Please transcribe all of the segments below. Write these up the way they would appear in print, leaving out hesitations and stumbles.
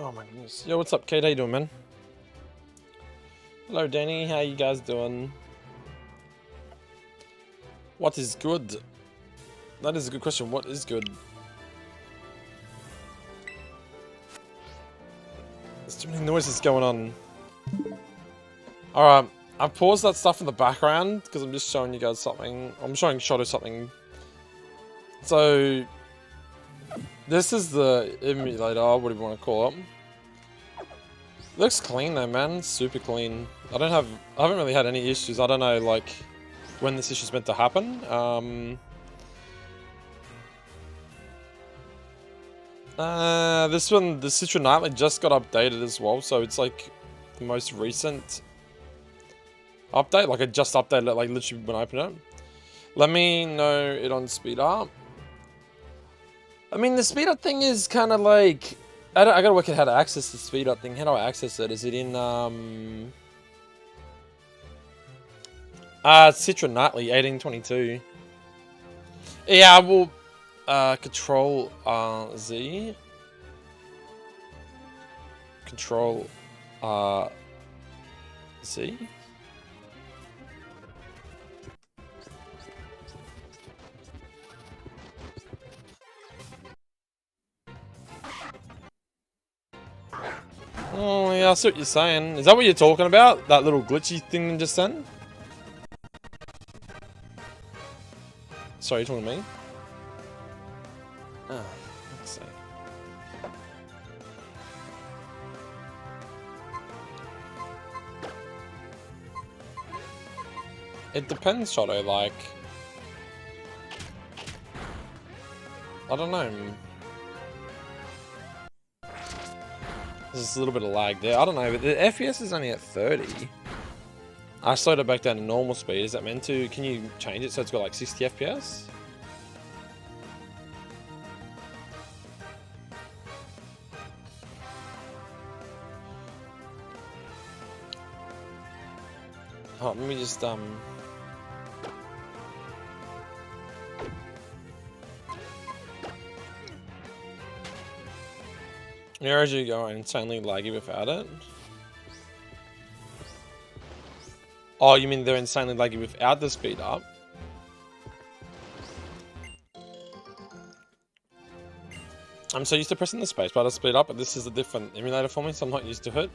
Oh my goodness. Yo, what's up, Kate? How you doing, man? Hello, Danny. How you guys doing? What is good? That is a good question. What is good? There's too many noises going on. Alright, I've paused that stuff in the background because I'm just showing you guys something. I'm showing Shoto something. So, this is the emulator, whatever you want to call it. Looks clean though, man. Super clean. I haven't really had any issues. I don't know, like, when this issue's meant to happen. This one, the Citra Nightly just got updated as well, so it's like the most recent update. Like, it just updated it, like, literally when I opened it. Let me know it on speed up. I mean, the speed up thing is kind of like, I gotta work out how to access the speed up thing. How do I access it? Is it in Citra Nightly 1822? Yeah, well, Control Z. Control Z. Oh yeah, I see what you're saying. Is that what you're talking about? That little glitchy thing just then? Sorry, you're talking to me? Oh, let's see. It depends, Shoto, like, I don't know. There's a little bit of lag there. I don't know, but the FPS is only at 30. I slowed it back down to normal speed. Is that meant to? Can you change it so it's got like 60 FPS? Oh, let me just Where are you going? Insanely laggy without it? Oh, you mean they're insanely laggy without the speed up? I'm so used to pressing the spacebar to speed up, but this is a different emulator for me, so I'm not used to it.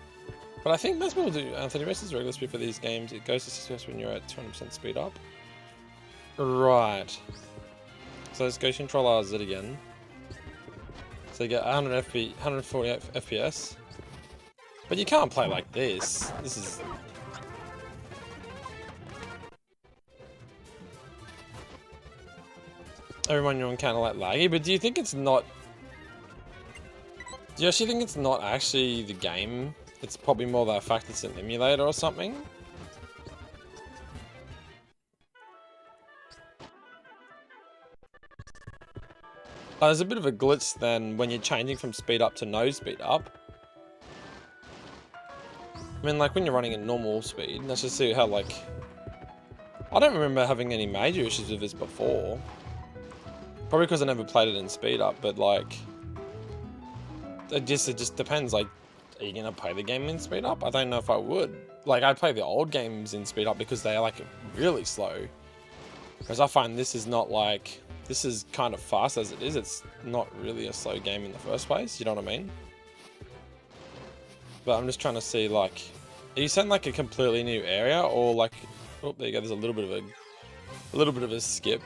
But I think most people do 30 versus regular speed for these games. It goes to 60 when you're at 200% speed up. Right. So let's go Control RZ again. So you get 140 FPS. But you can't play like this. This is... Everyone you're on kind of like laggy, but do you think it's not... Do you actually think it's not actually the game? It's probably more the fact it's an emulator or something? There's a bit of a glitch then when you're changing from speed up to no speed up. I mean, like when you're running at normal speed, let's just see how, like... I don't remember having any major issues with this before. Probably because I never played it in speed up, but like... It just depends, like, are you gonna play the game in speed up? I don't know if I would. Like, I play the old games in speed up because they are, like, really slow. Whereas I find this is not, like... This is kind of fast as it is. It's not really a slow game in the first place, you know what I mean? But I'm just trying to see, like... Are you saying, like, a completely new area? Or, like... Oh, there you go, there's a little bit of a skip.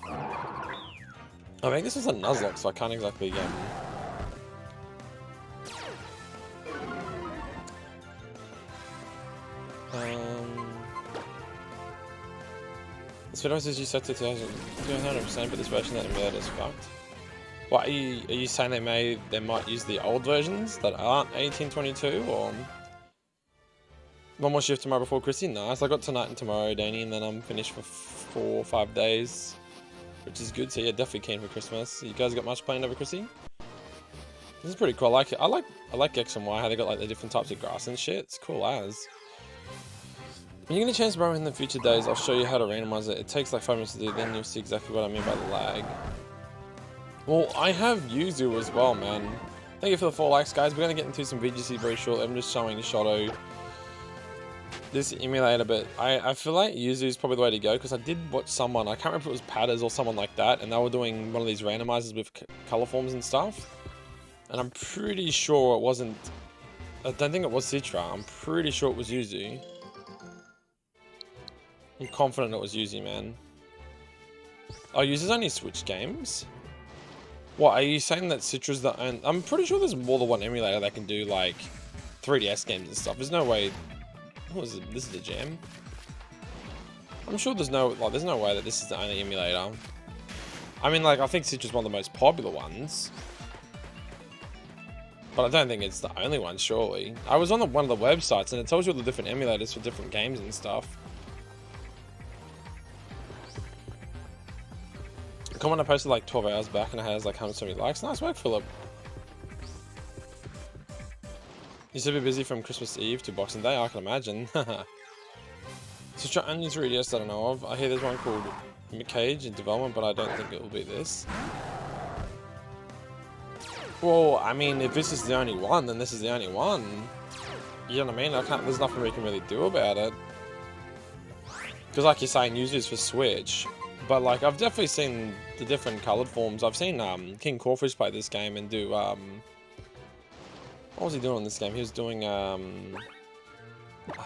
I think this was a Nuzlocke, so I can't exactly get... The speed says you set to 200%, but this version that emulator is fucked. What are you saying they might use the old versions that aren't 1822, or one more shift tomorrow before Chrissy? Nice. I got tonight and tomorrow, Danny, and then I'm finished for 4 or 5 days, which is good. So yeah, definitely keen for Christmas. You guys got much planned over Chrissy? This is pretty cool. I like it. I like X and Y, how they got like the different types of grass and shit. It's cool as. When you get a chance, bro, in the future days, I'll show you how to randomize it. It takes like 5 minutes to do, then you'll see exactly what I mean by the lag. Well, I have Yuzu as well, man. Thank you for the 4 likes, guys. We're going to get into some VGC very shortly. I'm just showing Shoto this emulator, but I feel like Yuzu is probably the way to go, because I did watch someone, I can't remember if it was Padders or someone like that, and they were doing one of these randomizers with color forms and stuff. And I'm pretty sure it wasn't, I don't think it was Citra. I'm pretty sure it was Yuzu. I'm confident it was Yuzu, man. Oh, Yuzu's only Switch games? What, are you saying that Citra's the only... I'm pretty sure there's more than one emulator that can do, like, 3DS games and stuff. There's no way... What is it? This is a jam? I'm sure there's no... Like, there's no way that this is the only emulator. I mean, like, I think Citra's one of the most popular ones. But I don't think it's the only one, surely. I was on one of the websites, and it tells you all the different emulators for different games and stuff. Comment I posted like 12 hours back and it has like 170 likes. Nice work, Philip. You're super busy from Christmas Eve to Boxing Day, I can imagine. So only 3DS that I know of. I hear there's one called McCage in development, but I don't think it will be this. Well, I mean, if this is the only one, then this is the only one. You know what I mean? There's nothing we can really do about it. Because like you're saying, use this for Switch. But like, I've definitely seen the different coloured forms. I've seen King Corfish play this game and do, what was he doing in this game? He was doing, I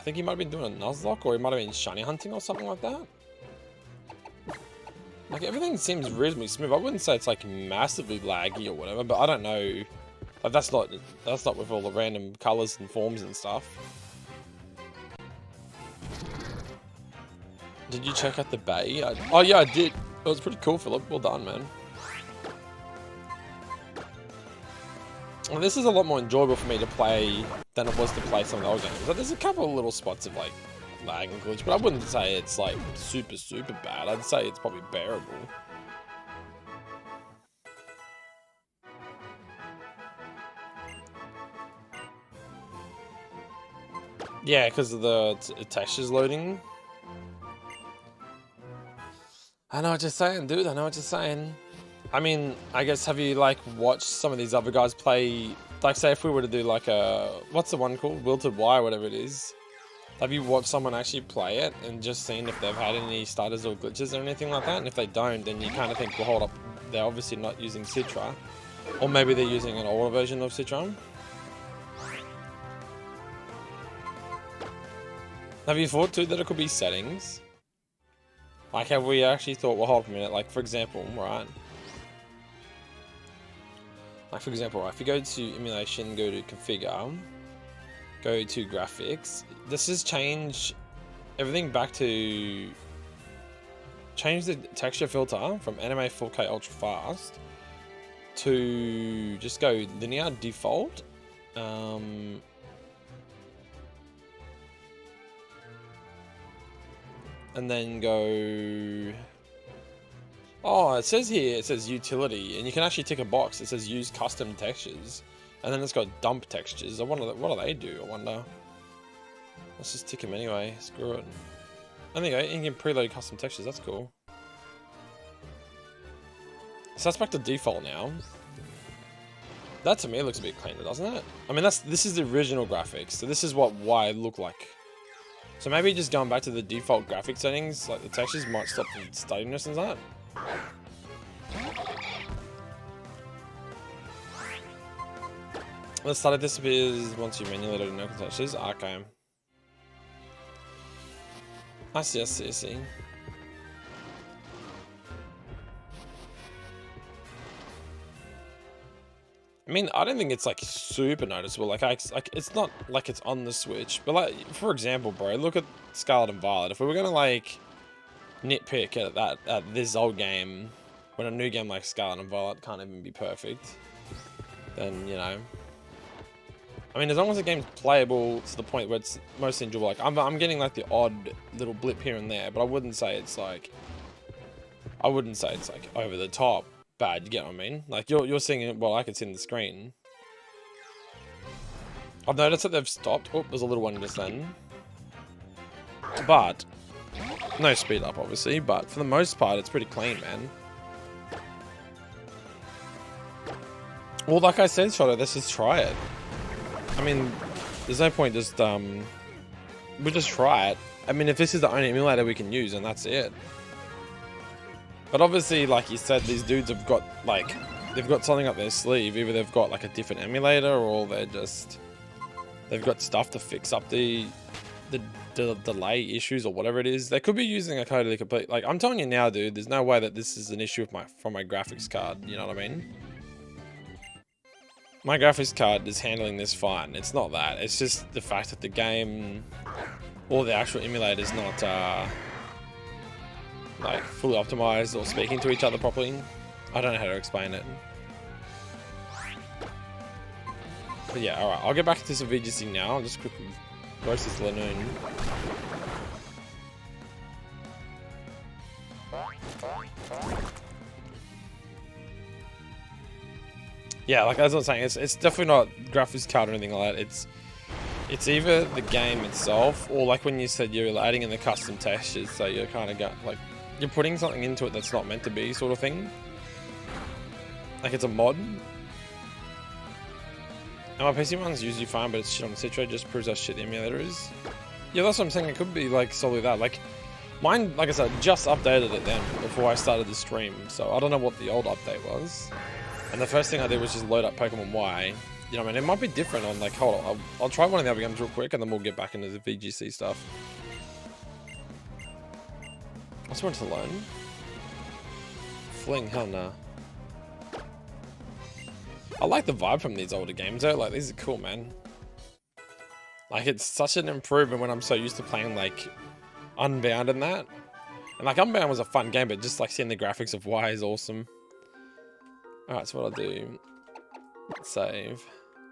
think he might have been doing a Nuzlocke, or he might have been shiny hunting or something like that. Like, everything seems reasonably smooth. I wouldn't say it's like massively laggy or whatever, but I don't know. Like, that's not with all the random colours and forms and stuff. Did you check out the bay? Oh yeah, I did. It was pretty cool, Philip. Well done, man. Well, this is a lot more enjoyable for me to play than it was to play some of the old games. Like, there's a couple of little spots of like lag and glitch, but I wouldn't say it's like super, super bad. I'd say it's probably bearable. Yeah, because of the textures loading. I know what you're saying, dude. I know what you're saying. I mean, I guess, have you, like, watched some of these other guys play... Like, say, if we were to do, like, a... What's the one called? Wilted Wire, whatever it is. Have you watched someone actually play it and just seen if they've had any stutters or glitches or anything like that? And if they don't, then you kind of think, well, hold up, they're obviously not using Citra. Or maybe they're using an older version of Citra. Have you thought, too, that it could be settings? Like, have we actually thought, well, hold up a minute, like, for example, right? Like, for example, right, if you go to emulation, go to configure, go to graphics, this is change everything back to, change the texture filter from anime 4K ultra fast to just go linear default, and then go... Oh, it says here, it says utility, and you can actually tick a box. It says use custom textures, and then it's got dump textures. I wonder, what do they do? I wonder. Let's just tick them anyway. Screw it. And there you go. You can preload custom textures. That's cool. So that's back to default now. That to me looks a bit cleaner, doesn't it? I mean, this is the original graphics, so this is what Y look like. So maybe just going back to the default graphic settings, like the textures might stop the stuttiness and that. The stutter disappears once you manually load no textures. Okay. I see, I see, I see. I mean, I don't think it's like super noticeable. Like, it's not like it's on the Switch. But like, for example, bro, look at Scarlet and Violet. If we were gonna like nitpick at this old game, when a new game like Scarlet and Violet can't even be perfect, then you know. I mean, as long as the game's playable to the point where it's mostly enjoyable. Like, I'm getting like the odd little blip here and there, but I wouldn't say it's like over the top bad. You get what I mean? Like you're seeing it. Well, I can see in the screen. I've noticed that they've stopped. Oh, there's a little one just then. But no speed up, obviously. But for the most part, it's pretty clean, man. Well, like I said, Shadow, let's just try it. I mean, there's no point just, we'll just try it. I mean, if this is the only emulator we can use, and that's it. But obviously, like you said, these dudes have got, like, they've got something up their sleeve. Either they've got, like, a different emulator, or they're just, they've got stuff to fix up the delay issues or whatever it is. They could be using a totally complete, like, I'm telling you now, dude, there's no way that this is an issue with from my graphics card, you know what I mean? My graphics card is handling this fine. It's not that. It's just the fact that the game or the actual emulator is not like fully optimized or speaking to each other properly. I don't know how to explain it. But yeah, alright, I'll get back to this VGC now. I'll just quickly roast this Lanoon. Yeah, like as I was saying, it's definitely not graphics card or anything like that. It's either the game itself, or like when you said you're adding in the custom textures, so you're kind of got like you're putting something into it that's not meant to be, sort of thing. Like it's a mod. And my PC one's usually fine, but it's shit on the Citra. Just proves how shit the emulator is. Yeah, that's what I'm saying. It could be like solely that. Like mine, like I said, just updated it then before I started the stream, so I don't know what the old update was. And the first thing I did was just load up Pokemon Y. You know what I mean? It might be different on, like, hold on. I'll try one of the other games real quick, and then we'll get back into the VGC stuff. I just wanted to learn. Fling, hell nah. I like the vibe from these older games, though. Like, these are cool, man. Like, it's such an improvement when I'm so used to playing, like, Unbound and that. And, like, Unbound was a fun game, but just, like, seeing the graphics of Y is awesome. Alright, so what I'll do, save.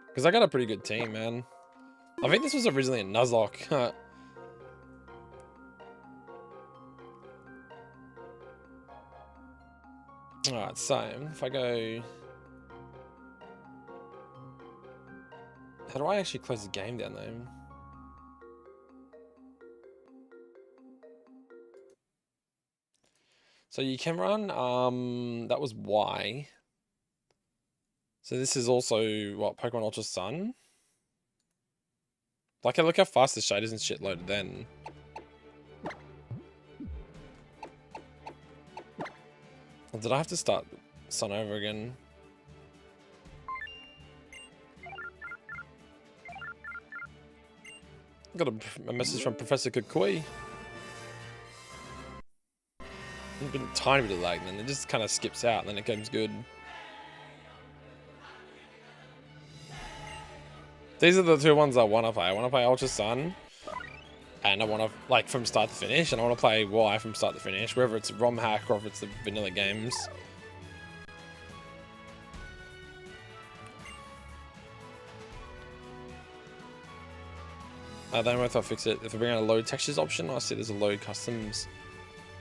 Because I got a pretty good team, man. I think this was originally a Nuzlocke. Alright, so if I go... How do I actually close the game down though? So you can run, that was Y. So this is also, what, Pokemon Ultra Sun? Like, look how fast the shaders and shit loaded then. Or did I have to start Sun over again? Got a message from Professor Kukui. A tiny bit of lag, then it just kind of skips out, and then it comes good. These are the two ones I want to play. I want to play Ultra Sun, and I want to, like, from start to finish, and I want to play Y from start to finish, whether it's a ROM hack or if it's the vanilla games. I don't know if I'll fix it. If I bring out a load textures option, I see there's a load customs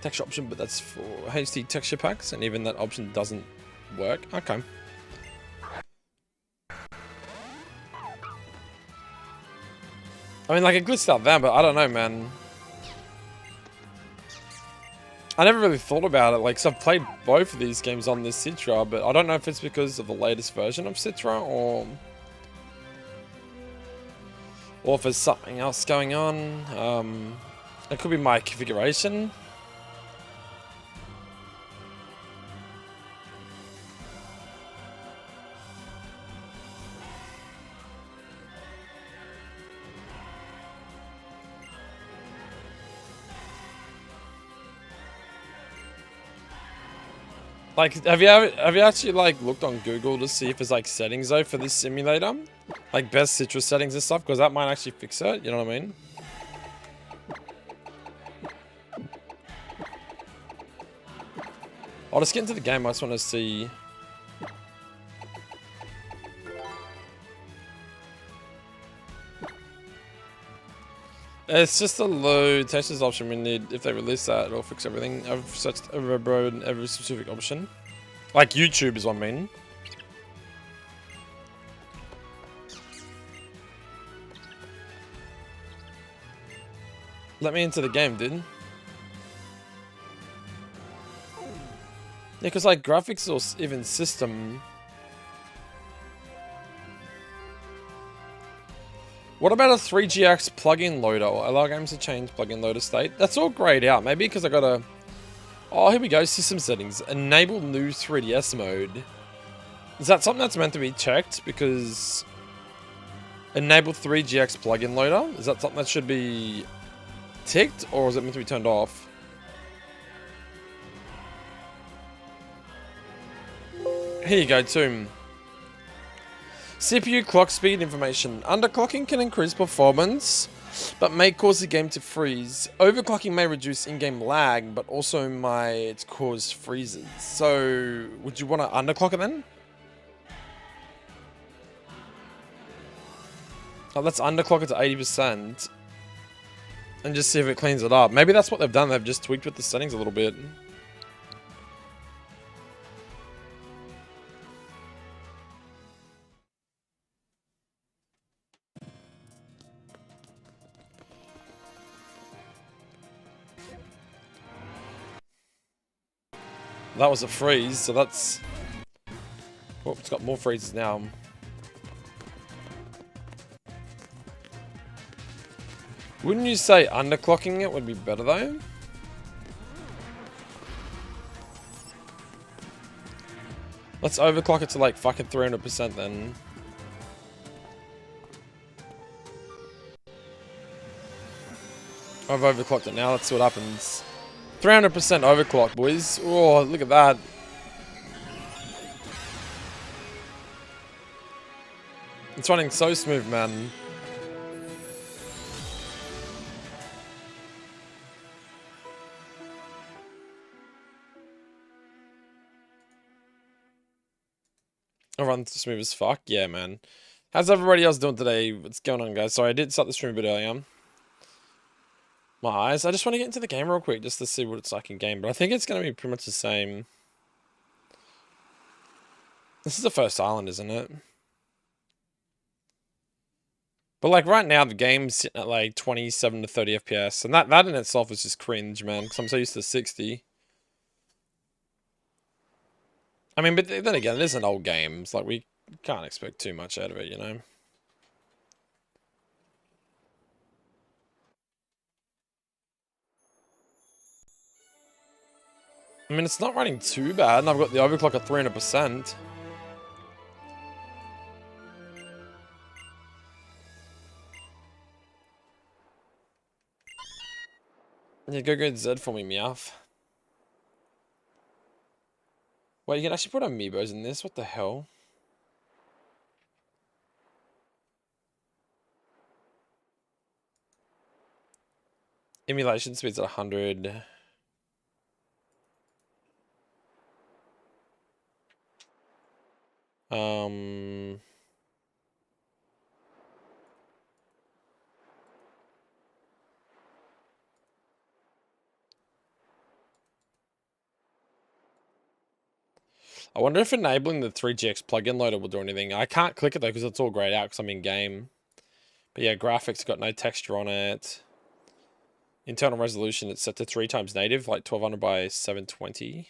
texture option, but that's for HD texture packs, and even that option doesn't work. Okay. I mean, like, it glitched out there, but I don't know, man. I never really thought about it. Like, so I've played both of these games on this Citra, but I don't know if it's because of the latest version of Citra, or if there's something else going on. It could be my configuration. Like, have you actually, like, looked on Google to see if there's, like, settings, though, for this simulator? Like, best Citra settings and stuff? Because that might actually fix it, you know what I mean? I'll just get into the game, I just want to see... It's just a low textures option we need. If they release that, it'll fix everything. I've searched every specific option. Like YouTube is what I mean. Let me into the game, dude. Yeah, because like graphics or even system... What about a 3GX plugin loader? Allow games to change plugin loader state. That's all grayed out. Maybe because I got a... Oh, here we go. System settings. Enable new 3DS mode. Is that something that's meant to be checked? Because... Enable 3GX plugin loader? Is that something that should be ticked? Or is it meant to be turned off? Here you go, too. CPU clock speed information. Underclocking can increase performance, but may cause the game to freeze. Overclocking may reduce in-game lag, but also might cause freezes. So, would you want to underclock it then? Oh, let's underclock it to 80%. And just see if it cleans it up. Maybe that's what they've done. They've just tweaked with the settings a little bit. That was a freeze, so that's... Oh, it's got more freezes now. Wouldn't you say underclocking it would be better though? Let's overclock it to like fucking 300% then. I've overclocked it now, let's see what happens. 300% overclock, boys. Oh, look at that. It's running so smooth, man. I run smooth as fuck. Yeah, man. How's everybody else doing today? What's going on, guys? Sorry, I did start the stream a bit earlier. My eyes. I just want to get into the game real quick just to see what it's like in game. But I think it's going to be pretty much the same. This is the first island, isn't it? But like right now, the game's sitting at like 27 to 30 FPS. And that in itself is just cringe, man. Because I'm so used to 60. I mean, but then again, it is an old game. It's like we can't expect too much out of it, you know? I mean, it's not running too bad, and I've got the overclock at 300%. Yeah, go get Z for me, Meowth. Wait, you can actually put amiibos in this? What the hell? Emulation speed's at 100. I wonder if enabling the 3GX plugin loader will do anything. I can't click it though because it's all grayed out because I'm in game. But yeah, graphics got no texture on it. Internal resolution, it's set to 3 times native, like 1200 by 720.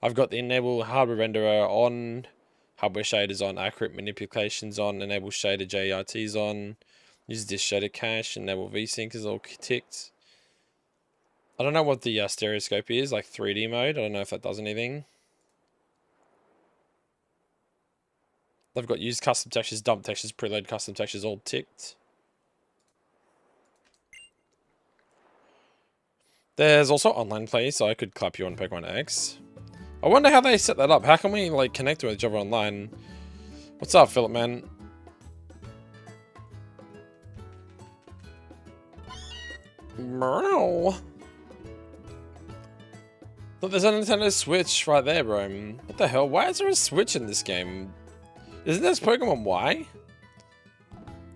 I've got the enable hardware renderer on, hardware shaders on, accurate manipulations on, enable shader JRTs on, use disk shader cache, enable VSync is all ticked. I don't know what the stereoscope is, like 3D mode. I don't know if that does anything. I've got used custom textures, dump textures, preload custom textures all ticked. There's also online play, so I could clap you on Pokemon X. I wonder how they set that up. How can we like connect with each other online? What's up, Philip, man? Meow. Look, there's a Nintendo Switch right there, bro. What the hell? Why is there a Switch in this game? Isn't this Pokemon Y?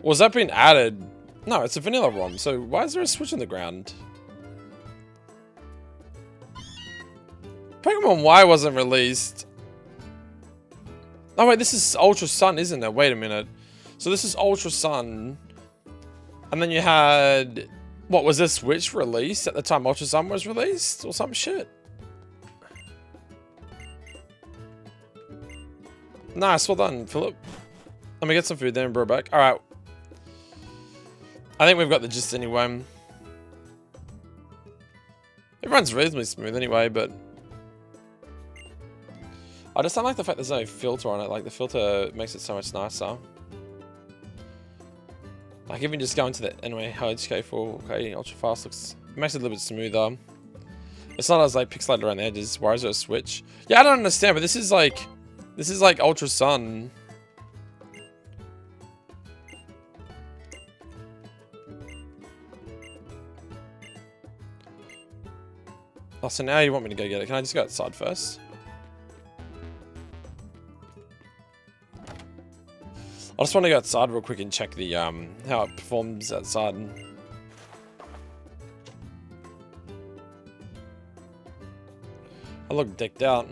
Or has that been added? No, it's a vanilla ROM, so why is there a Switch in the ground? Pokemon Y wasn't released. Oh wait, this is Ultra Sun, isn't it? Wait a minute. So this is Ultra Sun. And then you had... What, was this Switch released at the time Ultra Sun was released? Or some shit? Nice, well done, Philip. Let me get some food then, bro, back. Alright. I think we've got the gist anyway. It runs reasonably smooth anyway, but I just don't like the fact there's no filter on it. Like, the filter makes it so much nicer. Like, even just going to the anyway, HK 4K ultra fast looks, makes it a little bit smoother. It's not as like pixelated around the edges. Why is there a switch? Yeah, I don't understand, but this is like ultra sun. Oh, so now you want me to go get it. Can I just go outside first? I just want to go outside real quick and check the how it performs outside. I look decked out.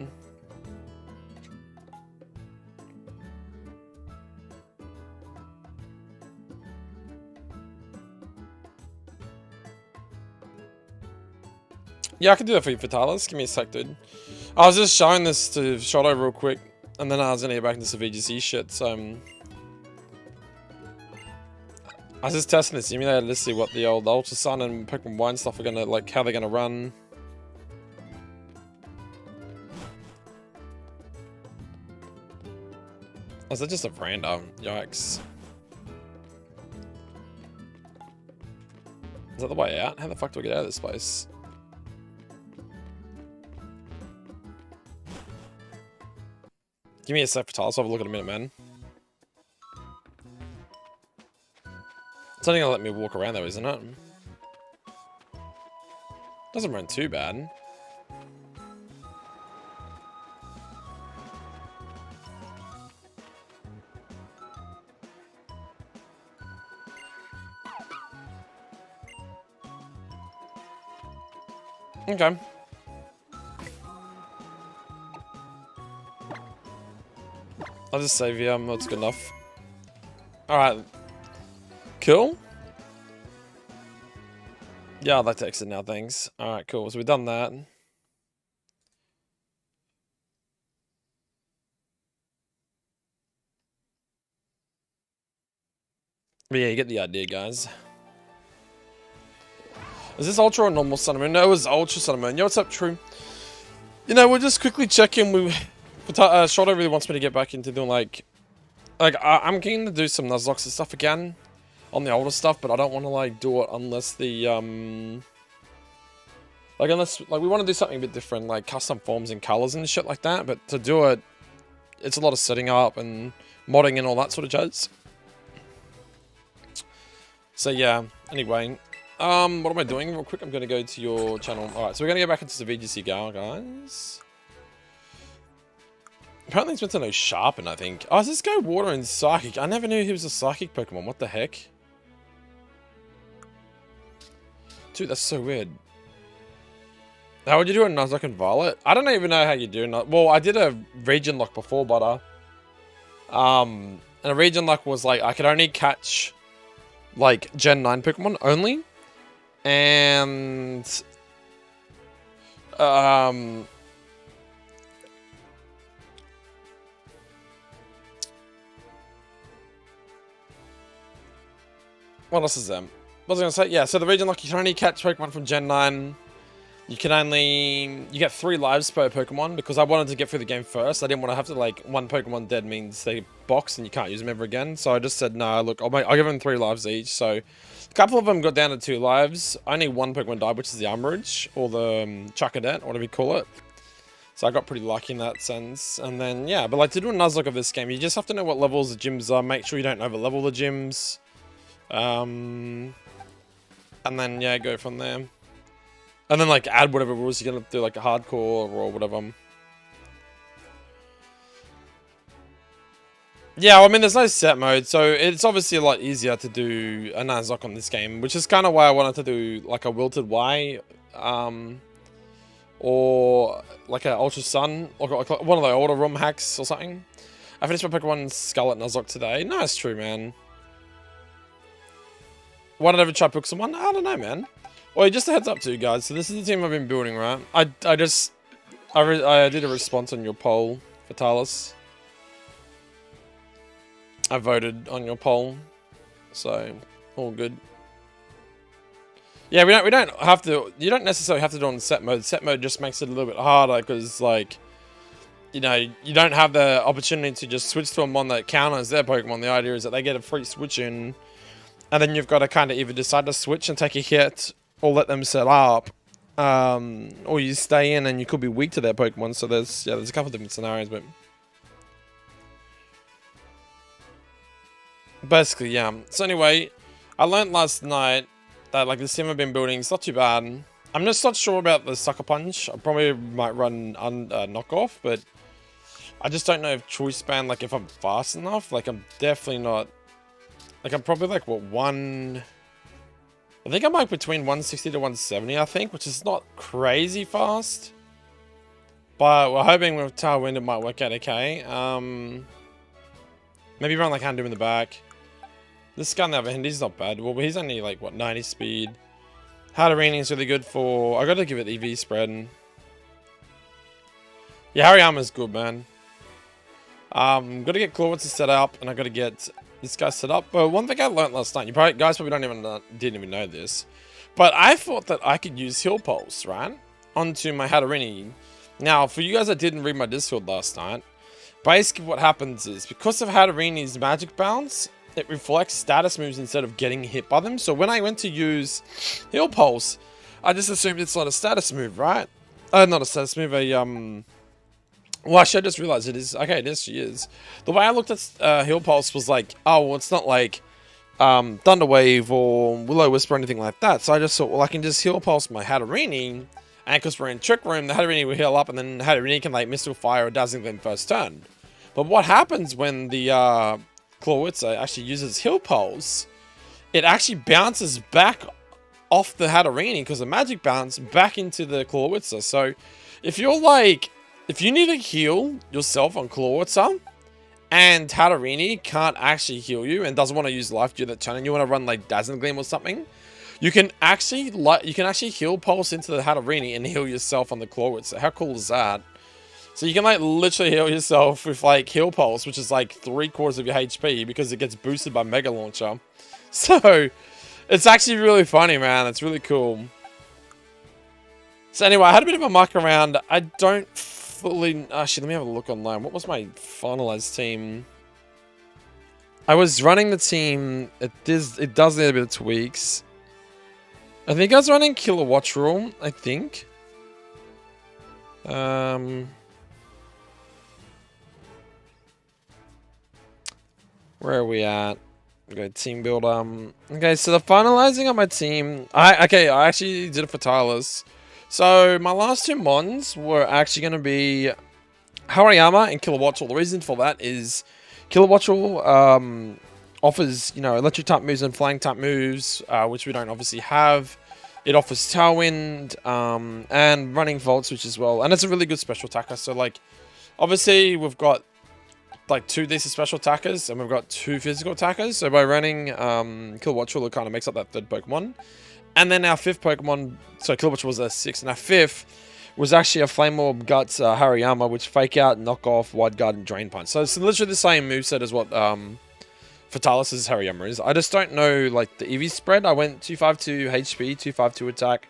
Yeah, I can do that for you, Vitalis. Give me a sec, dude. I was just showing this to Shadow real quick, and then I was gonna get back into some VGC shit, so I was just testing the simulator to see what the old Ultra Sun and Pokemon Wine stuff are gonna, like, how they're gonna run. Oh, is that just a veranda? Yikes. Is that the way out? How the fuck do I get out of this place? Give me a sec, Vitalis. I'll have a look at a minute, man. It's only gonna let me walk around though, isn't it? Doesn't run too bad. Okay. I'll just save you, that's good enough. Alright. Cool. Yeah, I'd like to exit now, thanks. Alright, cool. So we've done that. But yeah, you get the idea, guys. Is this Ultra or normal Sun and Moon? No, it was Ultra Sun and Moon. Yo, what's up, True? You know, we'll just quickly check in. Shadow really wants me to get back into doing, like I'm keen to do some Nuzlocke and stuff again on the older stuff, but I don't want to, like, do it unless the, unless we want to do something a bit different, like custom forms and colors and shit like that, but to do it, it's a lot of setting up and modding and all that sort of jazz. So, yeah, anyway, what am I doing real quick? I'm going to go to your channel. Alright, so we're going to go back into the VGC guys. Apparently it's meant to know Sharpen, I think. Oh, does this go Water and Psychic? I never knew he was a Psychic Pokemon. What the heck? Dude, that's so weird. How would you do a Nuzlocke and Violet? I don't even know how you do it. Well, I did a region lock before, but and a region lock was like I could only catch like Gen 9 Pokemon only. And what else is them? What was I gonna say? Yeah, so the region lock, you can only catch Pokemon from Gen 9. You get 3 lives per Pokemon, because I wanted to get through the game first. I didn't want to have to, like, one Pokemon dead means they box and you can't use them ever again. So I just said, no, look, I'll give them 3 lives each. So a couple of them got down to 2 lives. Only 1 Pokemon died, which is the Umbridge, or the Chuckadet, or whatever you call it. So I got pretty lucky in that sense. And then, yeah, but like to do a Nuzlocke of this game, you just have to know what levels the gyms are. Make sure you don't over-level the gyms. And then, yeah, go from there. And then, like, add whatever rules you're gonna do, like a hardcore or whatever. Yeah, well, I mean, there's no set mode, so it's obviously a lot easier to do a Nuzlocke on this game, which is kind of why I wanted to do, like, a Wilted Y, or, like, an Ultra Sun, or like one of the older ROM hacks or something. I finished my Pokemon Scarlet Nuzlocke today. No, it's true, man. Why did I ever try Pokemon? I don't know, man. Well, just a heads up to you guys. So this is the team I've been building, right? I did a response on your poll, Vitalis. I voted on your poll, so all good. Yeah, we don't have to. You don't necessarily have to do it on set mode. Set mode just makes it a little bit harder because, like, you know, you don't have the opportunity to just switch to a mon that counters their Pokemon. The idea is that they get a free switch in, and then you've got to kind of either decide to switch and take a hit, or let them set up, or you stay in and you could be weak to their Pokemon. So there's a couple of different scenarios, but basically, yeah. So anyway, I learned last night that, like, the sim I've been building is not too bad. I'm just not sure about the Sucker Punch. I probably might run knockoff, but I just don't know if Choice Band, like, if I'm fast enough. Like, I'm definitely not. Like, I'm probably like, what, I think I'm like between 160 to 170, I think, which is not crazy fast. But we're hoping with Tailwind it might work out okay. Maybe run like Houndoom in the back. This guy on the other hand, he's not bad. Well, he's only like, what, 90 speed. Hatterene is really good for... I gotta give it EV spread. Yeah, Hariyama's good, man. Gotta get Clawitz set up, and I gotta get this guy set up. But one thing I learned last night, guys probably didn't even know this, but I thought that I could use Heal Pulse, right, onto my Hatterene. Now, for you guys that didn't read my Discord last night, basically what happens is, because of Hatterene's magic bounce, it reflects status moves instead of getting hit by them. So when I went to use Heal Pulse, I just assumed it's not a status move, right? Not a status move, well, actually, I just realized it is. Okay, it is, she is. The way I looked at Heal Pulse was like, oh, well, it's not like Thunder Wave or Willow Whisper or anything like that. So I just thought, well, I can just Heal Pulse my Hatterene, and because we're in Trick Room, the Hatterene will heal up, and then the Hatterene can, like, Missile Fire or Dazzling Gleam first turn. But what happens when the Clawitzer actually uses Heal Pulse, it actually bounces back off the Hatterene because of Magic Bounce back into the Clawitzer. So if you're like... if you need to heal yourself on Clawitzer, and Hatterene can't actually heal you and doesn't want to use life due to that turn, and you want to run like Dazzling Gleam or something, you can actually Heal Pulse into the Hatterene and heal yourself on the Clawitzer. How cool is that? So you can like literally heal yourself with like Heal Pulse, which is like 3/4 of your HP because it gets boosted by Mega Launcher. So it's actually really funny, man. It's really cool. So anyway, I had a bit of a muck around. I don't fully... actually, let me have a look online. What was my finalized team? I was running the team. It does need a bit of tweaks. I think I was running Kilowatt Rule, I think. Where are we at? Okay, team build. Okay, so the finalizing of my team. I actually did it for Tyler's. So my last two mons were actually going to be Hariyama and Kilowattrel. The reason for that is Kilowattrel offers, you know, electric type moves and flying type moves, which we don't obviously have. It offers Tailwind and running Volts, which as well, and it's a really good special attacker. So like, obviously we've got like 2 decent special attackers and we've got 2 physical attackers. So by running Kilowattrel, it kind of makes up that 3rd Pokemon. And then our 5th Pokemon, so Kilowattrel was a 6, and our 5th was actually a Flame Orb Guts Hariyama, which Fake Out, Knock Off, Wide Guard, and Drain Punch. So it's literally the same moveset as what Fatalis' Hariyama is. I just don't know, like, the EV spread. I went 252 HP, 252 attack,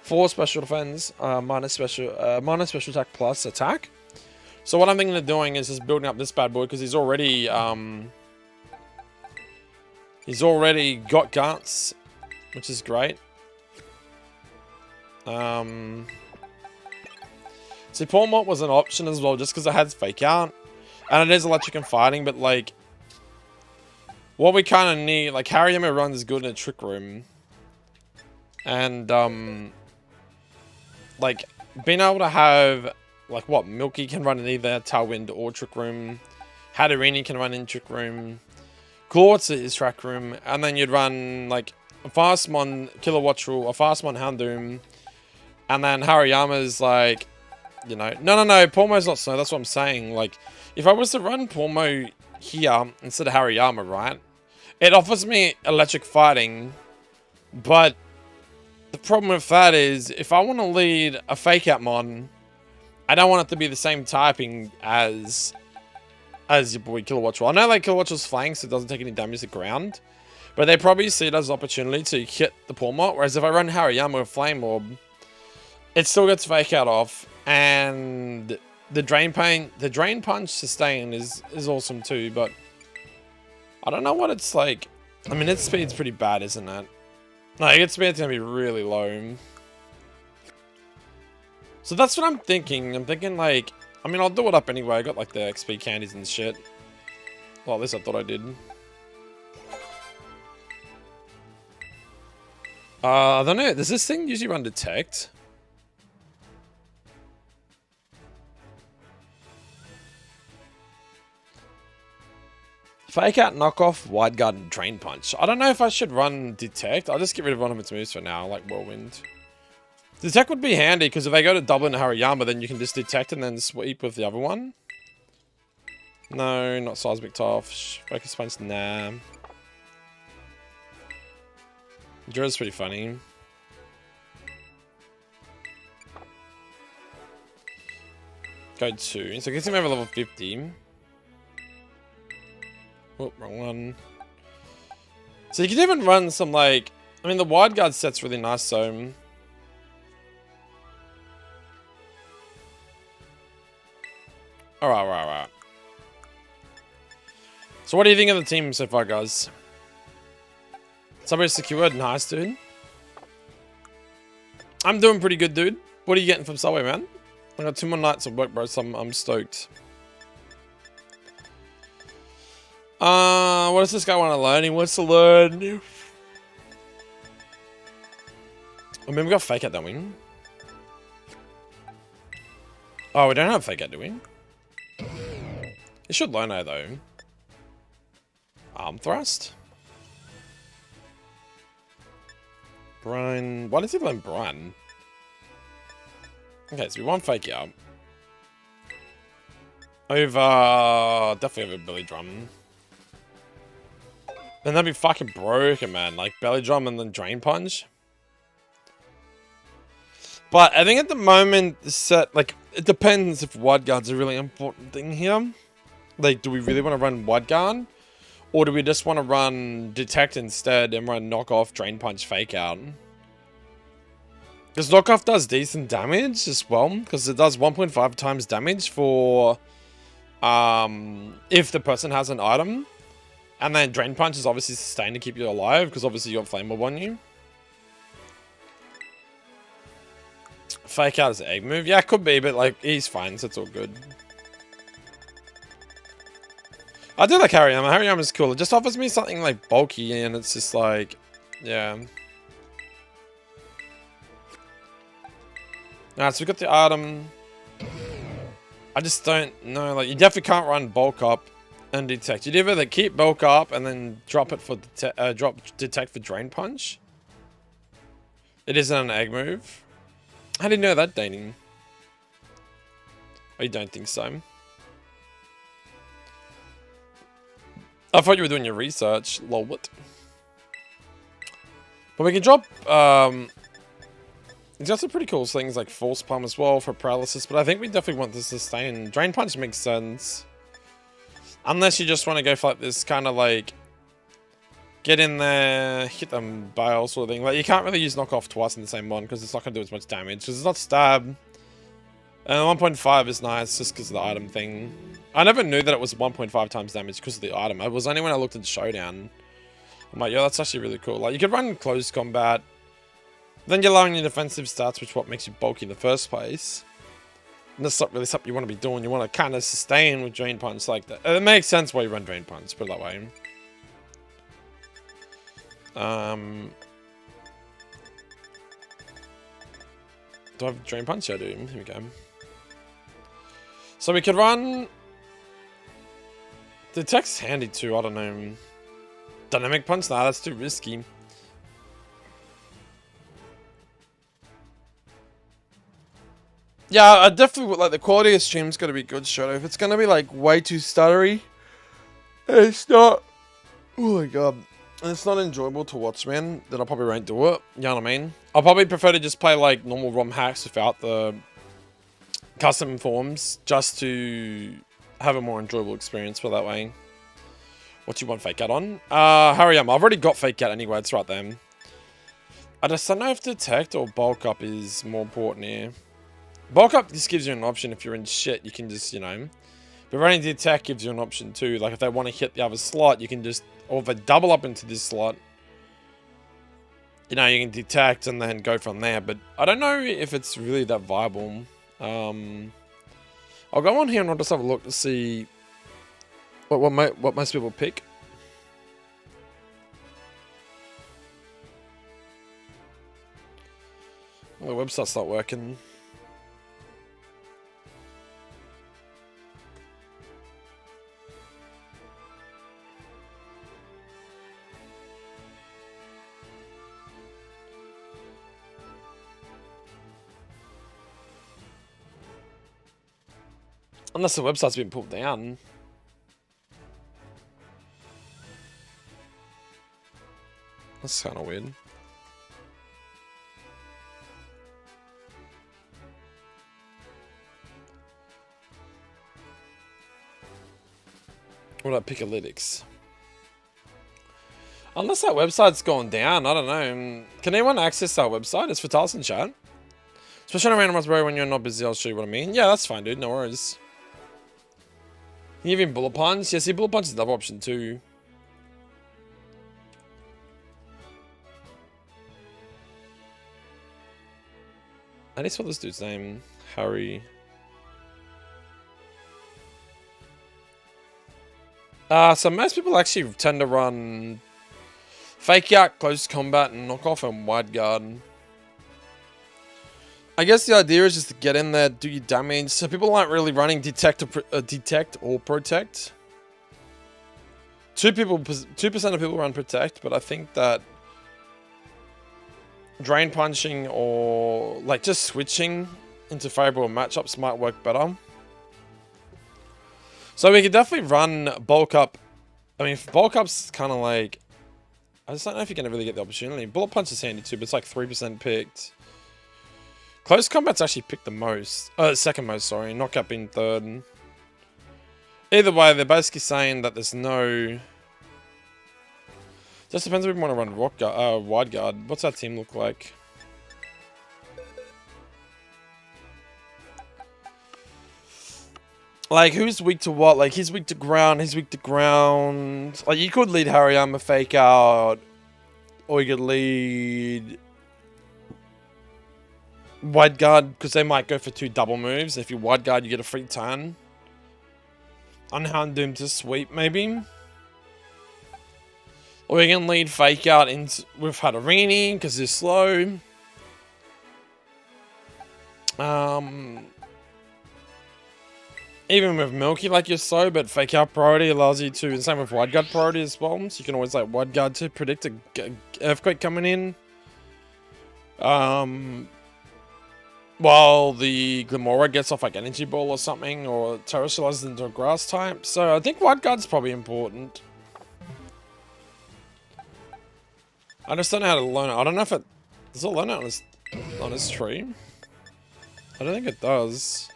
4 special defense, minus special attack plus attack. So what I'm thinking of doing is just building up this bad boy, because he's already got Guts, which is great. See, Pawmot was an option as well, just because it has Fake Out. And it is electric and fighting, but like, what we kind of need, like, Hariyama runs is good in a Trick Room. And, like, being able to have, like, what, Milky can run in either Tailwind or Trick Room. Hatterene can run in Trick Room. Clawitzer is Track Room. And then you'd run, like, a Fastmon Kilowattrel, a Fastmon Houndoom, and then Hariyama's like, you know, no, Pawmo's not snow, that's what I'm saying. Like, if I was to run Pawmo here instead of Hariyama, right, it offers me electric fighting, but the problem with that is, if I want to lead a Fake Out mon, I don't want it to be the same typing as your boy Kilowattrel. I know, like, Kilowattrel's flanks, so it doesn't take any damage to ground. But they probably see it as an opportunity to hit the Pawmot, whereas if I run Hariyama with Flame Orb, it still gets Fake Out off, and the Drain Punch sustain is awesome too, but I don't know what it's like. I mean, its speed's pretty bad, isn't it? Like, its speed's gonna be really low. So that's what I'm thinking. I'm thinking, like, I mean, I'll do it up anyway. I got, like, the XP candies and shit. Well, at least I thought I did. I don't know. Does this thing usually run Detect? Fake Out, Knockoff, Wide Guard, and Drain Punch. I don't know if I should run Detect. I'll just get rid of one of its moves for now, like Whirlwind. Detect would be handy, because if they go to double into Hariyama, then you can just Detect and then sweep with the other one. No, not Seismic Tough. Focus Punch, nah. Drill's pretty funny. Go 2. So it gets him over level 50. Oh, wrong one. So you can even run some, like... I mean, the Wide Guard set's really nice, so... Alright. So what do you think of the team so far, guys? Somebody secured. Nice, dude. I'm doing pretty good, dude. What are you getting from Subway, man? I got 2 more nights of work, bro, so I'm stoked. What does this guy want to learn? He wants to learn... I mean, we got Fake Out, don't we? Oh, we don't have Fake Out, do we? It should learn it, though. Arm Thrust? Brian... Why does he learn Brian? Okay, so we want Fake Out. Over... Definitely over Belly Drum. And that'd be fucking broken, man. Like, Belly Drum and then Drain Punch. But I think at the moment, the set... Like, it depends if Wide Guard's a really important thing here. Like, do we really want to run Wide Guard? Or do we just want to run Detect instead and run Knockoff, Drain Punch, Fake Out? Because Knockoff does decent damage as well. Because it does 1.5 times damage for... if the person has an item. And then Drain Punch is obviously sustained to keep you alive. Because obviously you got Flame Orb on you. Fake Out is an egg move. Yeah, it could be. But like, he's fine. So it's all good. I do like Hariyama. Hariyama's cool. It just offers me something like bulky, and it's just like, yeah. Alright, so we got the item. I just don't know. Like, you definitely can't run bulk up and detect. You'd either keep bulk up and then drop it for detect for Drain Punch. It isn't an egg move. How did you know that, Danny? Oh, you don't think so? I thought you were doing your research, lol. What? But we can drop, it's got some pretty cool things like Force Palm as well for paralysis, but I think we definitely want to sustain. Drain Punch makes sense. Unless you just want to go for like this kind of like, get in there, hit them bail sort of thing. Like, you can't really use Knockoff twice in the same one because it's not going to do as much damage, because it's not stab. And 1.5 is nice just because of the item thing. I never knew that it was 1.5 times damage because of the item. It was only when I looked at the Showdown. I'm like, yo, that's actually really cool. Like, you could run close combat. Then you're lowering your defensive stats, which is what makes you bulky in the first place. And that's not really something you want to be doing. You want to kind of sustain with Drain Punch like that. It makes sense why you run Drain Punch, put it that way. Do I have Drain Punch? Yeah, I do. Here we go. So we could run... Detect's handy too, I don't know. Dynamic Punch? Nah, that's too risky. Yeah, I definitely would, like, the quality of stream's gotta be good, Shadow. If it's gonna be, like, way too stuttery, it's not... Oh my god. And it's not enjoyable to watch, man, then I probably won't do it. You know what I mean? I'll probably prefer to just play, like, normal ROM hacks without the custom forms, just to have a more enjoyable experience for that way. What do you want fake out on? Hariyama. I've already got fake out anyway. It's right there. I just don't know if detect or bulk up is more important here. Bulk up just gives you an option if you're in shit. You can just, you know. But running detect gives you an option too. Like if they want to hit the other slot, you can just, or if they double up into this slot, you know, you can detect and then go from there. But I don't know if it's really that viable. I'll go on here and I'll just have a look to see what most people pick. Well, the website's not working. Unless the website's been pulled down. That's kind of weird. What about Pickalytics? Unless that website's gone down, I don't know. Can anyone access that website? It's for Talis in chat. Especially on a random Raspberry when you're not busy, I'll show you what I mean. Yeah, that's fine, dude. No worries. Can you give him Bullet Punch? Yeah, see, Bullet Punch is another option too. I need to spell this dude's name. Harry. So most people actually tend to run Fake Out, Close Combat, and Knockoff, and Wide Guard. I guess the idea is just to get in there, do your damage. So people aren't really running Detect or Protect. 2% of people run Protect, but I think that Drain Punching or like just switching into favorable matchups might work better. So we could definitely run Bulk Up. I mean, Bulk Up's kind of like, I just don't know if you're going to really get the opportunity. Bullet Punch is handy too, but it's like 3% picked. Close Combat's actually picked the most. Second most, sorry. Knockout being third. Either way, they're basically saying that there's no... Just depends if we want to run Wide Guard. What's our team look like? Like, who's weak to what? Like, he's weak to ground, he's weak to ground. Like, you could lead Hariyama Fake Out. Or you could lead Wide Guard, because they might go for 2 double moves. If you Wide Guard, you get a free turn. Unhound Doom to sweep, maybe. Or you can lead Fake Out with Hadarini, because they're slow. Even with Milky, like you're slow, but Fake Out priority allows you to, and same with Wide Guard priority as well, so you can always like Wide Guard to predict a Earthquake coming in. While the Glimora gets off like Energy Ball or something, or terrestrializes into a Grass type. So I think Wide Guard's probably important. I just don't know how to learn it. I don't know if it... Does it learn it on his tree? I don't think it does.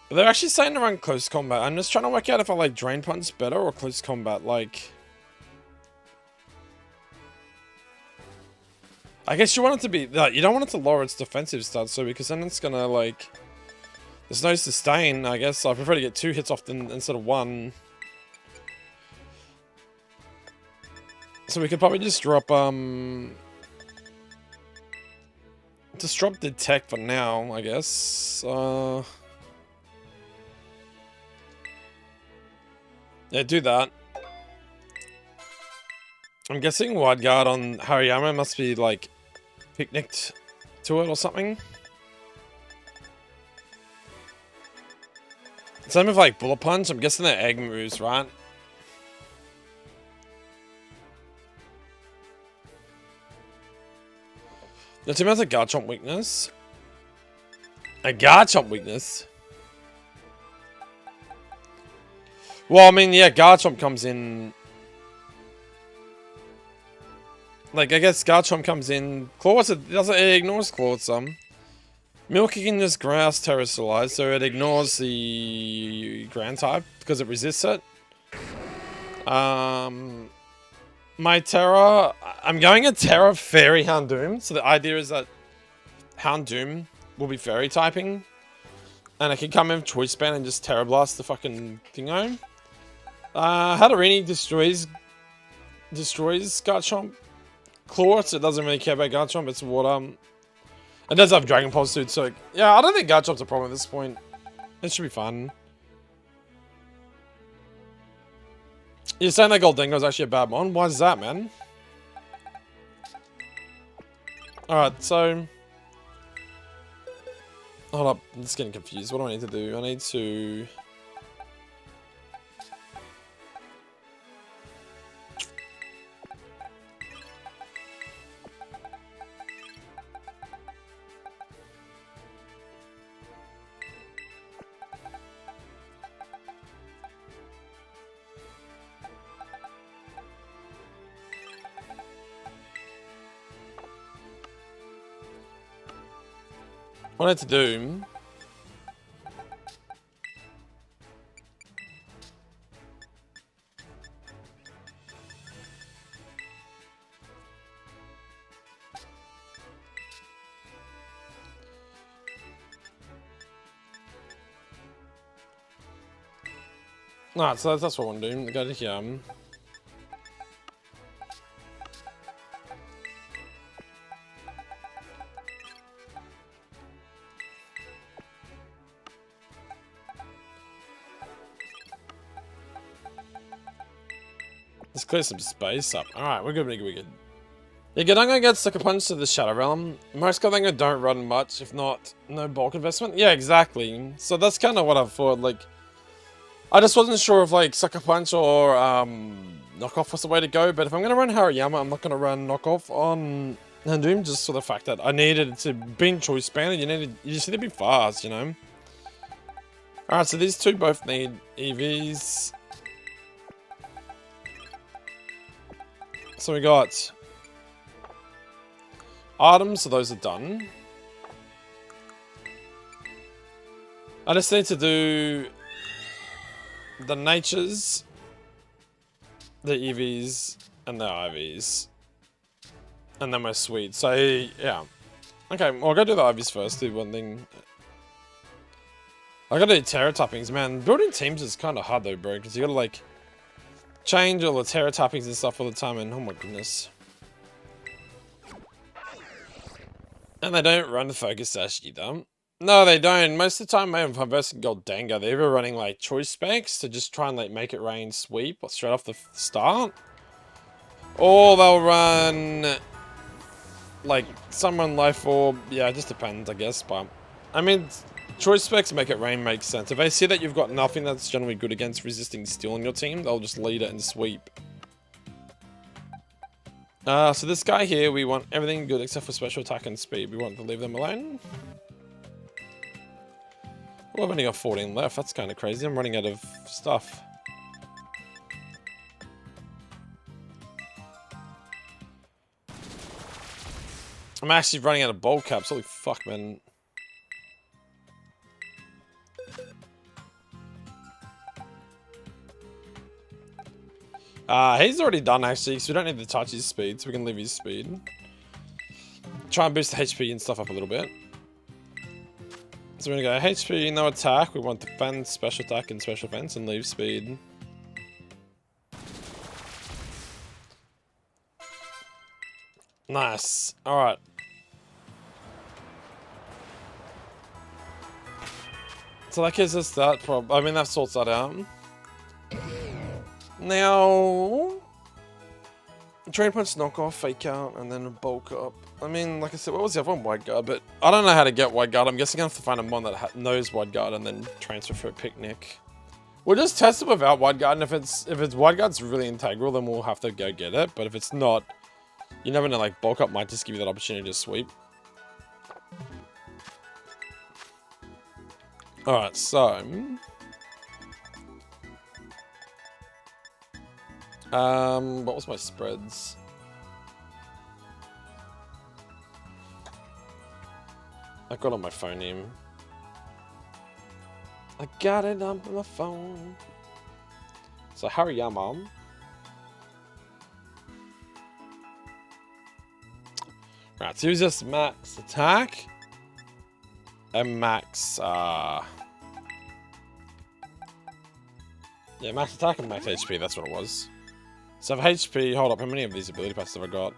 But they're actually saying to run Close Combat. I'm just trying to work out if I like Drain Punch better or Close Combat. Like... I guess you want it to be... Like, you don't want it to lower its defensive stats, so because then it's gonna like... There's no sustain, I guess. I prefer to get 2 hits off instead of 1. So we could probably just drop, just drop Detect for now, I guess. Yeah, do that. I'm guessing Wide Guard on Hariyama must be, like, picnicked to it or something. Same with, like, Bullet Punch. I'm guessing they're egg moves, right? The team has a Garchomp weakness. A Garchomp weakness? Well, I mean, yeah, Garchomp comes in... Like, I guess Garchomp comes in... It ignores Claw some. Milky can just Grass Terrestrialize, so it ignores the Ground type because it resists it. My Terra, I'm going a Terra Fairy Houndoom. So the idea is that Houndoom will be Fairy typing. And I can come in Choice Band and just Terra Blast the fucking thingo. Hadarini destroys Garchomp. Claw, so it doesn't really care about Garchomp, it's water. It does have Dragon Pulse too, so yeah, I don't think Garchomp's a problem at this point. It should be fun. You're saying that Goldengo is actually a bad mon? Why is that, man? Alright, so... Hold up, I'm just getting confused. What do I need to do? I need to... What I need to do... Alright, so that's what I want to do. Go to here. Let's clear some space up. Alright, we're good, we're good, we're good. Yeah, Gordongo gets Sucker Punch to the Shadow Realm. Most Gordongo don't run much, if not, no bulk investment. Yeah, exactly. So that's kind of what I thought, like... I just wasn't sure if, like, Sucker Punch or, Knockoff was the way to go, but if I'm going to run Hariyama, I'm not going to run Knockoff on Houndoom, just for the fact that I needed to be in Choice Band, and you just need to be fast, you know? Alright, so these two both need EVs. So we got items, so those are done. I just need to do the natures, the EVs, and the IVs. And then my sweet. So, yeah. Okay, well, I'll go do the IVs first, do one thing. I gotta do Terra Tappings, man. Building teams is kind of hard though, bro, because you gotta, like, change all the Terra Tappings and stuff all the time, and oh my goodness. And they don't run the Focus Sash either. No, they don't. Most of the time, if I'm versing Goldengo, they're either running, like, Choice Specs to just try and, like, make it rain sweep or straight off the start. Or they'll run, like, Summon Life Orb. Yeah, it just depends, I guess, but... I mean, Choice Specs make it rain makes sense. If they see that you've got nothing that's generally good against resisting steel in your team, they'll just lead it and sweep. So this guy here, we want everything good except for special attack and speed. We want to leave them alone. Well, I've only got 14 left. That's kind of crazy. I'm running out of stuff. I'm actually running out of bowl caps. Holy fuck, man. He's already done, actually, so we don't need to touch his speed, so we can leave his speed. Try and boost the HP and stuff up a little bit. So we're gonna go HP, no attack. We want defense, special attack, and special defense, and leave speed. Nice. Alright. So that gives us that problem. I mean, that sorts that out. Now... Drain Punch, Knockoff, Fake Out, and then Bulk Up. I mean, like I said, what was the other one? Wide Guard, but I don't know how to get Wide Guard. I'm guessing I have to find a mon that knows Wide Guard and then transfer for a Picnic. We'll just test it without Wide Guard, and if it's Wide Guard's really integral, then we'll have to go get it. But if it's not, you never know, like, Bulk Up might just give you that opportunity to sweep. Alright, so... what was my spreads? I got it on my phone name. I got it on my phone. So Hariyama. Right, so use just max attack and max yeah, max attack and max HP, that's what it was. So for HP, hold up, how many of these ability passes have I got?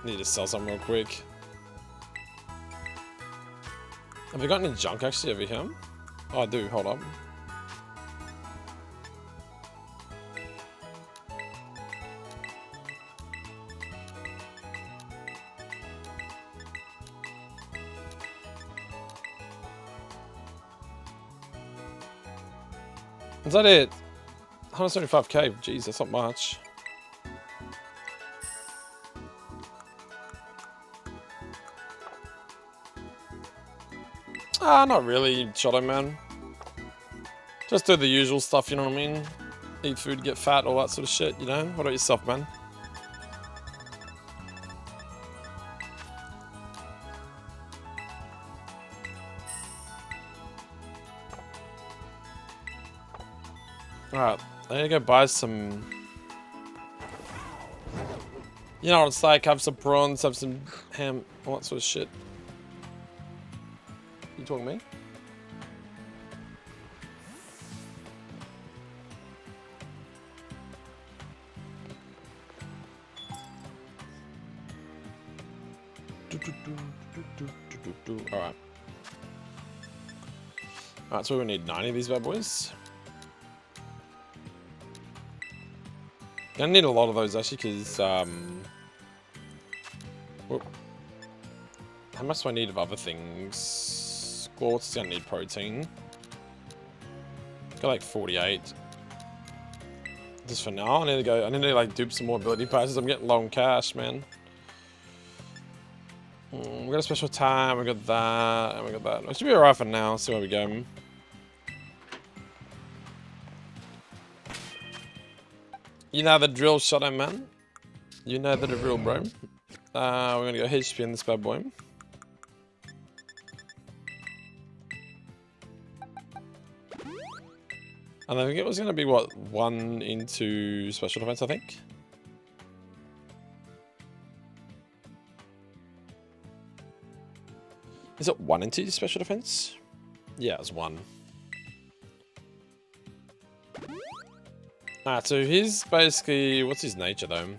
Need to sell some real quick. Have we got any junk actually over here? Oh, I do, hold up. Is that it? 175k, jeez, that's not much. Ah, not really, Shadow Man. Just do the usual stuff, you know what I mean? Eat food, get fat, all that sort of shit, you know? What about yourself, man? Alright, I need to go buy some... You know what it's like, have some prawns, have some ham, all that sort of shit. You talking to me? Alright. Alright, so we need 90 of these bad boys. Gonna need a lot of those actually, because how much do I need of other things? Scarlet's gonna need protein. Got like 48. Just for now, I need to like dupe some more ability passes. I'm getting low on cash, man. We got a special time, we got that, and we got that. It should be alright for now, see where we go. You know the drill, Shadow Man. You know the drill, bro. We're gonna go HP in this bad boy. And I think it was gonna be what, 1 into special defense, I think. Is it 1 into special defense? Yeah, it's 1. Alright, so he's basically... What's his nature, though?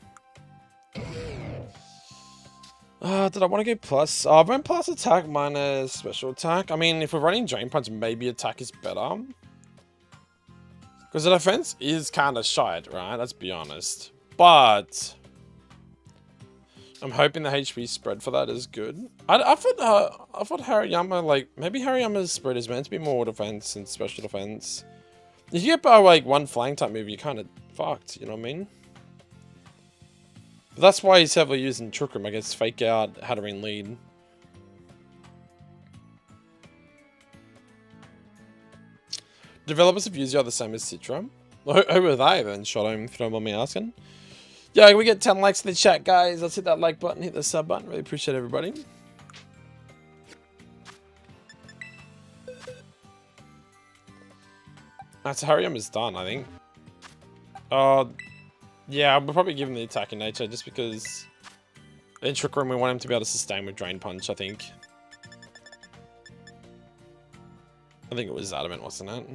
Did I want to go plus? I've run plus attack minus special attack. I mean, if we're running Drain Punch, maybe attack is better. Because the defense is kind of shite, right? Let's be honest. But... I'm hoping the HP spread for that is good. I thought Hariyama, like... Maybe Hariyama's spread is meant to be more defense than special defense. If you get by like 1 flying type move, you're kind of fucked, you know what I mean? But that's why he's heavily using Trick Room, I guess, fake out, Hatterene lead. Developers of Yu-Gi-Oh! Are the same as Citra. Who are they then, Shadow, if you don't mind me asking? Yeah, we get 10 likes in the chat, guys. Let's hit that like button, hit the sub button. Really appreciate everybody. That's Hariyama's done, I think. Yeah, we'll probably give him the attacking nature just because in Trick Room we want him to be able to sustain with Drain Punch, I think. I think it was Adamant, wasn't it?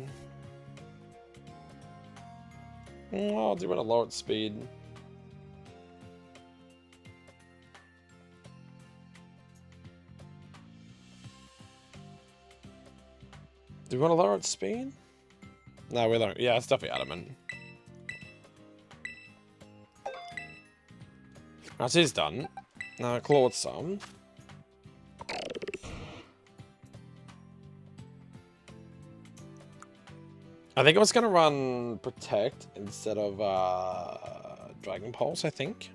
Oh, do you want to lower its speed? Do we want to lower its speed? No, we don't. Yeah, it's definitely Adamant. Right, so he's done. Now, Clawed some. I think I was going to run Protect instead of Dragon Pulse, I think.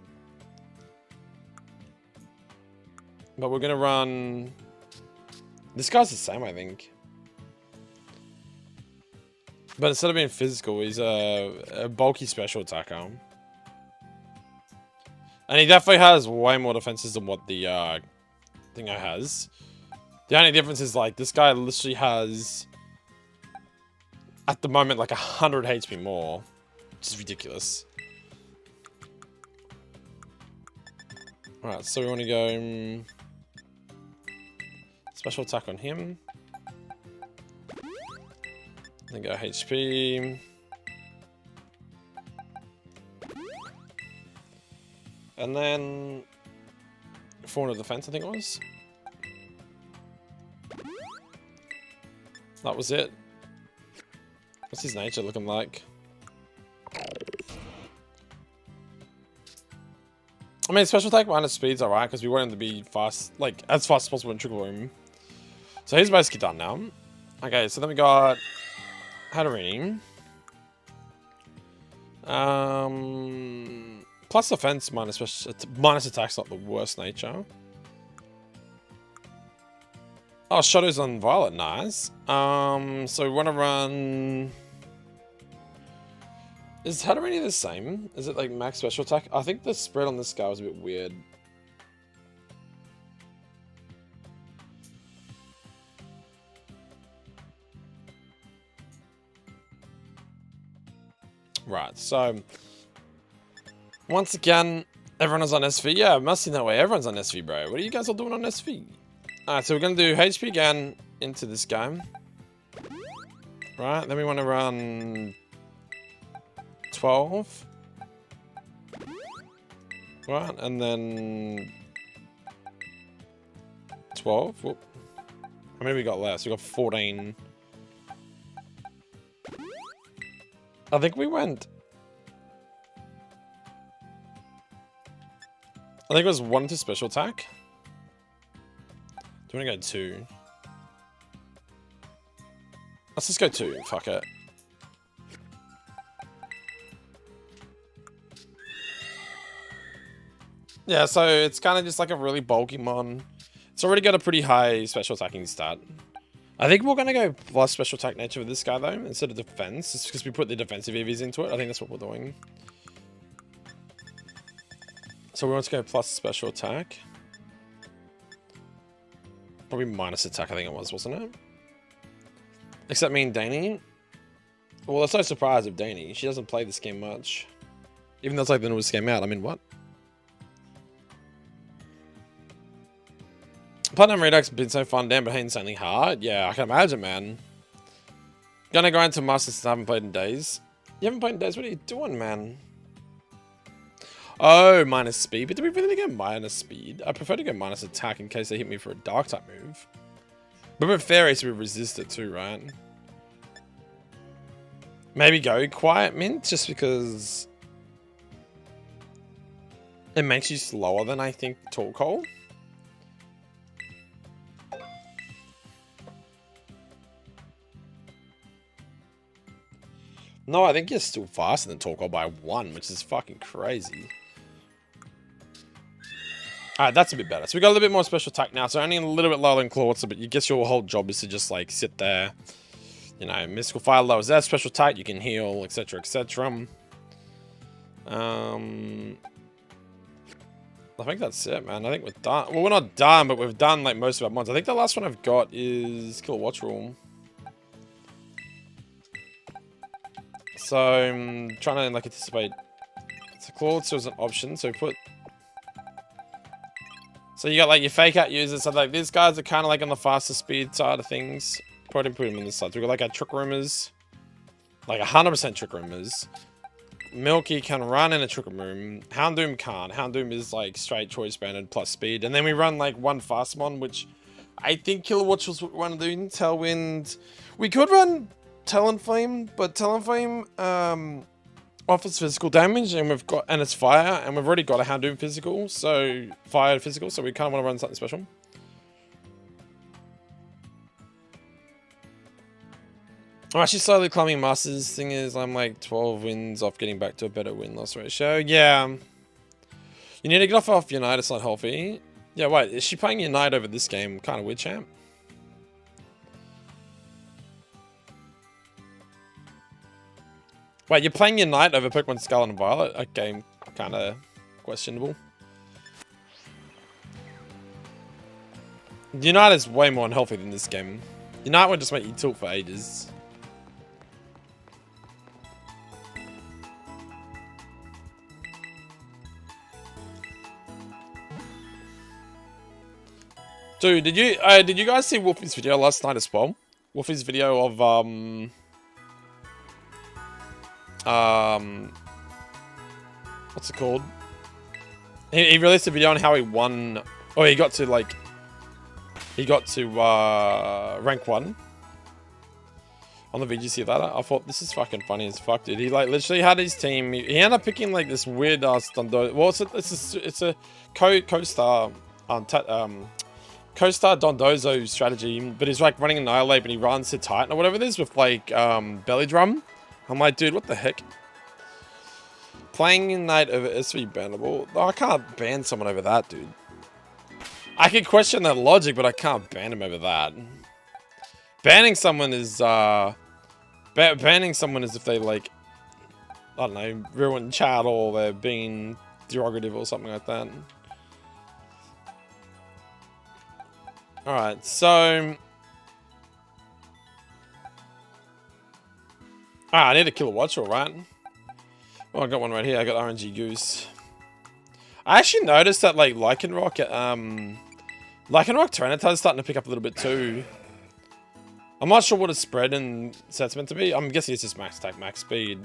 But we're going to run... This guy's the same, I think. But instead of being physical, he's a bulky special attacker. And he definitely has way more defenses than what the Thingo has. The only difference is, like, this guy literally has, at the moment, like 100 HP more. Which is ridiculous. Alright, so we want to go special attack on him. Then go HP. And then 400 defense, I think it was. That was it. What's his nature looking like? I mean, special attack minus speed's alright because we want him to be fast, like as fast as possible in trickle room. So he's basically done now. Okay, so then we got Hatterini. Plus defense minus attack's not the worst nature. Oh, Shadow's on Violet, nice. So we want to run. Is Hatterini the same? Is it like max special attack? I think the spread on this guy was a bit weird. Right, so once again, everyone is on SV. Yeah, it must seem that way. Everyone's on SV, bro. What are you guys all doing on SV? Alright, so we're gonna do HP again into this game. Right, then we want to run 12. Right, and then 12. Whoop. How many we got left? We got 14. I think we went. I think it was 1 to special attack. Do you want to go 2? Let's just go 2. Fuck it. Yeah, so it's kind of just like a really bulky mon. It's already got a pretty high special attacking stat. I think we're going to go plus special attack nature with this guy though, instead of defense. Just because we put the defensive EVs into it. I think that's what we're doing. So we want to go plus special attack. Probably minus attack, I think it was, wasn't it? Except me and Dani. Well, I'm so surprised of Dani. She doesn't play this game much. Even though it's like the newest game out. I mean, what? Platinum Redux has been so fun, damn, but insanely hard. Yeah, I can imagine, man. Gonna go into Masters since I haven't played in days. You haven't played in days? What are you doing, man? Oh, minus speed. But do we really go minus speed? I prefer to go minus attack in case they hit me for a dark type move. But with fairies, we resist it too, right? Maybe go quiet mint just because it makes you slower than I think Torkoal. No, I think you're still faster than Torkoal by 1, which is fucking crazy. Alright, that's a bit better. So we got a little bit more special attack now. So only a little bit lower than Clawitzer, but you guess your whole job is to just like sit there. You know, Mystical Fire lowers that special attack, you can heal, etc, etc. I think that's it, man. I think we're done. Well, we're not done, but we've done like most of our mods. I think the last one I've got is Kill Watch Rule. So I'm trying to like anticipate. So Clawitzer is an option, so put. So you got like your fake out users. So like these guys are kind of like on the faster speed side of things. Probably put them in this side. So we got like our Trick Roomers, like 100% Trick Roomers. Milky can run in a Trick Room. Houndoom can't. Houndoom is like straight choice banded plus speed. And then we run like one Fastmon, which I think Kilowatch was what we want to do. Tailwind. We could run Talonflame, but Talonflame offers physical damage, and it's fire, and we've already got a Houndoom physical, so fire physical, so we kind of want to run something special. I'm actually slowly climbing Masters. Thing is, I'm like 12 wins off getting back to a better win-loss ratio. Yeah. You need to get off Unite, it's not healthy. Yeah, wait, is she playing Unite over this game? Kind of weird, champ. Wait, you're playing Unite over Pokemon Scarlet and Violet? A game kind of questionable. Unite is way more unhealthy than this game. Unite would just make you tilt for ages. Dude, did you guys see Wolfie's video last night as well? Wolfie's video of what's it called? He released a video on how he won. Oh, he got to rank 1 on the VGC ladder. I thought this is fucking funny as fuck, dude. He like literally had his team. He ended up picking like this weird Dondo. Well, it's a co-star co-star Dondozo strategy, but he's like running Annihilate, but he runs to Titan or whatever it is with like belly drum. I'm like, dude, what the heck? Playing Ignite over SV bannable. Oh, I can't ban someone over that, dude. I can question that logic, but I can't ban him over that. Banning someone is banning someone is if they like, I don't know, ruin chat or they're being derogative or something like that. Alright, so I need to kill a watcher, right? Oh, I got one right here. I got RNG Goose. I actually noticed that like Lycanroc Tyranitar is starting to pick up a little bit too. I'm not sure what its spread and set's meant to be. I'm guessing it's just max attack, max speed.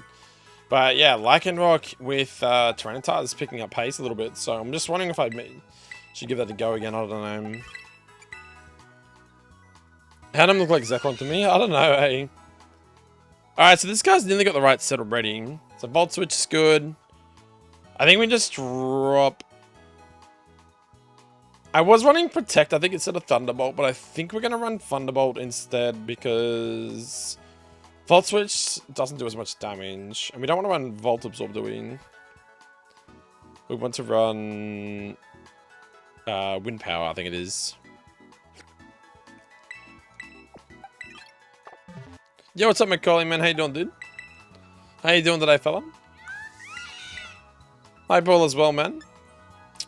But yeah, Lycanroc with Tyranitar is picking up pace a little bit. So I'm just wondering if I should give that a go again. I don't know. How'd him look like Zekrom to me? I don't know, hey. Alright, so this guy's nearly got the right set already. So Volt Switch is good. I think we just drop... I was running Protect, I think instead of Thunderbolt, but I think we're going to run Thunderbolt instead because Volt Switch doesn't do as much damage. And we don't want to run Volt Absorb, do we? We want to run Wind Power, I think it is. Yo, what's up, Macaulay, man? How you doing, dude? How you doing today, fella? Hi, Paul, as well, man.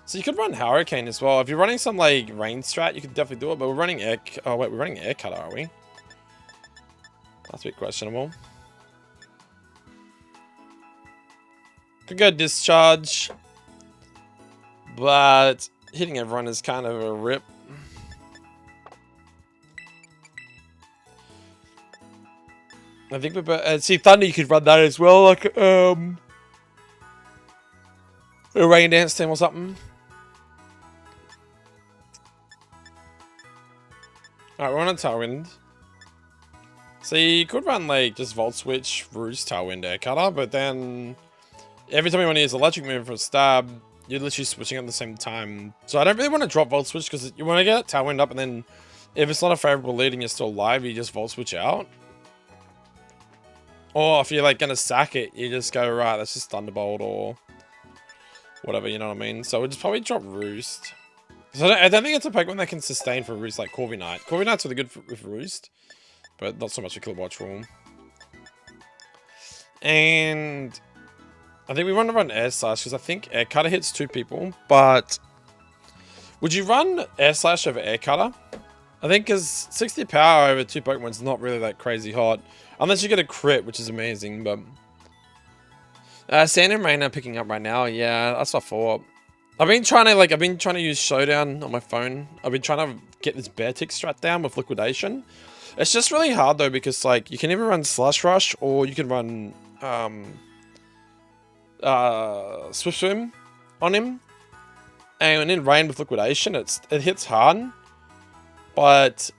So you could run Hurricane as well. If you're running some, like, rain strat, you could definitely do it. But we're running Air... Oh, wait, we're running Air Cutter, are we? That's a bit questionable. Could go Discharge. But hitting everyone is kind of a rip. I think we're see Thunder. You could run that as well, like a Rain Dance team or something. Alright, we're on a Tailwind. So you could run like just Volt Switch, Roost, Tailwind, Air Cutter, but then every time you want to use Electric Move for a stab, you're literally switching at the same time. So I don't really want to drop Volt Switch because you want to get Tailwind up, and then if it's not a favorable lead and you're still alive, you just Volt Switch out. Or if you're like gonna sack it, you just go, right, let's just Thunderbolt or whatever, you know what I mean? So we'll just probably drop Roost. So I don't think it's a Pokemon that can sustain for Roost like Corviknight. Corviknight's really good with Roost, but not so much for Kilowatts Rule. And I think we want to run Air Slash because I think Air Cutter hits 2 people, but would you run Air Slash over Air Cutter? I think because 60 power over 2 Pokemon is not really that crazy hot. Unless you get a crit, which is amazing, but... Sand and Rain are picking up right now. Yeah, that's what I thought. I've been trying to use Showdown on my phone. I've been trying to get this Bear Tick strat down with Liquidation. It's just really hard, though, because, like, you can either run Slush Rush, or you can run, Swift Swim on him. And in Rain with Liquidation, it hits hard. But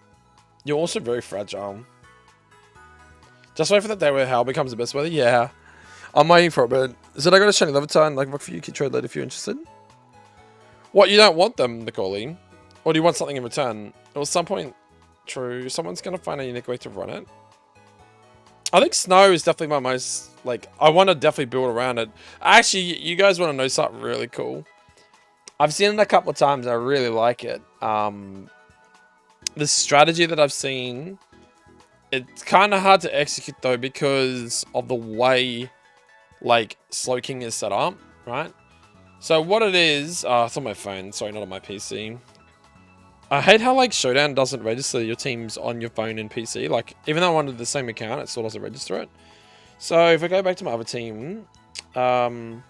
you're also very fragile. Just wait for the day where Hell becomes the best weather. Yeah, I'm waiting for it, but is it I got a shiny Leviathan? Like, what for you? Can trade later if you're interested. What, you don't want them, Nicole? Or do you want something in return? Well, at some point, true, someone's gonna find a unique way to run it. I think Snow is definitely my most, like, I want to definitely build around it. Actually, you guys want to know something really cool? I've seen it a couple of times, and I really like it. The strategy that I've seen... It's kind of hard to execute, though, because of the way, like, Slowking is set up, right? So what it is... it's on my phone, sorry, not on my PC. I hate how, like, Showdown doesn't register your teams on your phone and PC. Like, even though I'm under the same account, it still doesn't register it. So if I go back to my other team... so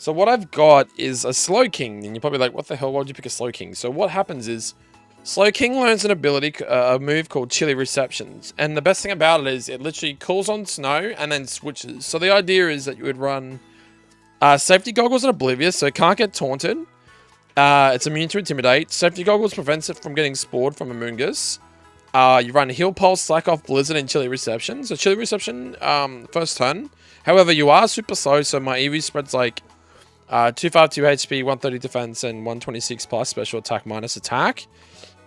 what I've got is a Slowking. And you're probably like, what the hell, why would you pick a Slowking? So what happens is... Slow King learns an ability, a move called Chilly Receptions, and the best thing about it is it literally cools on snow and then switches. So the idea is that you would run Safety Goggles and Oblivious, so it can't get taunted. It's immune to Intimidate. Safety Goggles prevents it from getting spored from Amoongus. You run Heal Pulse, Slack Off, Blizzard, and Chilly Reception. So Chilly Reception, first turn. However, you are super slow, so my EV spread's like 252 HP, 130 defense, and 126 plus special attack minus attack.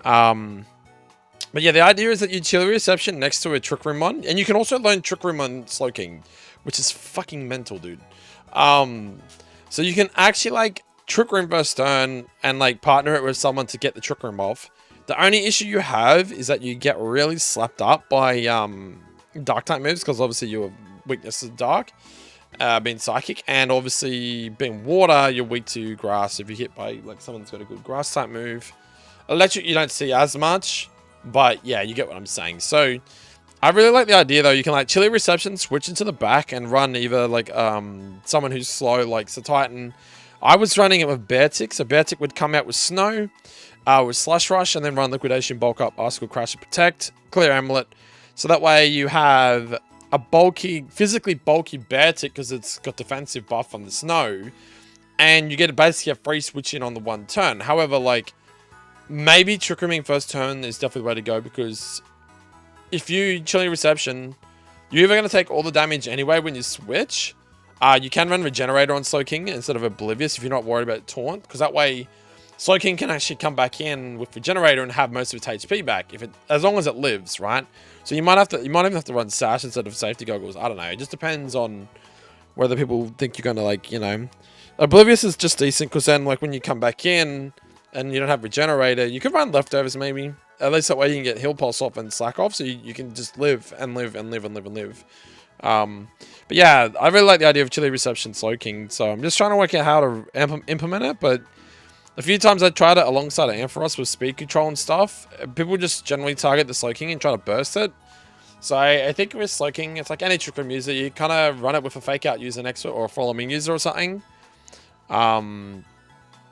But yeah, the idea is that you Chilly Reception next to a Trick Room on, and you can also learn Trick Room on Slow King, which is fucking mental, dude. So you can actually like Trick Room first turn and like partner it with someone to get the Trick Room off. The only issue you have is that you get really slapped up by Dark type moves, because obviously your weakness is Dark, being Psychic, and obviously being Water, you're weak to Grass if you hit by like someone's got a good Grass type move. Electric you don't see as much, but yeah, you get what I'm saying. So I really like the idea though. You can like Chilly Reception, switch into the back and run either like someone who's slow, like Titan. I was running it with Beartick, so Beartick would come out with Snow, with Slush Rush, and then run Liquidation, Bulk Up, Icicle Crash, and Protect, clear Amulet. So that way you have a bulky, physically bulky Beartick because it's got defensive buff on the Snow, and you get basically a free switch in on the one turn. However, like maybe Trick Rooming first turn is definitely the way to go, because if you Chilly Reception, you're either going to take all the damage anyway when you switch. You can run Regenerator on Slow King instead of Oblivious if you're not worried about Taunt, because that way Slow King can actually come back in with Regenerator and have most of its HP back, as long as it lives, right? So you might even have to run Sash instead of Safety Goggles. I don't know. It just depends on whether people think you're going to, like, you know, Oblivious is just decent because then, like, when you come back in and you don't have Regenerator, you could run Leftovers maybe. At least that way you can get Heal Pulse off and Slack off, so you can just live and live and live and live and live. But yeah, I really like the idea of Chilly Reception Slow King, so I'm just trying to work out how to implement it, but a few times I tried it alongside of Ampharos with speed control and stuff. People just generally target the Slow King and try to burst it. So I think with Slow King, it's like any Trick Room user, you kind of run it with a Fake Out user next to it, or a Following user or something.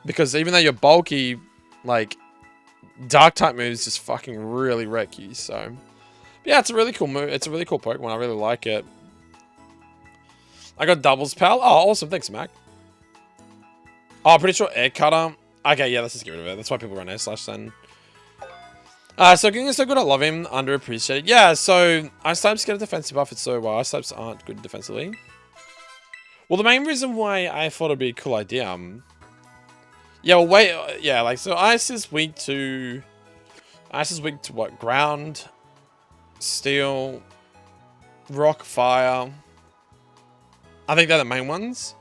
Because even though you're bulky, like, Dark type moves just fucking really wreck you, so. But yeah, it's a really cool move. It's a really cool Pokemon. I really like it. I got Doubles Pal. Oh, awesome. Thanks, Mac. Oh, I'm pretty sure Air Cutter. Okay, yeah, let's just get rid of it. That's why people run Air Slash then. So King is so good, I love him. Underappreciated. Yeah, so Ice types get a defensive buff. It's so well. Ice types aren't good defensively. Well, the main reason why I thought it'd be a cool idea. Yeah, well, wait. Yeah, like, so Ice is weak to what? Ground, Steel, Rock, Fire. I think they're the main ones.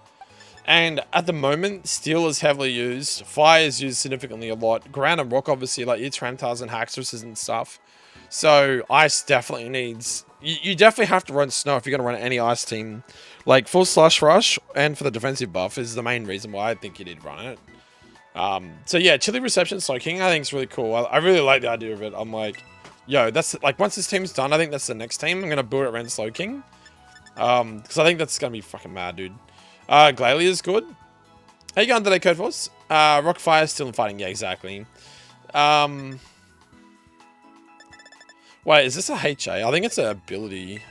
And at the moment, Steel is heavily used. Fire is used significantly a lot. Ground and Rock, obviously, like your Trantars and Haxoruses and stuff. So Ice definitely needs... You definitely have to run Snow if you're going to run any Ice team. Like, full Slush Rush and for the defensive buff is the main reason why I think you did run it. So yeah, Chilly Reception Slow King, I think is really cool. I really like the idea of it. I'm like, yo, that's like, once this team's done, I think that's the next team. I'm going to build it around Slow King. Because I think that's going to be fucking mad, dude. Glalie is good. How you going today, Code Force? Rock Fire still in fighting. Yeah, exactly. Wait, is this a HA? I think it's an ability.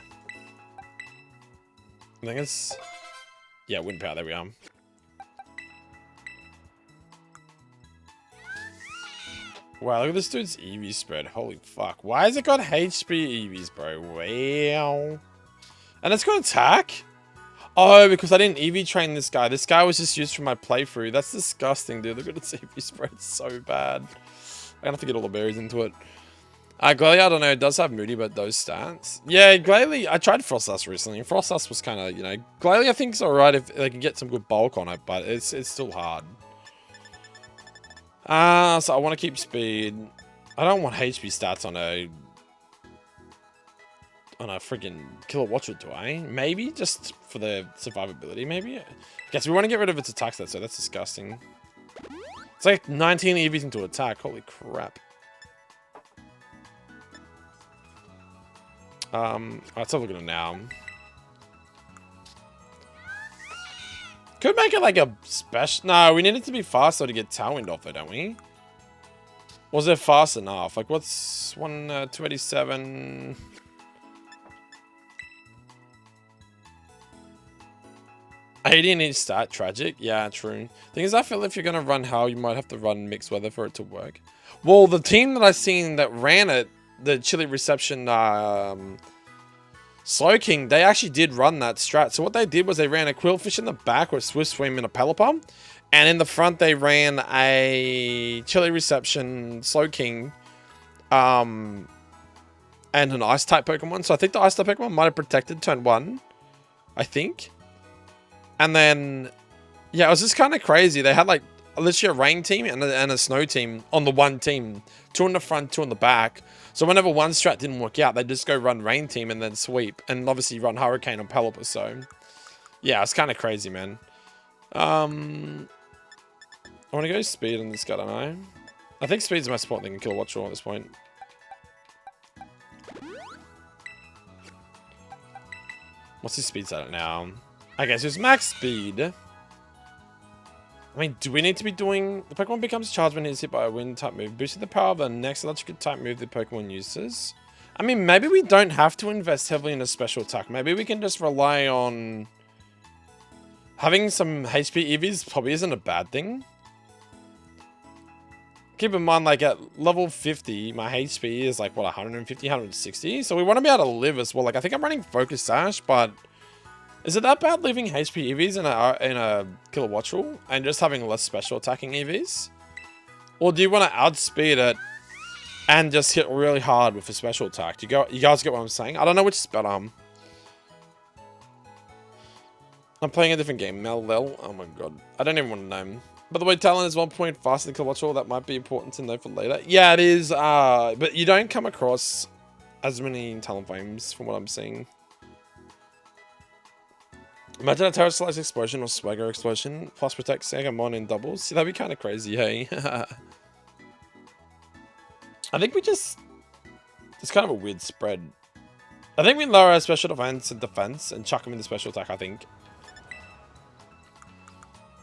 I think it's... Yeah, Wind Power. There we are. Wow, look at this dude's EV spread. Holy fuck. Why has it got HP EVs, bro? Wow. And it's got attack? Oh, because I didn't EV train this guy. This guy was just used for my playthrough. That's disgusting, dude. Look at its EV spread. It's so bad. I'm gonna have to get all the berries into it. Glalie, I don't know. It does have Moody, but those stats. Yeah, Glalie, I tried Frostlass recently. Frostlass was kind of, you know... Glalie, I think, is alright if they can get some good bulk on it, but it's still hard. So I want to keep speed. I don't want HP stats on a friggin' Killer Watchwood, do I? Maybe? Just for the survivability, maybe? I guess we want to get rid of its attack stats, so that's disgusting. It's like 19 EVs into attack. Holy crap. Let's have a look at it now. Could make it like a special... No, we need it to be faster to get Tailwind off it, don't we? Was it fast enough? Like, what's 287? In each stat, tragic. Yeah, true. Thing is, I feel if you're gonna run Hell, you might have to run mixed weather for it to work. Well, the team that I seen that ran it, the Chili Reception Slow King, they actually did run that strat. So what they did was they ran a Quillfish in the back with Swift Swim and a Pelipper. And in the front, they ran a Chili Reception Slow King and an Ice-type Pokemon. So I think the Ice-type Pokemon might have protected turn 1. I think. And then, yeah, it was just kind of crazy. They had like literally a rain team and a snow team on the one team. 2 in the front, 2 in the back. So whenever one strat didn't work out, they just go run rain team and then sweep. And obviously run Hurricane on Pelipper. So, yeah, it's kind of crazy, man. I want to go speed on this guy, don't I? I think speed's my spot thing in Kilowatt at this point. What's his speed set at now? Okay, so it's max speed. I mean, do we need to be doing... The Pokemon becomes charged when it's hit by a wind type move, boosting the power of the next electric type move the Pokemon uses. I mean, maybe we don't have to invest heavily in a special attack. Maybe we can just rely on... Having some HP EVs probably isn't a bad thing. Keep in mind, like, at level 50, my HP is, like, what, 150, 160? So we want to be able to live as well. Like, I think I'm running Focus Sash, but... Is it that bad leaving HP EVs in a Kilowatt and just having less special attacking EVs? Or do you want to outspeed it and just hit really hard with a special attack? You guys get what I'm saying? I don't know which is better. I'm playing a different game. Mel-Lel. Oh my god. I don't even want to know. By the way, Talon is 1 point faster than Kilowatt. That might be important to know for later. Yeah, it is. But you don't come across as many Talon frames from what I'm seeing. Imagine a Terrasilize Explosion or Swagger Explosion, plus protect Sagamon in doubles. See, that'd be kind of crazy, hey? I think we just... It's kind of a weird spread. I think we lower our special defense and chuck him into special attack, I think.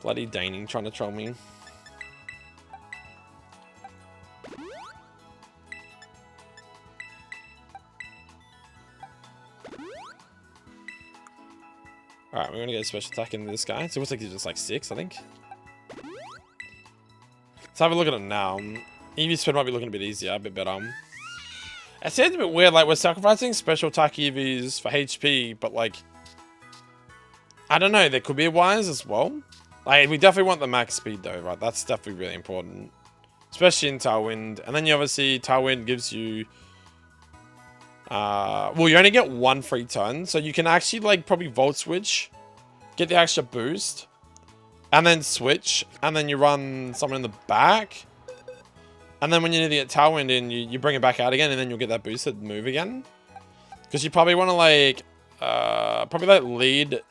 Bloody Daning trying to troll me. Alright, we're gonna get a special attack into this guy. So it looks like he's just like 6, I think. Let's have a look at him now. EV spread might be looking a bit easier, a bit better. It sounds a bit weird, like we're sacrificing special attack EVs for HP, but like... I don't know, there could be a wise as well. Like, we definitely want the max speed though, right? That's definitely really important. Especially in Tailwind. And then you obviously, Tailwind gives you... well, you only get 1 free turn, so you can actually, like, probably Volt Switch, get the extra boost, and then switch, and then you run someone in the back, and then when you need to get Tailwind in, you bring it back out again, and then you'll get that boosted move again. Because you probably want to, like, probably, like, lead...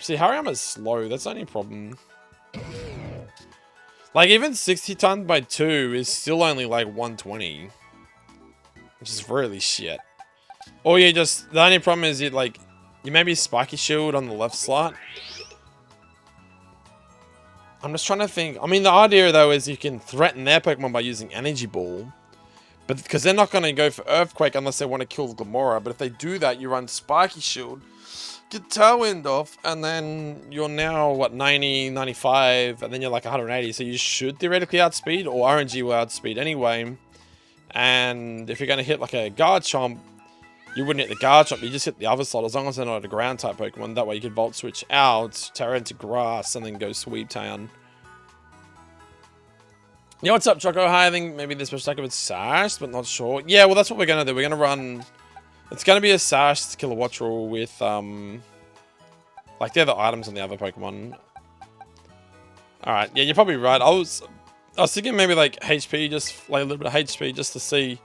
See, Hariyama's slow, that's the only problem. Like, even 60 tons by 2 is still only, like, 120. Which is really shit. Or you just... The only problem is you maybe Spiky Shield on the left slot. I'm just trying to think. I mean, the idea, though, is you can threaten their Pokemon by using Energy Ball. But because they're not going to go for Earthquake unless they want to kill Glamora. But if they do that, you run Spiky Shield, get Tailwind off, and then you're now, what, 90, 95, and then you're like 180. So you should theoretically outspeed, or RNG will outspeed anyway. And if you're going to hit like a Guard Chomp, you wouldn't hit the Guard Chomp, you just hit the other slot as long as they're not a ground type Pokemon. That way you could Volt Switch out, Terra into Grass, and then go Sweep Town. Yo, what's up, Choco? Hi, I think maybe the special attack of it's Sash, but not sure. Yeah, well, that's what we're going to do. We're going to run... It's going to be a Sash to kill a Wattrel with, like, they're the items on the other Pokemon. Alright, yeah, you're probably right. I was thinking maybe like HP, just like a little bit of HP just to see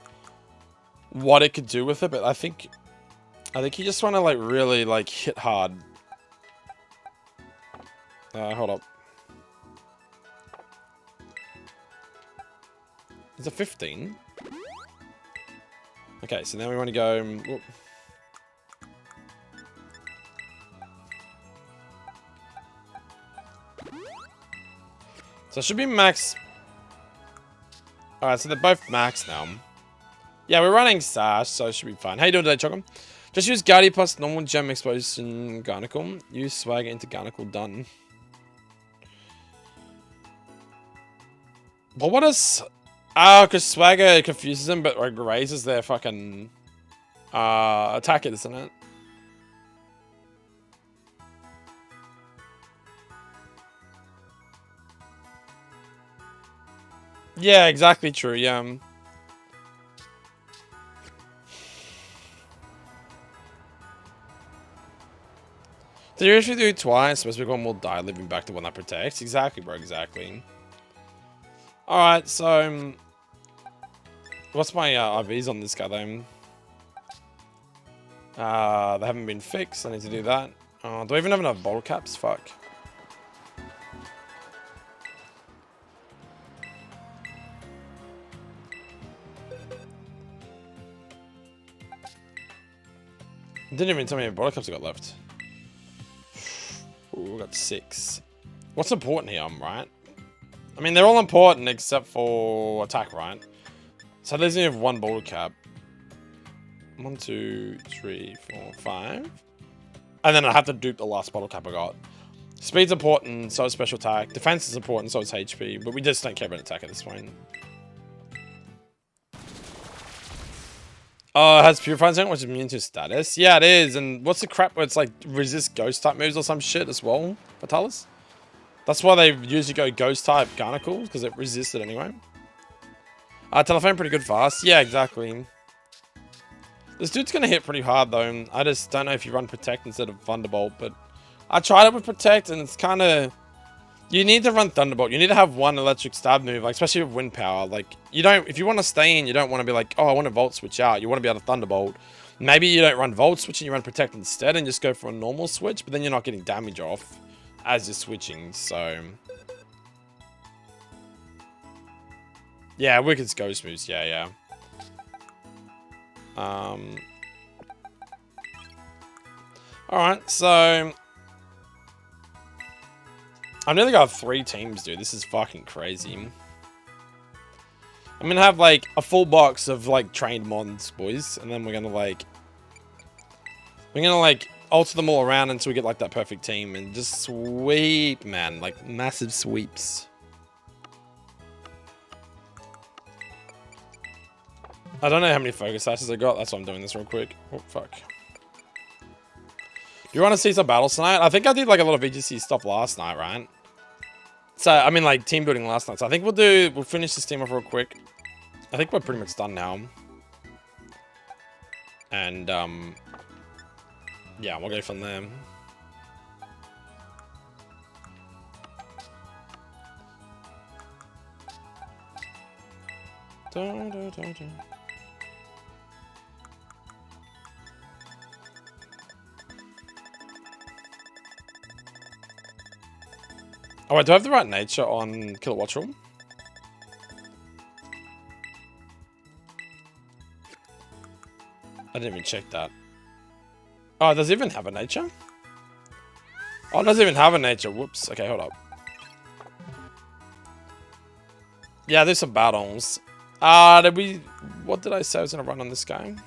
what it could do with it, but I think you just want to like really like hit hard. Hold up. Is it 15? Okay, so now we want to go... Whoop. So it should be max... Alright, so they're both max now. Yeah, we're running Sash, so it should be fine. How you doing today, Chocolate? Just use Guardy plus normal gem explosion Garnacle. Use Swagger into Garnacle, done. But what is... Oh, because Swagger confuses them, but like raises their fucking... attack it, isn't it? Yeah, exactly true, yeah. Did you actually do it twice? Most people will die living back to one that protects. Exactly, bro, exactly. Alright, so... what's my IVs on this guy, though? They haven't been fixed. I need to do that. Do I even have enough bottle caps? Fuck. Didn't even tell me how many bottle caps I got left. Ooh, we got 6. What's important here, right? I mean, they're all important except for attack, right? So there's only have 1 bottle cap. 1, 2, 3, 4, 5. And then I have to dupe the last bottle cap I got. Speed's important, so is special attack. Defense is important, so is HP. But we just don't care about attack at this point. Oh, it has Purifying Zone, which is immune to status. Yeah, it is. And what's the crap where it's like resist ghost type moves or some shit as well, Vitalis? That's why they usually go ghost type Garnacle, because it resisted anyway. Telephone pretty good fast. Yeah, exactly. This dude's going to hit pretty hard, though. I just don't know if you run Protect instead of Thunderbolt, but I tried it with Protect, and it's kind of... You need to run Thunderbolt. You need to have one electric stab move, like especially with Wind Power. Like, you don't... If you want to stay in, you don't want to be like, oh, I want to Volt Switch out. You want to be able to Thunderbolt. Maybe you don't run Volt Switch and you run Protect instead and just go for a normal switch, but then you're not getting damage off as you're switching, so... Yeah, Wicked's Ghost moves. Yeah, yeah. Alright, so... I've nearly got 3 teams, dude. This is fucking crazy. I'm gonna have, like, a full box of, like, trained mods, boys. And then we're gonna, like... alter them all around until we get, like, that perfect team. And just sweep, man. Like, massive sweeps. I don't know how many focus slashes I got. That's why I'm doing this real quick. Oh, fuck. You want to see some battles tonight? I think I did, like, a lot of VGC stuff last night, right? So, I mean, like, team building last night. So I think we'll finish this team off real quick. I think we're pretty much done now. And, yeah, we'll go from there. Oh, wait, do I have the right nature on Kilowatt Room? I didn't even check that. Oh, does it even have a nature? Oh, it doesn't even have a nature. Whoops. Okay, hold up. Yeah, there's some battles. What did I say I was going to run on this game?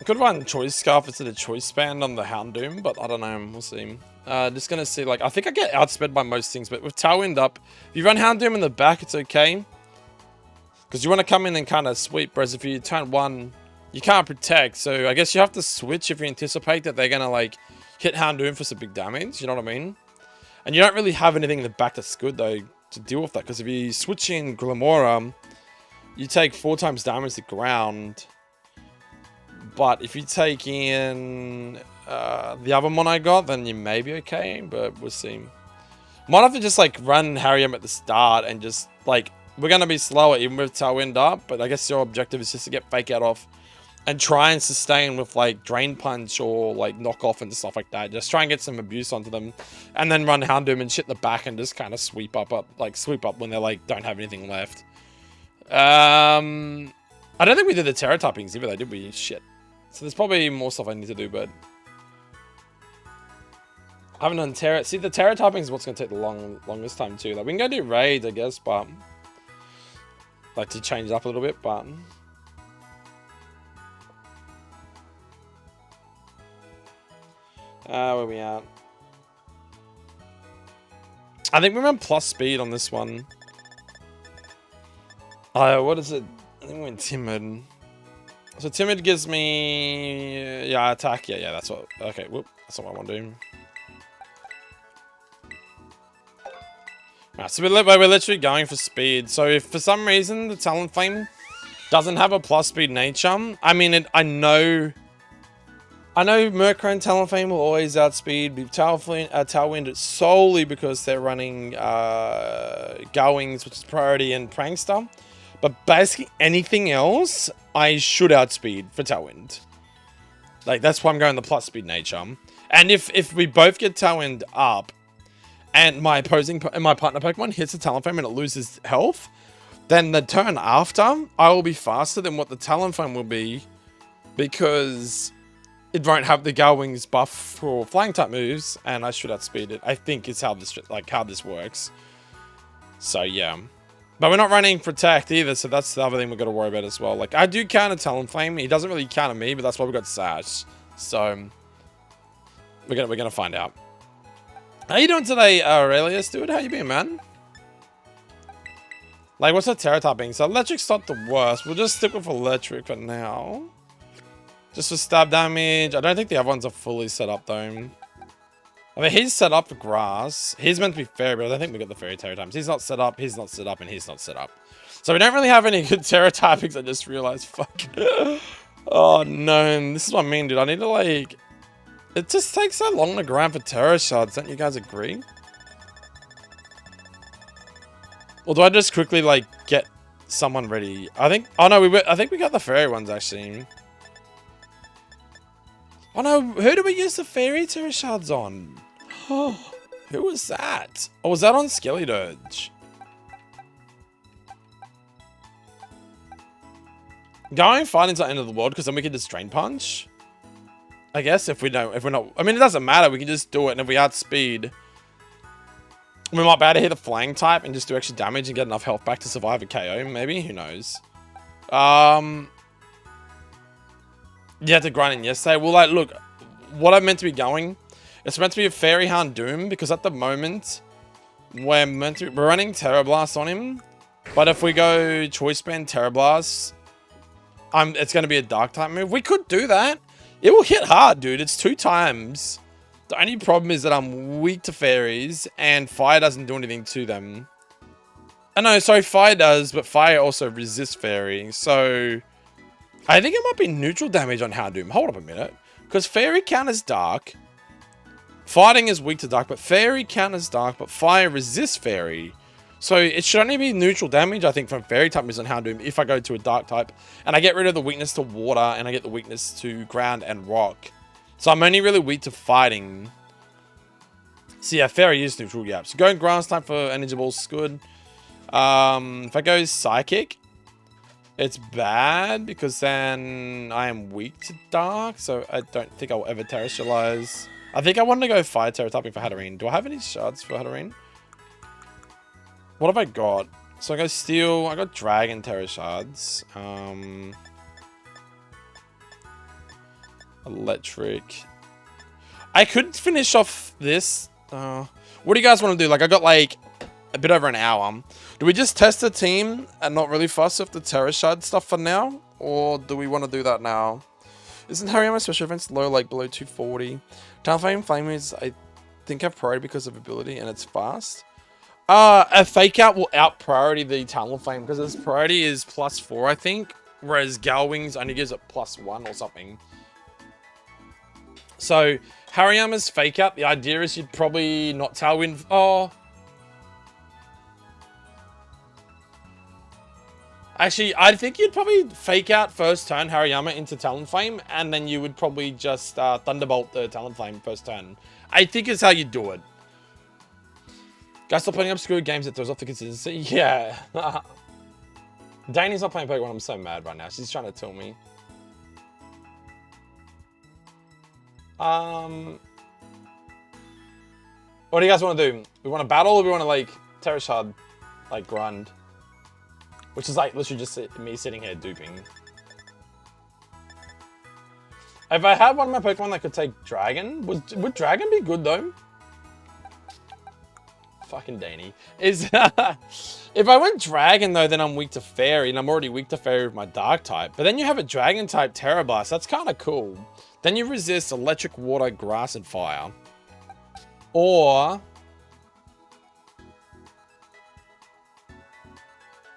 I could run Choice Scarf instead of Choice Band on the Houndoom, but I don't know. We'll see. Just going to see, like, I think I get outsped by most things, but with Tailwind up, if you run Houndoom in the back, it's okay. Because you want to come in and kind of sweep, whereas if you turn 1, you can't protect. So I guess you have to switch if you anticipate that they're going to, like, hit Houndoom for some big damage. You know what I mean? And you don't really have anything in the back that's good, though, to deal with that. Because if you switch in Glamora, you take 4 times damage to ground. But if you take in the other one I got, then you may be okay. But we'll see. Might have to just, like, run Harrium at the start and just, like... We're going to be slower even with Tailwind up, but I guess your objective is just to get Fake Out off and try and sustain with, like, Drain Punch or, like, Knock Off and stuff like that. Just try and get some abuse onto them and then run Houndoom and shit in the back and just kind of sweep up when they, like, don't have anything left. I don't think we did the Terror typings either, though, did we? Shit. So there's probably more stuff I need to do, but... I haven't done Terra. See, the Terra typing is what's going to take the longest time too. Like, we can go do raids, I guess, but like to change it up a little bit, but where we at? I think we run plus speed on this one. What is it? I think we went timid. So timid gives me, yeah, attack. Yeah, that's what. Okay, whoop, that's not what I want to do. Alright, so we're literally going for speed. So if for some reason the Talonflame doesn't have a plus speed nature, I mean, I know Murkrow and Talonflame will always outspeed Tailwind solely because they're running Gowings, which is priority, and Prankster. But basically anything else, I should outspeed for Tailwind. Like, that's why I'm going the plus speed nature. And if we both get Tailwind up, and my partner Pokemon hits a Talonflame and it loses health, then the turn after, I will be faster than what the Talonflame will be, because it won't have the Gowings buff for flying type moves, and I should outspeed it. I think is how this works. So yeah. But we're not running Protect either, so that's the other thing we've got to worry about as well. Like, I do counter Talonflame. He doesn't really counter me, but that's why we got Sash. So we're gonna find out. How you doing today, Aurelius, dude? How you been, man? Like, what's the Terra typing? So Electric's not the worst. We'll just stick with Electric for now. Just for stab damage. I don't think the other ones are fully set up, though. I mean, he's set up for Grass. He's meant to be Fairy, but I don't think we got the Fairy Terra types. He's not set up, he's not set up, and he's not set up. So we don't really have any good Terra typings, I just realized. Fuck. Oh, no. This is what I mean, dude. I need to, like... It just takes so long to grind for Terra Shards, don't you guys agree? Or do I just quickly, like, get someone ready? I think... Oh, no, I think we got the Fairy ones, actually. Oh, no. Who do we use the Fairy Terra Shards on? Oh, who was that? Oh, was that on Skeleturge? Going fighting's the end of the world, because then we can just Drain Punch. I guess if we're not, I mean, it doesn't matter. We can just do it, and if we outspeed, we might be able to hit a flying type and just do extra damage and get enough health back to survive a KO. Maybe, who knows? You had to grind in yesterday. Well, like, look, what I'm meant to be going, it's meant to be a Fairy Houndoom, because at the moment we're running Terra Blast on him. But if we go Choice Band Terra Blast, it's going to be a Dark type move. We could do that. It will hit hard, dude. It's 2 times. The only problem is that I'm weak to fairies, and fire doesn't do anything to them. Oh, no, sorry, fire does, but fire also resists fairy. So, I think it might be neutral damage on Houndoom. Hold up a minute. Because fairy counters dark. Fighting is weak to dark, but fairy counters dark, but fire resists fairy. So it should only be neutral damage, I think, from Fairy type moves on Houndoom if I go to a Dark type. And I get rid of the weakness to water, and I get the weakness to ground and rock. So I'm only really weak to fighting. So yeah, Fairy is neutral, yeah. So going Grass type for Energy Balls is good. If I go Psychic, it's bad, because then I am weak to Dark. So I don't think I'll ever Terrestrialize. I think I wanted to go Fire Terra typing for Hatterene. Do I have any shards for Hatterene? What have I got? So I got Steel, I got Dragon Terra Shards. Electric. I could finish off this. What do you guys want to do? Like, I got like a bit over an hour. Do we just test the team and not really fuss with the Terra Shard stuff for now? Or do we want to do that now? Isn't Hariyama special events low, like below 240? Talonflame Flame is, I think, have priority because of ability and it's fast. A Fake Out will out priority the Talonflame, because its priority is +4, I think. Whereas Galwings only gives it +1 or something. So, Hariyama's Fake Out, the idea is you'd probably not Tailwind. Oh. Actually, I think you'd probably Fake Out first turn Hariyama into Talonflame, and then you would probably just Thunderbolt the Talonflame first turn. I think is how you do it. Guys, stop playing obscure games that throws off the consistency. Yeah. Danny's not playing Pokemon. I'm so mad right now. She's trying to tell me. What do you guys want to do? We want to battle or we want to like Terra Shard, like grind? Which is like literally just me sitting here duping. If I had one of my Pokemon that could take Dragon, would Dragon be good though? Fucking Danny. If I went Dragon though, then I'm weak to Fairy, and I'm already weak to Fairy with my Dark type. But then you have a Dragon type Terra Blast. That's kind of cool. Then you resist Electric, Water, Grass, and Fire. Or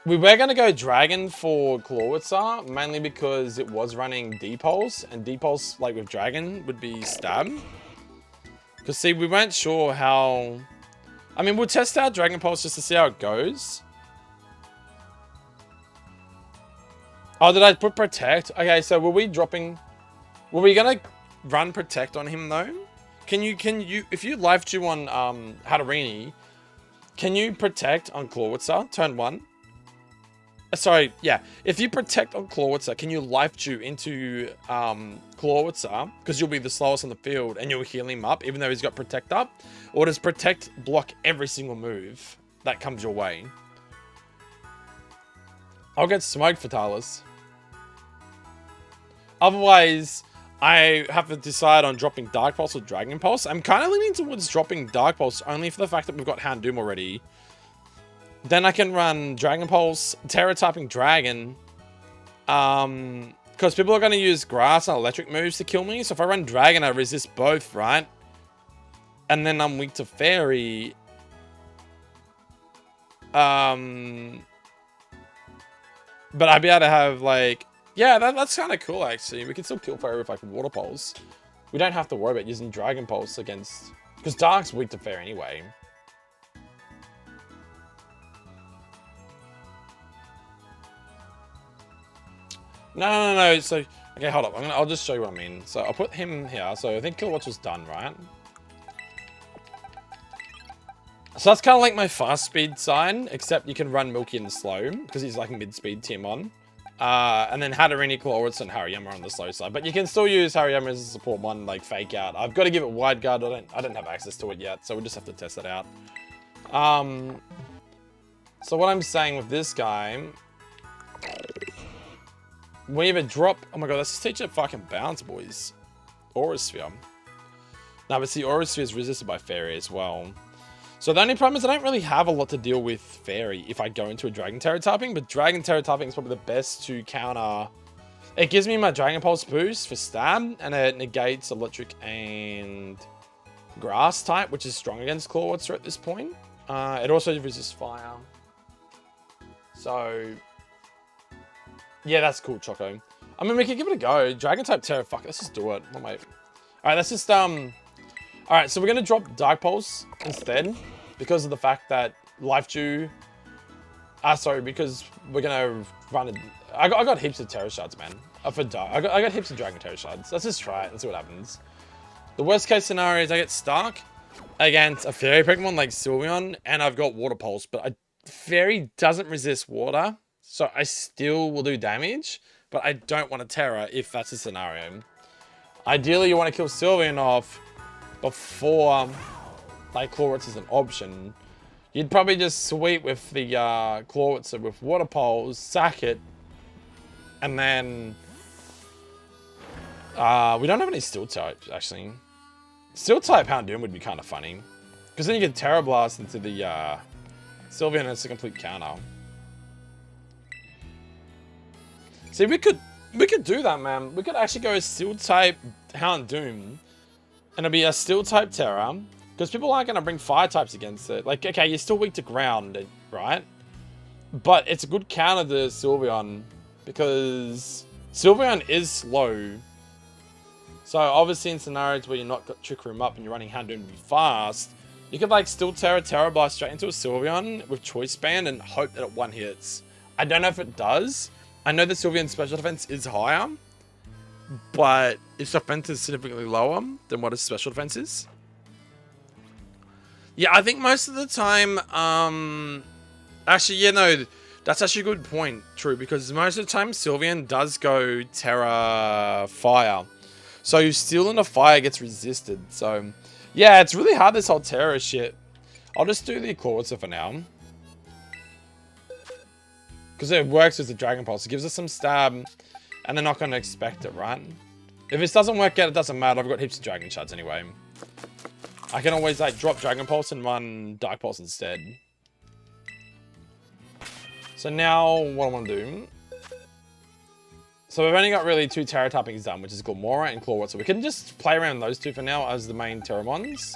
we were going to go Dragon for Clawitzer, mainly because it was running D-Pulse, and D-Pulse, like with Dragon, would be Stab. Because, see, we weren't sure how... I mean, we'll test out Dragon Pulse just to see how it goes. Oh, did I put Protect? Okay, so were we dropping... Were we going to run Protect on him, though? Can you... If you Life Dew on Hatterene, can you Protect on Clawitzer, turn 1? Sorry, yeah. If you Protect on Clawitzer, can you Life Dew into Clawitzer? Because you'll be the slowest on the field and you'll heal him up even though he's got Protect up? Or does Protect block every single move that comes your way? I'll get smoked for Talos. Otherwise, I have to decide on dropping Dark Pulse or Dragon Pulse. I'm kind of leaning towards dropping Dark Pulse only for the fact that we've got Houndoom already. Then I can run Dragon Pulse, Terra typing Dragon. Because people are going to use Grass and Electric moves to kill me. So if I run Dragon, I resist both, right? And then I'm weak to Fairy. But I'd be able to have like... Yeah, that's kind of cool actually. We can still kill Fairy with like Water Pulse. We don't have to worry about using Dragon Pulse against... Because Dark's weak to Fairy anyway. No. So, okay, hold up. I'll just show you what I mean. So, I'll put him here. So, I think Kilowatts was done, right? So, that's kind of like my fast speed sign, except you can run Milky in the slow, because he's like mid-speed Tier-Mon. And then Hatterene, Kilowatts, and Hariyama on the slow side. But you can still use Hariyama as a support one, like Fake Out. I've got to give it Wide Guard. I don't have access to it yet, so we'll just have to test it out. So, what I'm saying with this guy... We either drop... Oh my god, let's just teach it fucking bounce, boys. Aura Sphere. Now, but see, Aura Sphere is resisted by Fairy as well. So the only problem is I don't really have a lot to deal with Fairy if I go into a Dragon Terra typing, but Dragon Terra typing is probably the best to counter... It gives me my Dragon Pulse boost for Stab, and it negates Electric and Grass type, which is strong against Clawitzer at this point. It also resists Fire. So... Yeah, that's cool, Choco. I mean, we could give it a go. Dragon type Terra, fuck, let's just do it. Oh, wait. Alright, let's just, Alright, so we're gonna drop Dark Pulse instead. Because of the fact that Life Dew... sorry, because we're gonna run it... I got heaps of Terra Shards, man. I got heaps of Dragon Terra Shards. Let's just try it and see what happens. The worst case scenario is I get stuck against a Fairy Pokemon like Sylveon, and I've got Water Pulse, but Fairy doesn't resist water. So I still will do damage, but I don't want to Terra if that's the scenario. Ideally, you want to kill Sylveon off before like Clawitzer is an option. You'd probably just sweep with the Clawitzer with Water Pulse, sack it, and then we don't have any Steel types actually. Steel type Houndoom would be kind of funny, because then you can Terra Blast into the Sylveon and it's a complete counter. See, we could do that, man. We could actually go Steel type Houndoom, and it'll be a Steel type Terra, because people aren't going to bring Fire types against it. Like, okay, you're still weak to ground, right? But it's a good counter to Sylveon, because Sylveon is slow. So obviously in scenarios where you're not got Trick Room up and you're running Houndoom to be fast, you could like still Terra Blast straight into a Sylveon with Choice Band and hope that it one hits. I don't know if it does. I know the Sylveon's special defense is higher, but its defense is significantly lower than what its special defense is. Yeah, I think most of the time, actually, yeah, no, that's actually a good point, true, because most of the time Sylveon does go Terra Fire. So Steel into Fire gets resisted, so Yeah, it's really hard, this whole terror shit. I'll just do the Clawitzer for now. Because it works with the Dragon Pulse. It gives us some stab, and they're not going to expect it, right? If this doesn't work out, it doesn't matter. I've got heaps of Dragon Shards anyway. I can always like drop Dragon Pulse and run Dark Pulse instead. So now, what I want to do... So we've only got really 2 Terror typings done, which is Glamora and Clawwatch. So we can just play around those 2 for now as the main Terramons.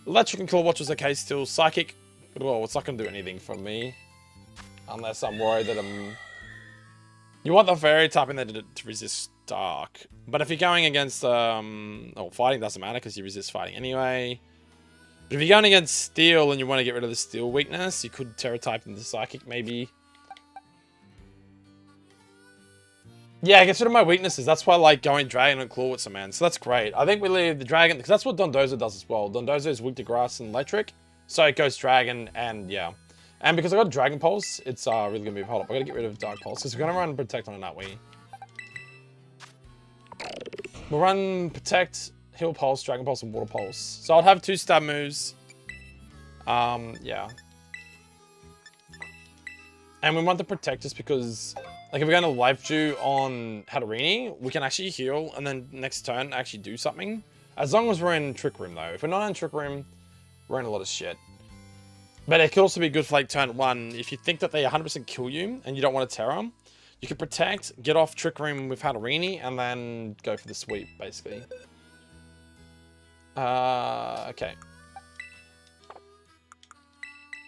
Electric and Clawwatch was okay still. Psychic, well, it's not going to do anything for me. Unless I'm worried that I'm... You want the Fairy typing there to resist Dark. But if you're going against... Oh, fighting doesn't matter because you resist fighting anyway. But if you're going against Steel and you want to get rid of the Steel weakness, you could Terror type into Psychic maybe. Yeah, it gets rid of my weaknesses. That's why I like going Dragon and Clawwitzer, man. So that's great. I think we leave the Dragon, because that's what Dondozo does as well. Dondozo is weak to Grass and Electric. So it goes Dragon, and yeah. And because I got Dragon Pulse, it's really going to move. Hold up, I got to get rid of Dark Pulse, because we're going to run Protect on it, aren't we? We'll run Protect, Heal Pulse, Dragon Pulse, and Water Pulse. So I'll have 2 stab moves. Yeah. And we want the Protect just because... Like, if we're going to Life Dew on Hatterini, we can actually heal, and then next turn actually do something. As long as we're in Trick Room, though. If we're not in Trick Room, we're in a lot of shit. But it could also be good for, like, turn 1. If you think that they 100% kill you, and you don't want to Terror, you can Protect, get off Trick Room with Hatterini, and then go for the sweep, basically. Okay.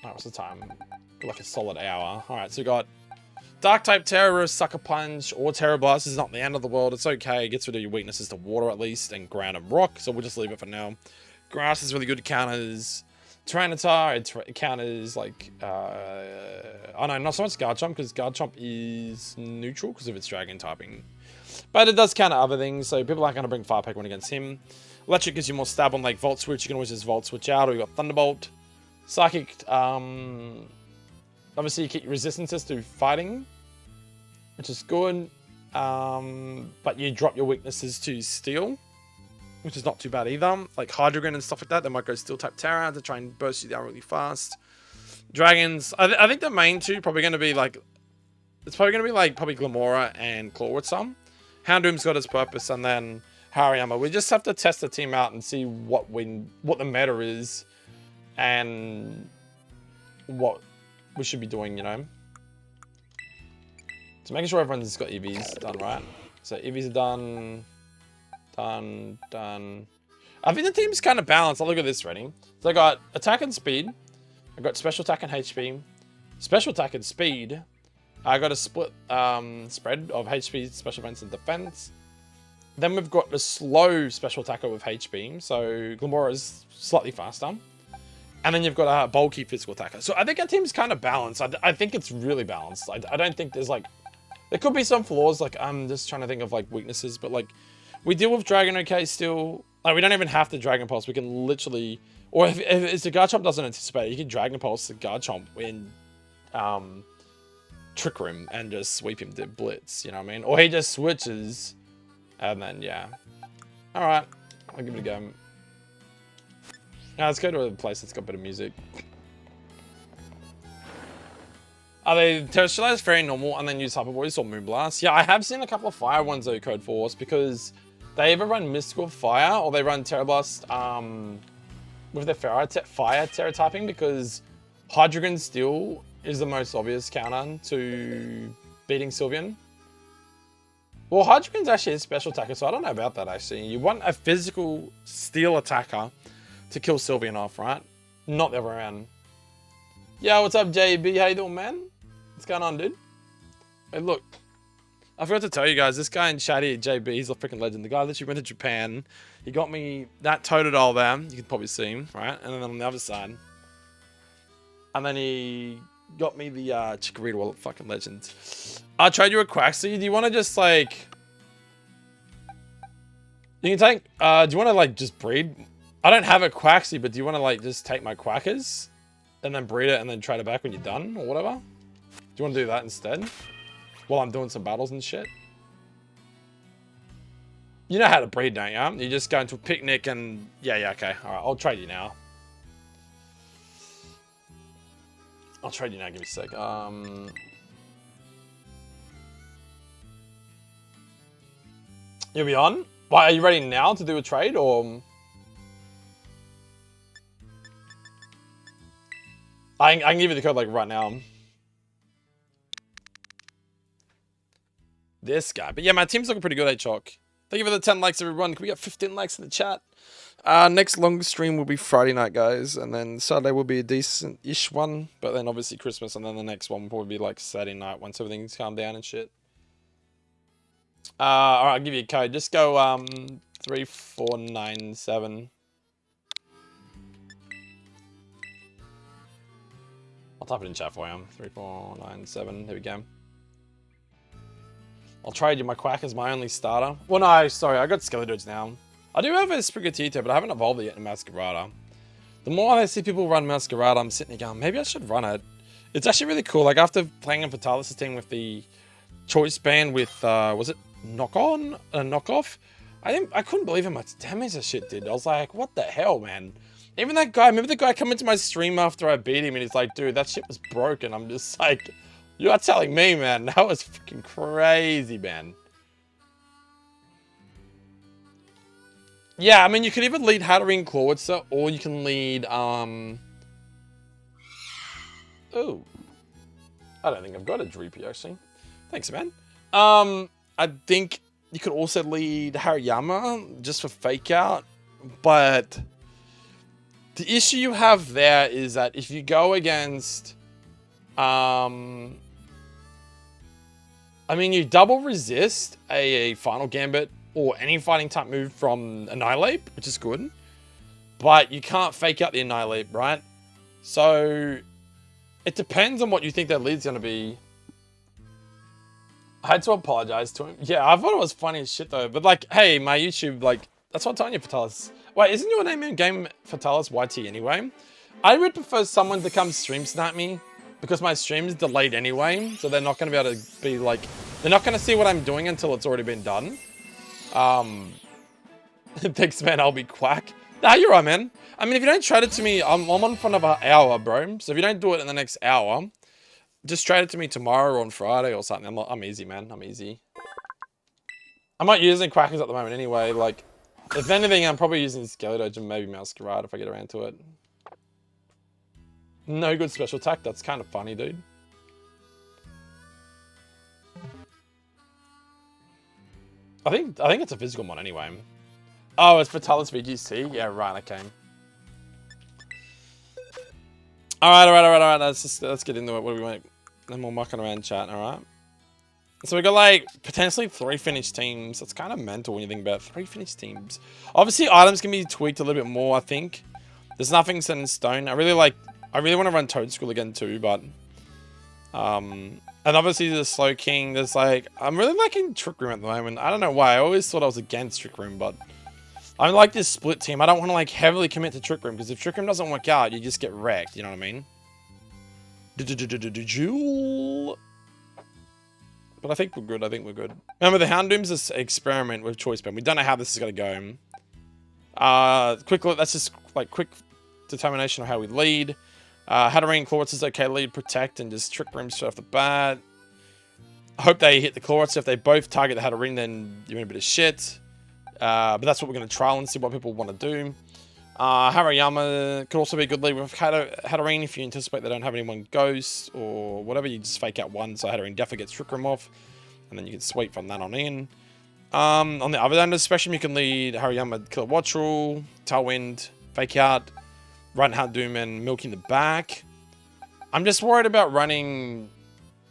Alright, what's the time? Like a solid hour. Alright, so we got... Dark type Terror, Sucker Punch, or Terror Blast is not the end of the world. It's okay. It gets rid of your weaknesses to water at least, and ground and rock. So we'll just leave it for now. Grass is really good. It counters Tyranitar. It counters like oh no, not so much Garchomp because Garchomp is neutral because of its Dragon typing. But it does counter other things, so people aren't going to bring Fire Pokemon against him. Electric gives you more stab on like Volt Switch. You can always just Volt Switch out, or you got Thunderbolt. Psychic. Obviously, you keep your resistances to fighting, which is good. But you drop your weaknesses to Steel, which is not too bad either. Like Hydreigon and stuff like that, they might go Steel type Terra to try and burst you down really fast. Dragons, I think the main 2 probably going to be like, it's probably going to be like probably Glamora and Clawwitzer. Houndoom's got its purpose, and then Hariyama. We just have to test the team out and see what the meta is, and what we should be doing, you know. So making sure everyone's got EVs done right. So EVs are done. Done. I think the team's kind of balanced. I'll look at this, ready? So I got attack and speed. I got special attack and HP. Special attack and speed. I got a split spread of HP, special defense, and defense. Then we've got the slow special attacker with HP. So Glamora is slightly faster. And then you've got a bulky physical attacker. So I think our team's kind of balanced. I think it's really balanced. I don't think there's like... There could be some flaws. Like, I'm just trying to think of like weaknesses. But like, we deal with Dragon okay still. Like, we don't even have to Dragon Pulse. We can literally... Or if the Garchomp doesn't anticipate it, you can Dragon Pulse the Garchomp in Trick Room and just sweep him to Blitz. You know what I mean? Or he just switches. And then, yeah. Alright. I'll give it a go. Now let's go to a place that's got better music. Are they Terrestrialize very normal and then use Hyper Voice or Moonblast? Yeah, I have seen a couple of fire ones though, Code Force, because they either run Mystical Fire or they run Terra Blast with their fire Terra typing, because Hydreigon Steel is the most obvious counter to beating Sylveon. Well, Hydreigon's actually a special attacker, so I don't know about that actually. You want a physical Steel attacker to kill Sylveon off, right? Not the other way around. Yo, what's up, JB? How you doing, man? What's going on, dude? Hey, look. I forgot to tell you guys, this guy in chat here, JB, he's a freaking legend. The guy literally went to Japan. He got me that Totodile there. You can probably see him, right? And then on the other side. And then he got me the Chikorita wallet. Fucking legend. I'll trade you a Quaxly. Do you want to just, like... You can take... do you want to, like, just breed... I don't have a Quaxly, but do you want to, like, just take my Quackers and then breed it and then trade it back when you're done or whatever? Do you want to do that instead? While I'm doing some battles and shit? You know how to breed, don't you? You just go into a picnic and... Yeah, okay. Alright, I'll trade you now. I'll trade you now, give me a sec. You'll be on? Why, are you ready now to do a trade, or... I can give you the code, like, right now. This guy. But yeah, my team's looking pretty good, Chalk. Thank you for the 10 likes, everyone. Can we get 15 likes in the chat? Next long stream will be Friday night, guys. And then Saturday will be a decent-ish one. But then obviously Christmas. And then the next one will probably be like Saturday night once everything's calmed down and shit. Alright, I'll give you a code. Just go 3497. I'll type it in chat for you. 3497. There we go. I'll trade you. My Quack is my only starter. Well, no, sorry. I got Skeletons now. I do have a Sprigatito, but I haven't evolved it yet in Masquerada. The more I see people run Masquerada, I'm sitting there going, maybe I should run it. It's actually really cool. Like, after playing in Vitalis' team with the choice band with, was it Knock-On? Knock-Off? I couldn't believe how much damage that shit did. I was like, what the hell, man? Even that guy, remember the guy coming to my stream after I beat him and he's like, dude, that shit was broken. I'm just like... You're telling me, man. That was freaking crazy, man. Yeah, I mean, you could either lead Hatterene Clawitzer, or you can lead, Oh. I don't think I've got a Dreepy, actually. Thanks, man. I think you could also lead Hariyama, just for Fake Out. But the issue you have there is that if you go against... I mean, you double resist a Final Gambit or any fighting type move from Annihilate, which is good. But you can't fake out the Annihilate, right? So, it depends on what you think that lead's going to be. I had to apologize to him. Yeah, I thought it was funny as shit, though. But, like, hey, my YouTube, like, that's what I'm telling you, Fatalis. Wait, isn't your name in game Fatalis YT anyway? I would prefer someone to come stream snipe me. Because my stream is delayed anyway, so they're not going to be able to be like... They're not going to see what I'm doing until it's already been done. Thanks, man, I'll be Quack. Nah, you're right, man. I mean, if you don't trade it to me, I'm on for another hour, bro. So if you don't do it in the next hour, just trade it to me tomorrow or on Friday or something. I'm easy, man. I'm easy. I'm not using Quackers at the moment anyway. Like, if anything, I'm probably using Skeleton and maybe Masquerade if I get around to it. No good special attack. That's kind of funny, dude. I think it's a physical one anyway. Oh, it's Vitalis VGC? Yeah, right, okay. Alright. Let's get into it. What do we want? No more mucking around chat, alright? So we got like potentially 3 finished teams. That's kind of mental when you think about it. 3 finished teams. Obviously, items can be tweaked a little bit more, I think. There's nothing set in stone. I really want to run Toad School again too, but and obviously the Slow King, there's like, I'm really liking Trick Room at the moment. I don't know why. I always thought I was against Trick Room, but I like this split team. I don't want to like heavily commit to Trick Room, because if Trick Room doesn't work out, you just get wrecked, you know what I mean? Jewel. But I think we're good. Remember, the Houndoom's this experiment with Choice Band. We don't know how this is going to go. That's just like quick determination of how we lead. Hatterene Clawitz is okay. Lead, protect, and just Trick Room straight off the bat. I hope they hit the Clawitz. If they both target the Hatterene, then you're in a bit of shit. But that's what we're going to trial and see what people want to do. Hariyama could also be a good lead with Hatterene if you anticipate they don't have anyone Ghost or whatever. You just fake out one, so Hatterene definitely gets Trick Room off. And then you can sweep from that on in. On the other end of the spectrum, you can lead Hariyama, Killer Watchrool, Tailwind, Fake Out, run Houndoom and milking the back. I'm just worried about running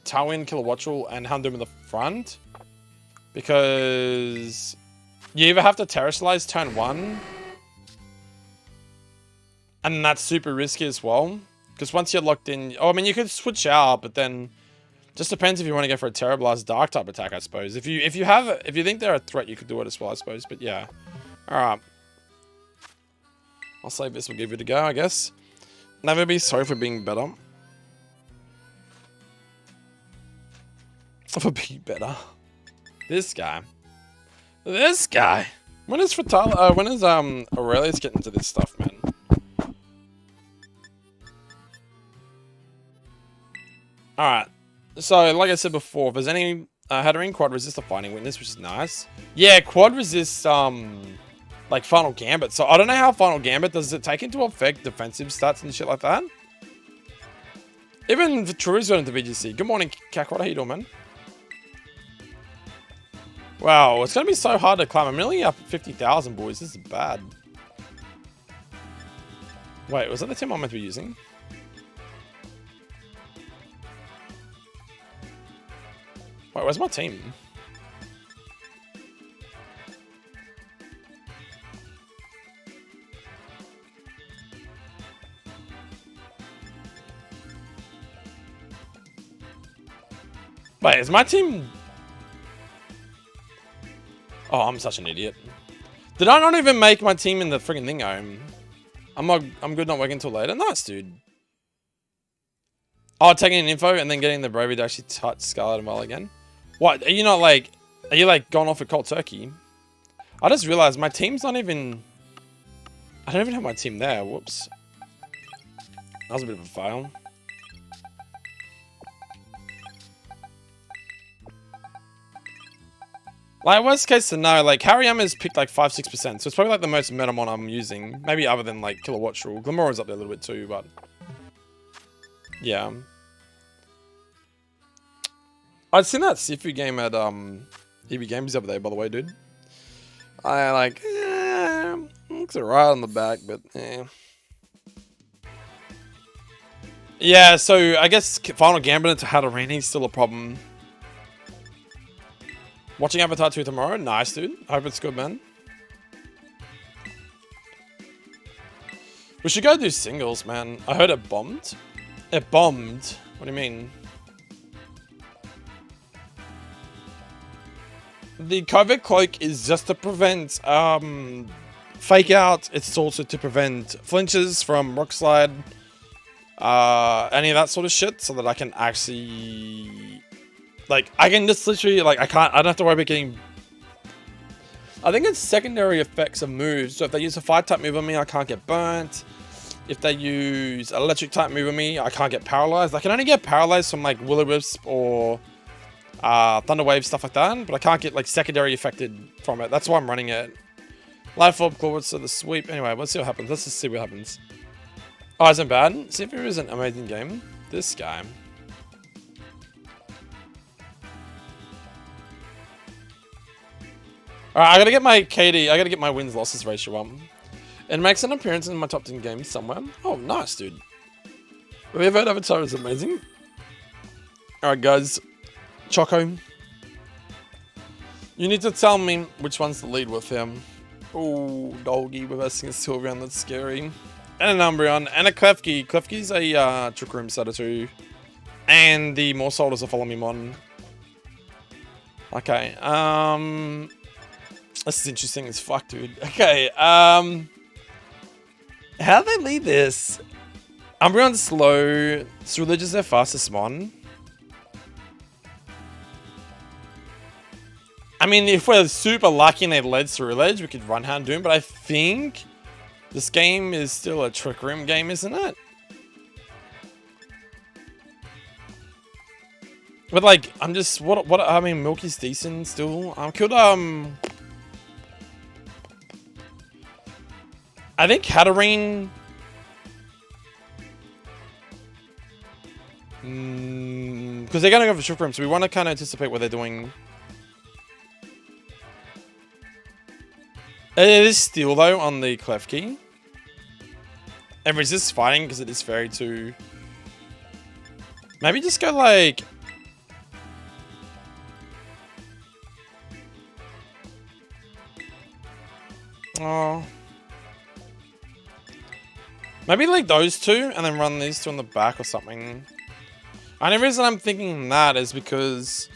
Tailwind, Killer Watchrool, and Houndoom in the front. Because you either have to Terrasilize turn 1. And that's super risky as well. Because once you're locked in... Oh, I mean, you could switch out, but then... Just depends if you want to go for a Terror Blast Dark type attack, I suppose. If you think they're a threat, you could do it as well, I suppose. But yeah. Alright. I'll save this, we'll give it a go, I guess. Never be sorry for being better. For being better. This guy. This guy. When is Aurelius getting into this stuff, man? Alright. So, like I said before, if there's any Hatterene quad resist a fighting witness, which is nice. Yeah, quad resists like Final Gambit. So I don't know how Final Gambit does it take into effect defensive stats and shit like that. Even Vitru's got into VGC. Good morning, Kakarot. How you doing, man? Wow, it's gonna be so hard to climb. I'm nearly up 50,000, boys. This is bad. Wait, was that the team I'm meant to be using? Wait, where's my team? Wait, is my team... Oh, I'm such an idiot. Did I not even make my team in the friggin' thing home? I'm good not working until later. Nice, dude. Oh, taking in info and then getting the bravery to actually touch Scarlet and well again. What? Are you not like... Are you like gone off a cold turkey? I just realized my team's not even... I don't even have my team there. Whoops. That was a bit of a fail. Like, worst case scenario, like, Hariyama's picked like 5-6%, so it's probably like the most Metamon I'm using. Maybe other than like Kilowatt Rule. Glamoura's up there a little bit too, but... Yeah. I'd seen that Sifu game at EB Games the other day, by the way, dude. I like, looks alright on the back, but yeah, so I guess Final Gambit to Hatterene is still a problem. Watching Avatar 2 tomorrow? Nice, dude. Hope it's good, man. We should go do singles, man. I heard it bombed. It bombed? What do you mean? The COVID cloak is just to prevent fake out. It's also to prevent flinches from rock slide. Any of that sort of shit, so that I can actually... Like, I can just literally, like, I don't have to worry about getting... I think it's secondary effects of moves. So if they use a fire type move on me, I can't get burnt. If they use electric type move on me, I can't get paralyzed. I can only get paralyzed from, like, Will-O-Wisp or Thunder Wave, stuff like that. But I can't get, like, secondary affected from it. That's why I'm running it. Life Orb, Clawwoods to the sweep. Anyway, let's see what happens. Let's just see what happens. Oh, isn't bad. Sifu is an amazing game. This guy. Alright, I gotta get my KD, I gotta get my wins-losses ratio up. It makes an appearance in my top 10 games somewhere. Oh, nice, dude. Have you ever heard Avatar is amazing? Alright, guys. Choco. You need to tell me which one's the lead with him. Oh, Doggy reversing a Sylveon, that's scary. And an Umbreon, and a Klefki. Klefki's a Trick Room setter too. And the Morsold is a Follow Me Mon. Okay, this is interesting as fuck, dude. Okay, how do they lead this? Umbreon's slow. Ceruledge is their fastest mon. I mean, if we're super lucky and they led Ceruledge, we could run Hound Doom, but I think this game is still a Trick Room game, isn't it? But like, I'm just, I mean, Milky's decent still. I could, I think Hatterene... Because they're going to go for Trick Room, so we want to kind of anticipate what they're doing. It is Steel, though, on the Klefki. And resist fighting, because it is Fairy too. Maybe just go, like... Oh... Maybe like those two, and then run these two on the back or something. And the reason I'm thinking that is because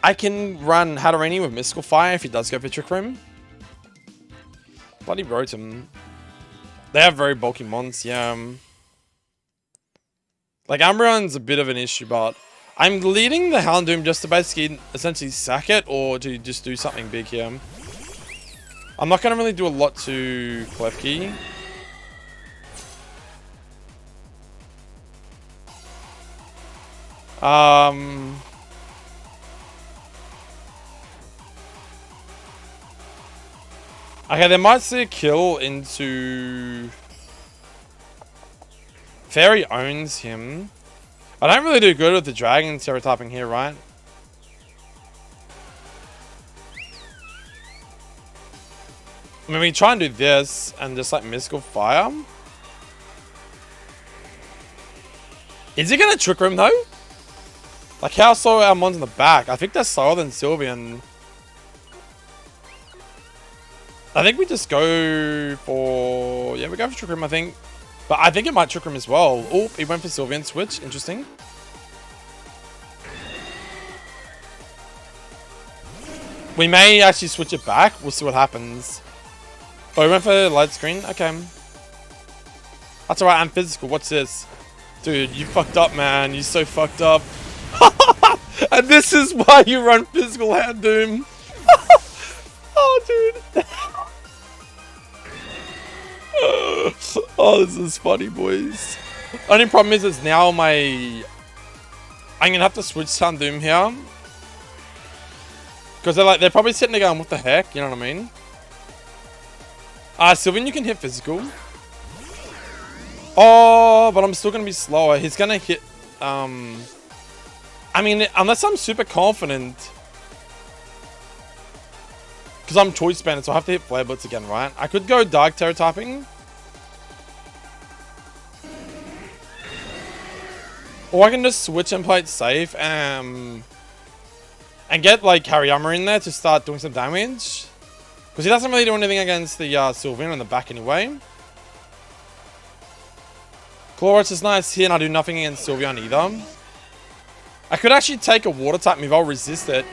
I can run Hatterene with Mystical Fire if he does go for Trick Room. Bloody Rotom. They have very bulky mons, yeah. Like, Umbreon's a bit of an issue, but I'm leading the Houndoom just to basically essentially sack it or to just do something big here. I'm not going to really do a lot to Klefki. Okay, they might see a kill into... Fairy owns him. I don't really do good with the dragon stereotyping here, right? I mean, we try and do this and just like mystical fire. Is he gonna trick room though? Like how slow are our mons in the back? I think they're slower than Sylveon. I think we just go for... Yeah, we go for trick room, I think. But I think it might trick room as well. Oh, he went for Sylveon switch. Interesting. We may actually switch it back. We'll see what happens. Oh, he went for light screen? Okay. That's alright, I'm physical. What's this? Dude, you fucked up, man. You so fucked up. And this is why you run physical hand doom. Oh, dude. Oh, this is funny, boys. Only problem is now my... I'm gonna have to switch hand doom here. Because they're probably sitting there going, what the heck? You know what I mean? Sylveon, you can hit physical. Oh, but I'm still going to be slower. He's going to hit... I mean, unless I'm super confident. Because I'm choice banded, so I have to hit Flare Blitz again, right? I could go Dark Terror typing. Or I can just switch and play it safe. And get, like, Hariyama in there to start doing some damage. Because he doesn't really do anything against the Sylveon in the back anyway. Chlorus is nice here, and I do nothing against Sylveon either. I could actually take a water type move. I'll resist it.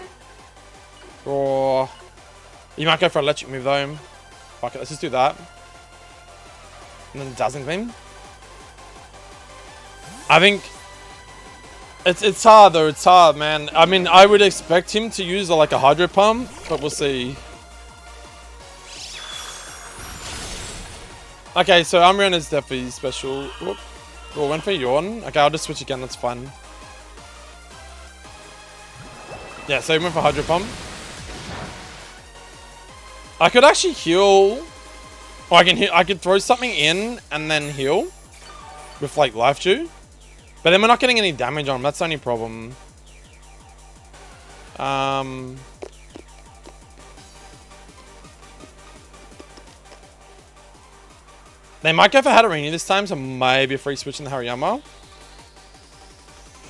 Or... You might go for electric move though. Fuck it, let's just do that. And then Dazzling Gleam. I think... It's hard though, it's hard, man. I mean, I would expect him to use like a Hydro Pump, but we'll see. Okay, so Umbreon is definitely special. Whoop. Oh, went for Yawn. Okay, I'll just switch again, that's fine. Yeah, so he went for Hydro Pump. I could actually heal. Or I could throw something in and then heal. With like Life Dew. But then we're not getting any damage on him, that's the only problem. They might go for Hatterene this time, so maybe a free switch in the Hariyama.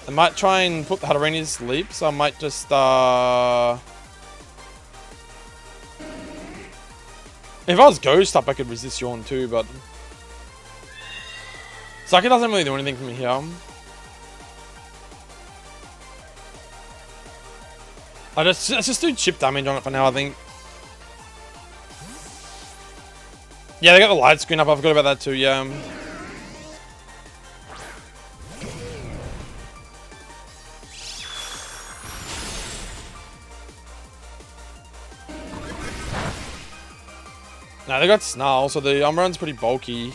They might try and put the Hatterene to sleep, so I might just, If I was Ghost up, I could resist Yawn too, but... Saki doesn't really do anything for me here. Let's just do chip damage on it for now, I think. Yeah, they got the light screen up. I forgot about that too, yeah. Nah, they got Snarl, so the Umbreon's pretty bulky.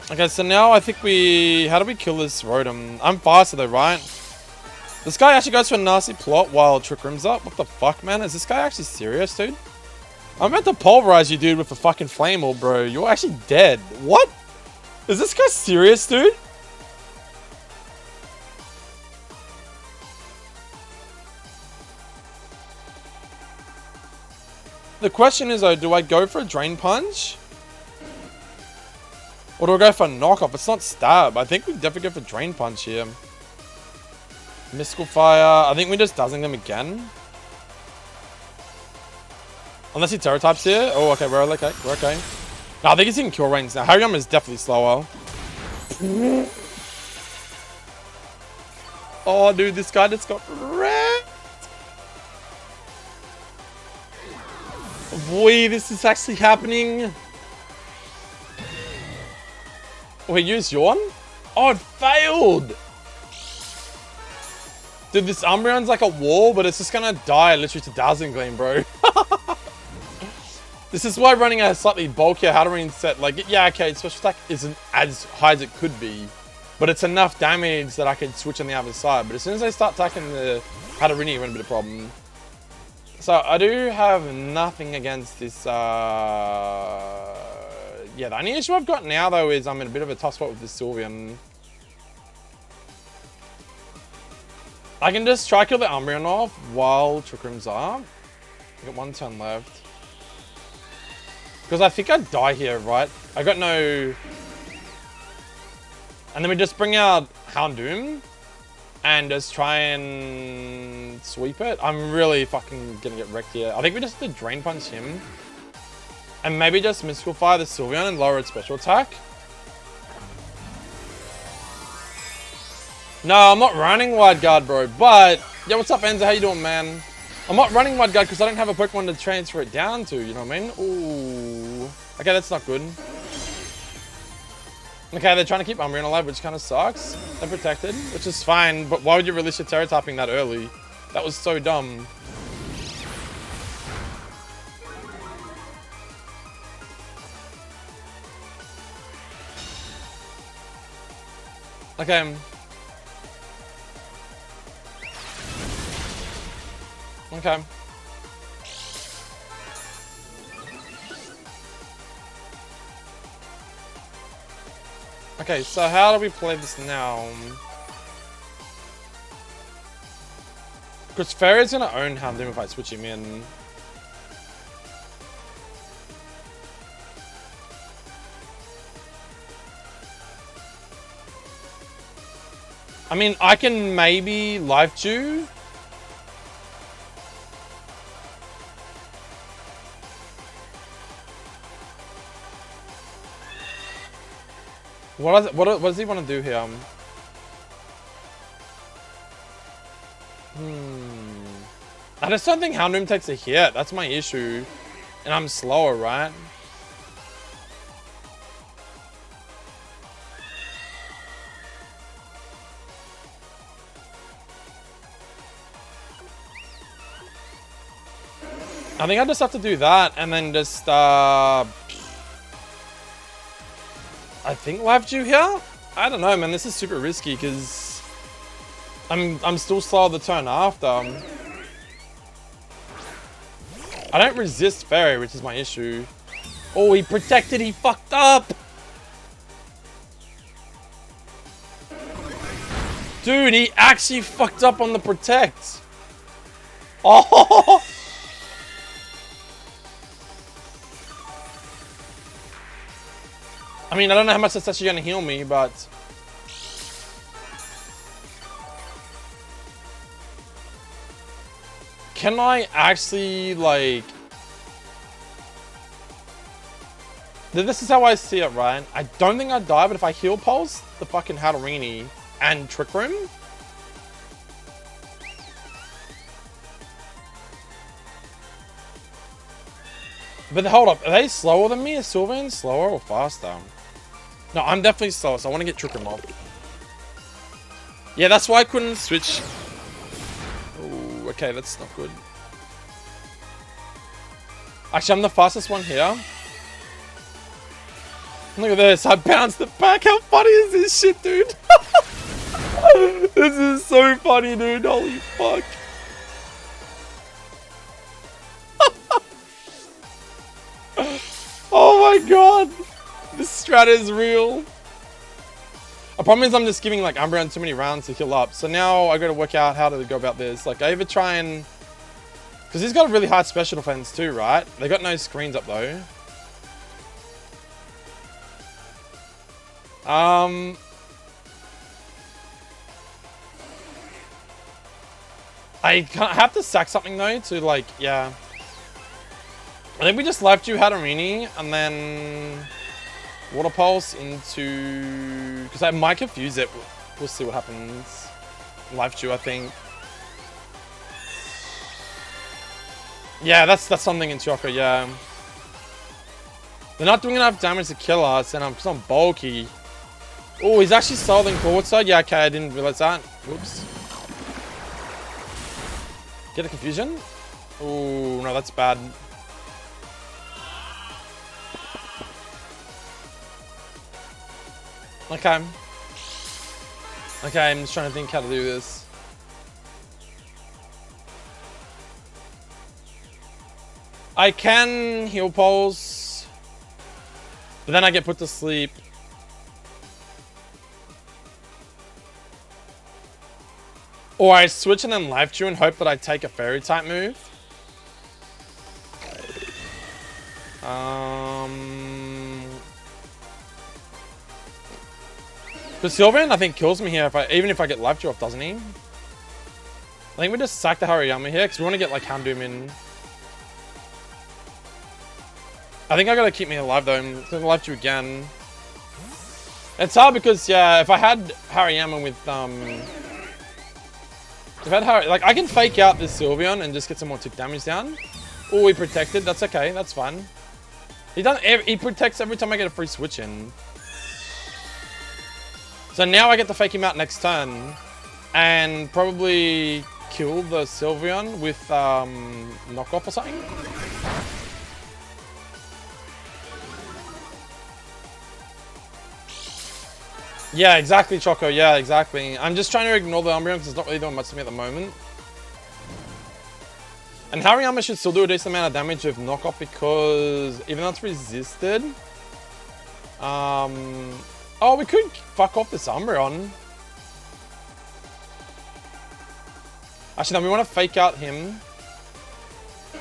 Okay, so now I think we... How do we kill this Rotom? I'm faster though, right? This guy actually goes for a nasty plot while Trick Room's up. What the fuck, man? Is this guy actually serious, dude? I'm about to pulverize you, dude, with a fucking flame orb, bro. You're actually dead. What? Is this guy serious, dude? The question is, though, do I go for a Drain Punch? Or do I go for a knockoff? It's not stab. I think we definitely go for Drain Punch here. Mystical Fire. I think we just Dazzling them again. Unless he Terror types here. Oh, okay, we're okay. We're okay. No, I think he's in Cure Range now. Hariyama is definitely slower. Oh, dude, this guy just got wrecked. Boy, this is actually happening. Oh, he used Yawn? Oh, it failed. Dude, this Umbreon's like a wall, but it's just gonna die literally to Dazzling Gleam, bro. This is why running a slightly bulkier Hatterene set, like, yeah, okay, special attack isn't as high as it could be, but it's enough damage that I can switch on the other side. But as soon as I start attacking the Hatterene, you're in a bit of a problem. So I do have nothing against this, yeah, the only issue I've got now, though, is I'm in a bit of a tough spot with this Sylveon. I can just try kill the Umbreon off while Trick Room's up. I got 1 turn left. Because I think I'd die here, right? I got no... And then we just bring out Houndoom and just try and sweep it. I'm really fucking gonna get wrecked here. I think we just have to Drain Punch him. And maybe just Mystical Fire the Sylveon and lower its special attack. No, I'm not running Wide Guard, bro. But, yeah, what's up, Enzo? How you doing, man? I'm not running Wide Guard because I don't have a Pokemon to transfer it down to, you know what I mean? Ooh. Okay, that's not good. Okay, they're trying to keep Umbreon alive, which kind of sucks. They're protected, which is fine, but why would you release your Terra Typing that early? That was so dumb. Okay. Okay. Okay, so how do we play this now? Because Fairy's gonna own Houndoom if I switch him in. I mean, I can maybe Life Dew. What does he want to do here? I just don't think Houndoom takes a hit. That's my issue. And I'm slower, right? I think I just have to do that and then just I think Life Dew here? I don't know, man. This is super risky because I'm still slow the turn after. I don't resist Fairy, which is my issue. Oh, he protected. He fucked up. Dude, he actually fucked up on the protect. Oh. I mean, I don't know how much that's actually going to heal me, but... Can I actually, like... This is how I see it, right? I don't think I'd die, but if I heal pulse the fucking Hatterene and Trick Room... But hold up, are they slower than me? Is Sylveon slower or faster? No, I'm definitely slower, so I want to get Trick Room off. Yeah, that's why I couldn't switch. Oh, okay, that's not good. Actually, I'm the fastest one here. Look at this, I bounced it back. How funny is this shit, dude? This is so funny, dude. Holy fuck. Oh my god. This strat is real. A problem is I'm just giving like Umbreon too many rounds to heal up. So now I gotta work out how to go about this. Like I either try and... Because he's got a really hard special defense too, right? They got no screens up though. I have to sack something though to like, yeah. I think we just Life Dew Hatterene and then Water Pulse into... Because I might confuse it. We'll see what happens. Life Dew, I think. Yeah, that's something in Choco, yeah. They're not doing enough damage to kill us, and I'm so bulky. Oh, he's actually solving forward side. Yeah, okay, I didn't realize that. Whoops. Get a confusion? Oh, no, that's bad. Okay. Okay, I'm just trying to think how to do this. I can heal pulse, but then I get put to sleep. Or I switch and then life chew and hope that I take a fairy type move. Because Sylveon, I think, kills me here even if I get life chew off, doesn't he? I think we just sack the Hariyama here because we want to get like Houndoom in. I think I gotta keep me alive though. I'm gonna life chew again. It's hard because yeah, if I had Hariyama with like I can fake out this Sylveon and just get some more tick damage down. Oh, he protected. That's okay. That's fine. He protects every time I get a free switch in. So now I get to fake him out next turn and probably kill the Sylveon with knockoff or something. Yeah, exactly, Choco. Yeah, exactly. I'm just trying to ignore the Umbreon because it's not really doing much to me at the moment. And Hariyama should still do a decent amount of damage with knockoff because even though it's resisted. Oh, we could fuck off this Umbreon. Actually, no, we want to fake out him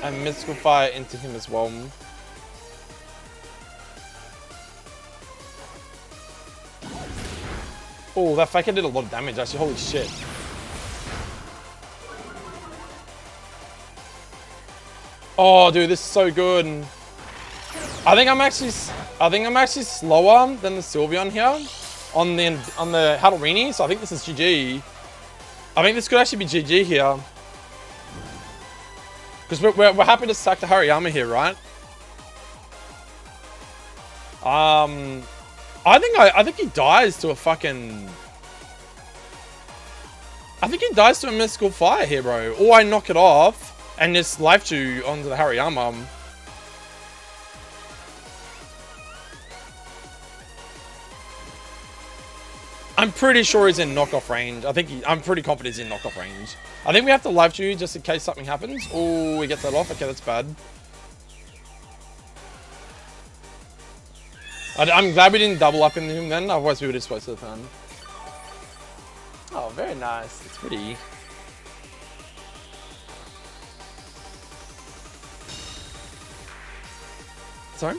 and Mystical Fire into him as well. Oh, that Faker did a lot of damage, actually. Holy shit. Oh, dude, this is so good. I think I'm actually slower than the Sylveon here on the Hallorini, so I think this is GG. I think this could actually be GG here. Because we're happy to sack the Hariyama here, right? I think he dies to a fucking... I think he dies to a Mystical Fire here, bro. Or I knock it off and just life chew onto the Hariyama. I'm pretty sure he's in knockoff range. I'm pretty confident he's in knockoff range. I think we have to life chew just in case something happens. Oh, we get that off. Okay, that's bad. I'm glad we didn't double up into him then, otherwise we would have spoke to the turn. Oh, very nice. It's pretty. Sorry?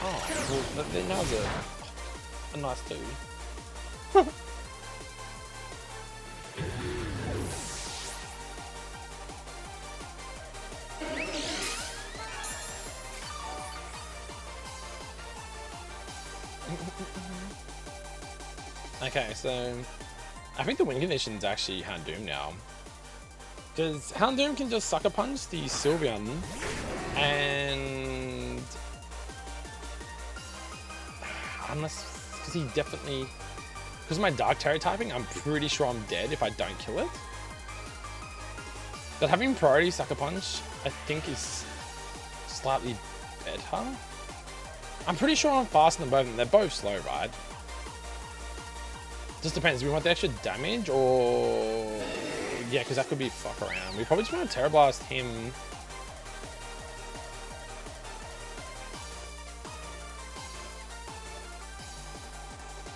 Oh, well, then now's a nice two. Okay, so I think the win condition is actually Houndoom now. Because Houndoom can just Sucker Punch the Sylveon and... Unless... Because he definitely... Because of my Dark Terror typing, I'm pretty sure I'm dead if I don't kill it. But having priority Sucker Punch, I think is slightly better. I'm pretty sure I'm faster than both of them. They're both slow, right? Just depends. Do we want the extra damage or... Yeah, because that could be fuck around. We probably just want to Terra Blast him.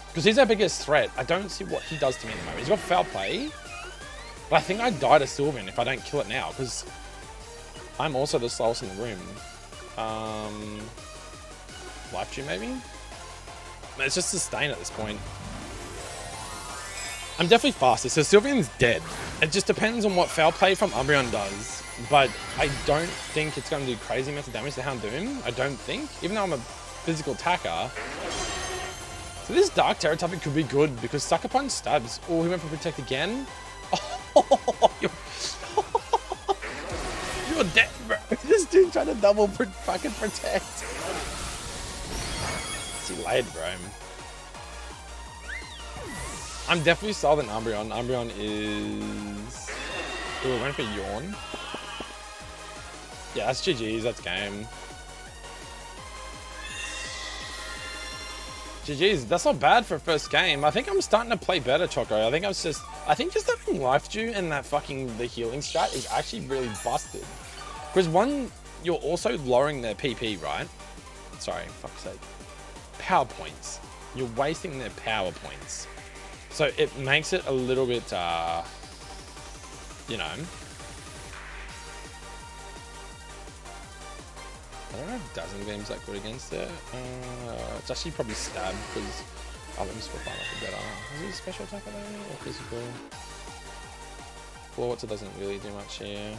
Because he's our biggest threat. I don't see what he does to me at the moment. He's got Foul Play. But I think I die to Sylveon if I don't kill it now. Because I'm also the slowest in the room. Life Chew maybe? It's just sustain at this point. I'm definitely faster, so Sylveon's dead. It just depends on what Foul Play from Umbreon does. But I don't think it's going to do crazy amounts of damage to Houndoom. I don't think. Even though I'm a physical attacker. So this Dark Terror typing could be good because Sucker Punch stabs. Oh, he went for Protect again. Oh, you're dead, bro. This dude trying to double fucking Protect. See you later, bro. I'm definitely slower than Umbreon. Umbreon is... Ooh, I went for Yawn. Yeah, that's GG's. That's game. GG's. That's not bad for a first game. I think I'm starting to play better, Choco. I think just having Life Dew and that fucking the healing strat is actually really busted. Because one, you're also lowering their PP, right? Sorry, fuck's sake. Power points. You're wasting their power points. So it makes it a little bit, you know. I don't know if Dazzling Beam's that good against it. It's actually probably Stab, because... Oh, let me split that up better. Is it a special attack or physical? Floorwater doesn't really do much here.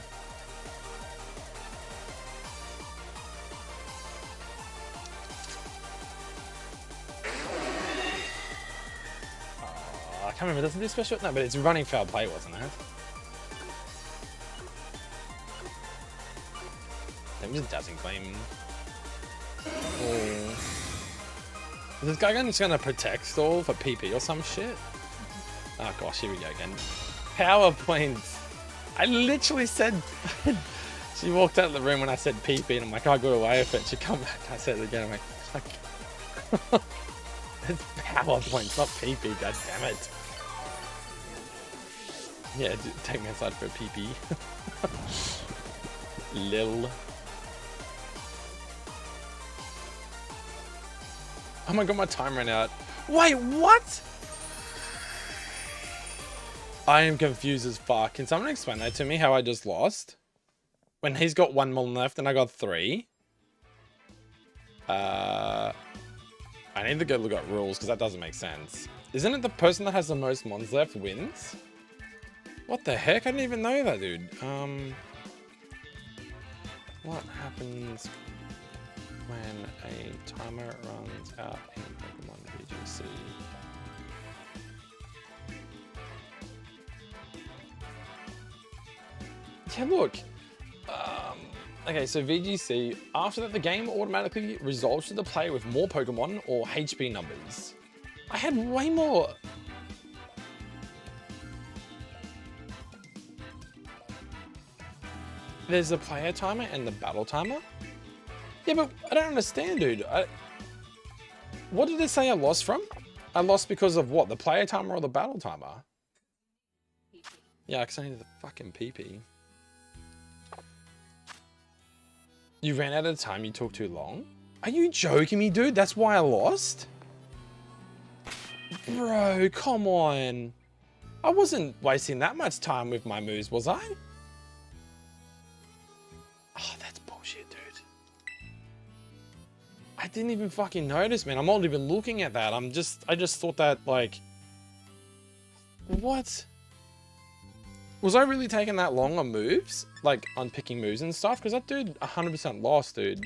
I can't remember, doesn't do special? No, but it's running foul play, wasn't it? That was a Dazzling Beam. Oh. Is this guy just gonna protect stall for PP or some shit? Oh gosh, here we go again. Power points. I literally said... She walked out of the room when I said PP and I'm like, I got away with it. She come back, I said it again, I'm like, fuck. It's power points, not PP, god damn it. Yeah, take me outside for a PP. Lil. Oh my god, my time ran out. Wait, what? I am confused as fuck. Can someone explain that to me, how I just lost? When he's got 1 mon left and I got 3. I need to go look at rules because that doesn't make sense. Isn't it the person that has the most mons left wins? What the heck? I didn't even know that, dude. What happens when a timer runs out in Pokemon VGC? Yeah, look. Okay, so VGC, after that the game automatically resolves to the player with more Pokemon or HP numbers. I had way more. There's a player timer and the battle timer? Yeah, but I don't understand, dude. What did it say I lost from? I lost because of what? The player timer or the battle timer? Yeah, because I needed the fucking PP. You ran out of time, you took too long? Are you joking me, dude? That's why I lost? Bro, come on. I wasn't wasting that much time with my moves, was I? Oh, that's bullshit, dude. I didn't even fucking notice, man. I'm not even looking at that. I just thought that, like... What? Was I really taking that long on moves? Like, on picking moves and stuff? Because that dude 100% lost, dude.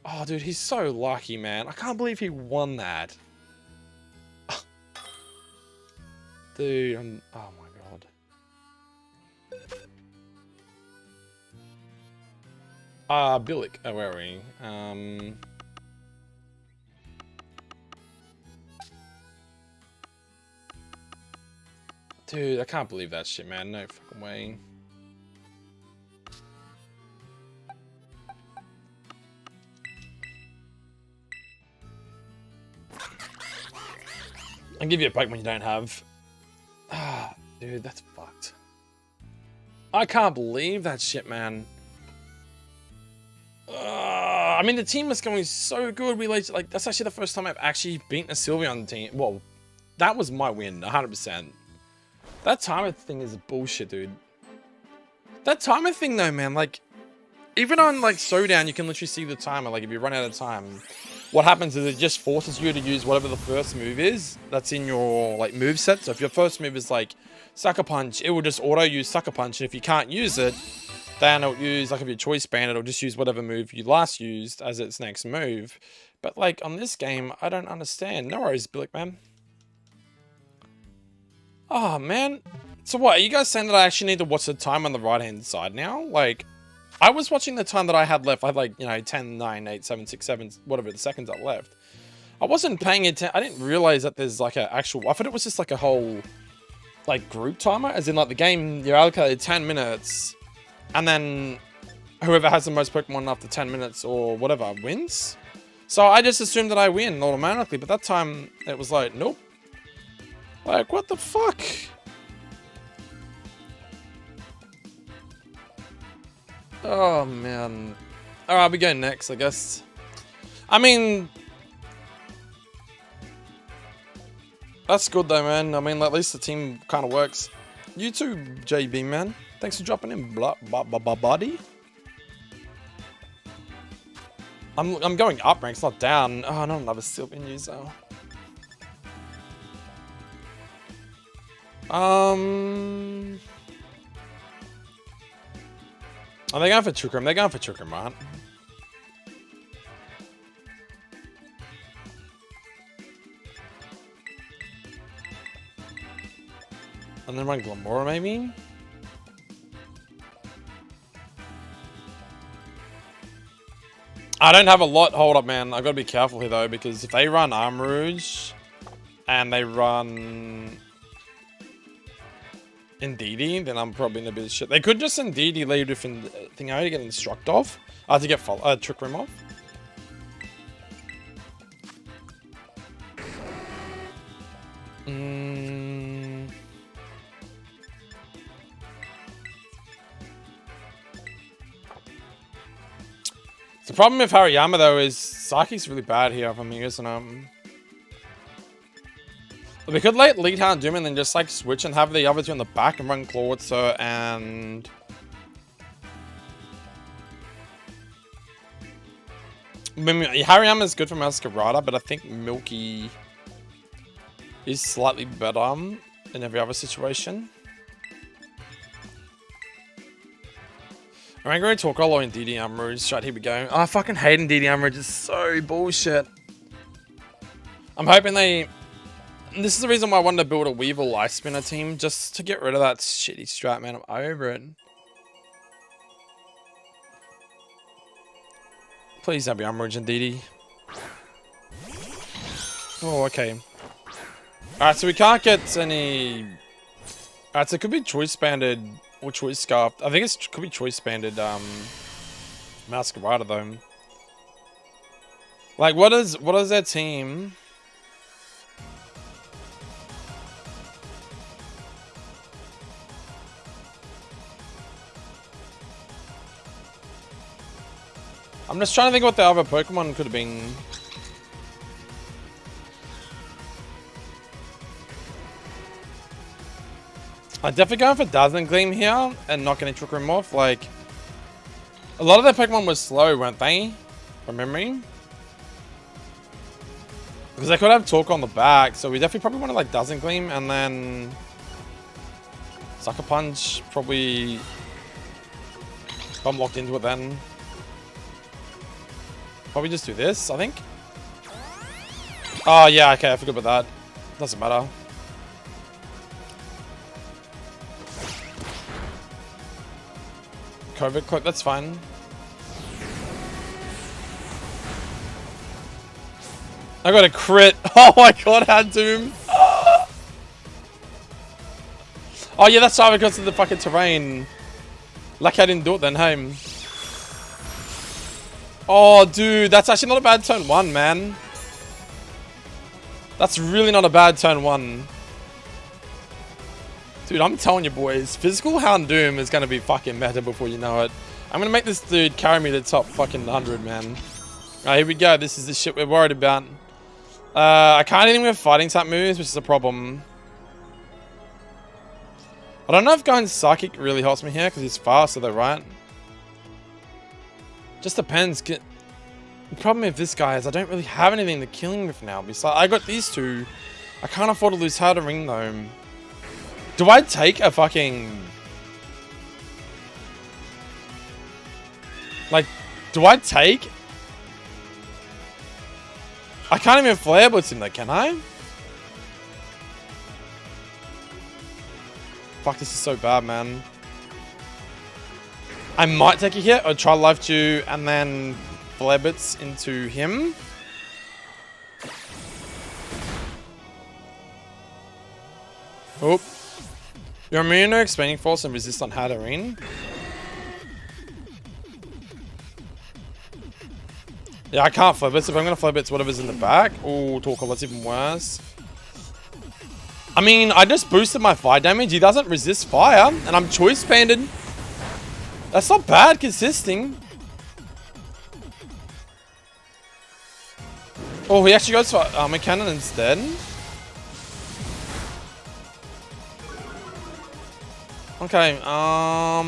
Oh, dude, he's so lucky, man. I can't believe he won that. Dude, oh my god. Billick. Oh, where are we? Dude, I can't believe that shit, man. No fucking way. I'll give you a Pokemon you don't have. Ah, dude, that's fucked. I can't believe that shit, man. I mean, the team was going so good. Like, that's actually the first time I've actually beaten a Sylveon team. Well, that was my win, 100%. That timer thing is bullshit, dude. That timer thing, though, man, like, even on, like, Showdown, you can literally see the timer. Like, if you run out of time, what happens is it just forces you to use whatever the first move is that's in your, like, move set. So if your first move is, like, Sucker Punch, it will just auto-use Sucker Punch. And if you can't use it, then it'll use, like, if your Choice Band, it'll just use whatever move you last used as its next move. But, like, on this game, I don't understand. No worries, Billick, man. Oh, man. So what, are you guys saying that I actually need to watch the time on the right-hand side now? Like, I was watching the time that I had left. I had, like, you know, 10, 9, 8, 7, 6, 7, whatever the seconds I left. I wasn't paying attention. I didn't realize that there's like an actual... I thought it was just like a whole like group timer. As in like the game, you're allocated 10 minutes. And then whoever has the most Pokemon after 10 minutes or whatever wins. So I just assumed that I win automatically. But that time it was like, nope. Like, what the fuck? Oh, man. Alright, we go next, I guess. I mean... That's good though, man. I mean, at least the team kind of works. You too, JB, man. Thanks for dropping in, buddy. I'm going up ranks, not down. Oh, not another Sylvan user. Are they going for Trick Room? They're going for Trick Room, right? And then run Glamora, maybe? I don't have a lot. Hold up, man. I gotta be careful here, though, because if they run Armrouge and they run Indeedee, then I'm probably in a bit of shit. They could just Indeedee lead with thing to get Instruct off. To get Trick Room off. The problem with Hariyama, though, is Psychic's really bad here for me, isn't it? We could let lead Hound Doom and then just like switch and have the other two on the back and run Clawitzer and... I mean, Hariyama is good for Masquerada, but I think Milky is slightly better in every other situation. I'm angry to talk all in DD Armrouge. Right, here we go. Oh, I fucking hate DD Armrouge. It's so bullshit. I'm hoping they... This is the reason why I wanted to build a Weevil Ice Spinner team, just to get rid of that shitty strat, man. I'm over it. Please have your Armrouge and DD. Oh, okay. Alright, so we can't get any... Alright, so it could be Choice Banded or Choice Scarfed. I think it could be Choice Banded Masquerada, though. Like, what is their team? I'm just trying to think what the other Pokemon could have been. I'm definitely going for Dazzling Gleam here and not getting Trick Room off. Like, a lot of their Pokemon were slow, weren't they? From memory. Because they could have Talk on the back, so we definitely probably want to like Dazzling Gleam and then Sucker Punch. Probably if I'm locked into it then. Probably just do this, I think. Oh yeah, okay, I forgot about that. Doesn't matter. COVID cloak, that's fine. I got a crit. Oh my god, Hand Doom. Oh yeah, that's why because of the fucking terrain. Lucky I didn't do it then, home. Oh, dude, that's actually not a bad turn 1, man. That's really not a bad turn 1. Dude, I'm telling you, boys, physical Hound Doom is going to be fucking meta before you know it. I'm going to make this dude carry me to the top fucking 100, man. Alright, here we go. This is the shit we're worried about. I can't hit him with fighting type moves, which is a problem. I don't know if going Psychic really helps me here, because he's faster though, right? Just depends. The problem with this guy is I don't really have anything to kill him with now. Besides, I got these two. I can't afford to lose Harder Ring though. Do I take a fucking... Like, do I take... I can't even Flare Blitz him though, can I? Fuck, this is so bad, man. I might take a hit or try Life Dew and then Flare Blitz into him. Oh. You're immune to expanding force and resist on Hatterene. Yeah, I can't flip it, so if I'm gonna flip it, it's whatever's in the back. Oh, Torkoal, that's even worse. I mean, I just boosted my fire damage. He doesn't resist fire, and I'm choice banded. That's not bad, consisting. Oh, he actually goes for Armor Cannon instead. Okay, I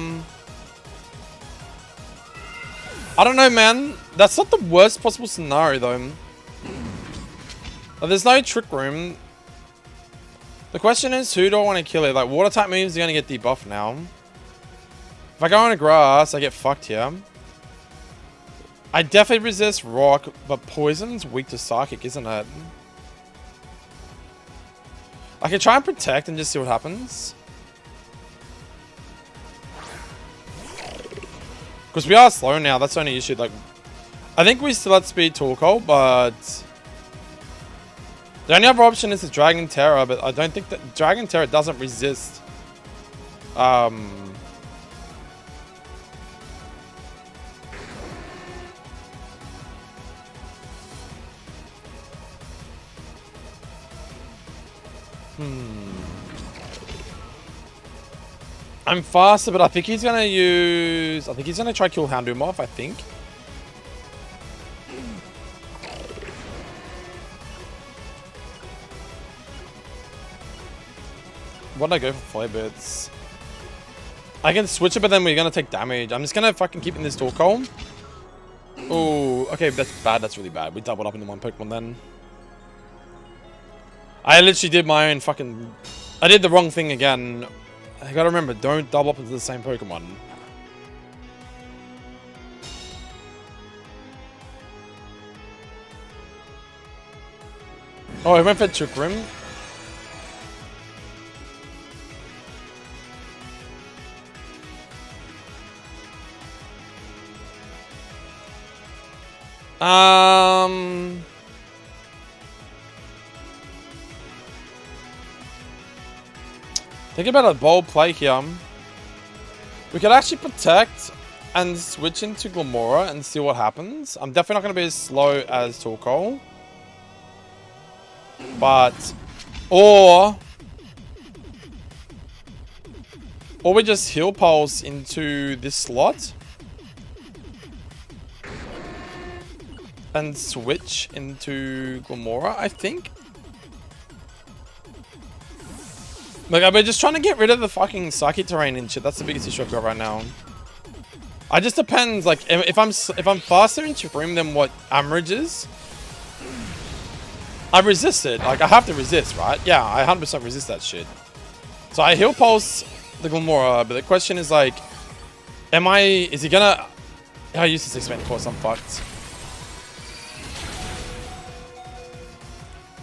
don't know, man. That's not the worst possible scenario, though. There's no trick room. The question is, who do I want to kill here? Like, water type moves are going to get debuffed now. If I go on a grass, I get fucked here. I definitely resist rock, but poison's weak to psychic, isn't it? I can try and protect and just see what happens. Because we are slow now, that's the only issue. Like, I think we still have speed Torkoal, but the only other option is the Dragon Terror, but I don't think that Dragon Terror doesn't resist. I'm faster, but I think he's gonna use. I think he's gonna try kill Houndoom off. I think. What did I go for? Flare bits. I can switch it, but then we're gonna take damage. I'm just gonna fucking keep in this Torkoal. Oh, okay, that's bad. That's really bad. We doubled up into one Pokemon then. I literally did my own fucking. I did the wrong thing again. I gotta remember, don't double up into the same Pokemon. Oh, I went for Trick Room. Think about a bold play here. We could actually protect and switch into Glamora and see what happens. I'm definitely not going to be as slow as Torkoal. But, or we just heal pulse into this slot. And switch into Glamora, I think. Like, we're just trying to get rid of the fucking psychic terrain and shit. That's the biggest issue I've got right now. I just depends, like, if I'm faster in Trick Room than what Amridge is, I resist it. Like, I have to resist, right? Yeah, I 100% resist that shit. So I heal pulse the Glamora, but the question is, like, is he gonna... I used this expanding force, I'm fucked.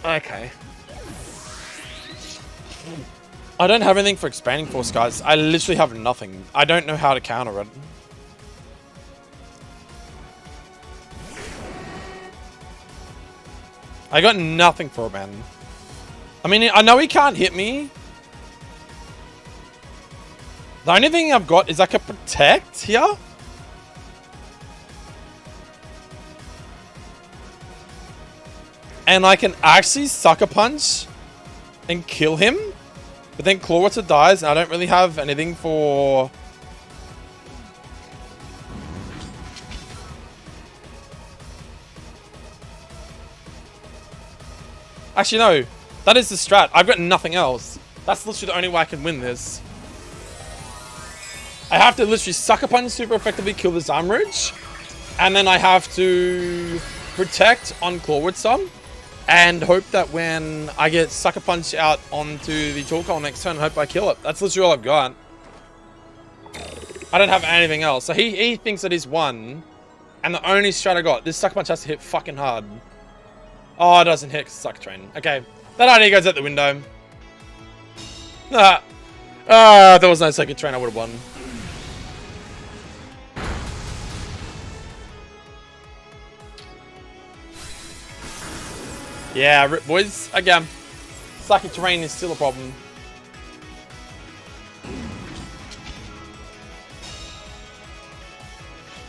Okay. I don't have anything for expanding force, guys. I literally have nothing. I don't know how to counter it. I got nothing for it, man. I mean, I know he can't hit me. The only thing I've got is I can protect here. And I can actually Sucker Punch and kill him. But then Clawwater dies, and I don't really have anything for... Actually, no. That is the strat. I've got nothing else. That's literally the only way I can win this. I have to literally Sucker Punch super effectively, kill this Amridge. And then I have to protect on Clawwater. And hope that when I get Sucker Punch out onto the Torkoal next turn, hope I kill it. That's literally all I've got. I don't have anything else. So he thinks that he's won. And the only strat I got, this Sucker Punch has to hit fucking hard. Oh, it doesn't hit Sucker Train. Okay. That idea goes out the window. If there was no Sucker Train, I would have won. Yeah, rip boys. Again, Psychic Terrain is still a problem.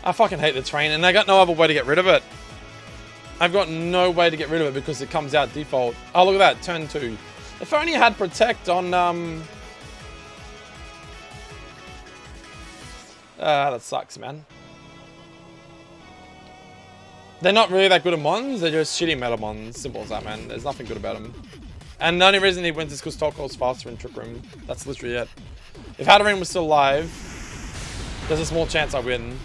I fucking hate the terrain, and I got no other way to get rid of it. I've got no way to get rid of it because it comes out default. Oh, look at that, turn 2. If I only had protect on, that sucks, man. They're not really that good at mons, they're just shitty meta mons. Simple as that, man. There's nothing good about them. And the only reason he wins is because Tolko's faster in Trick Room. That's literally it. If Hatterene was still alive, there's a small chance I win.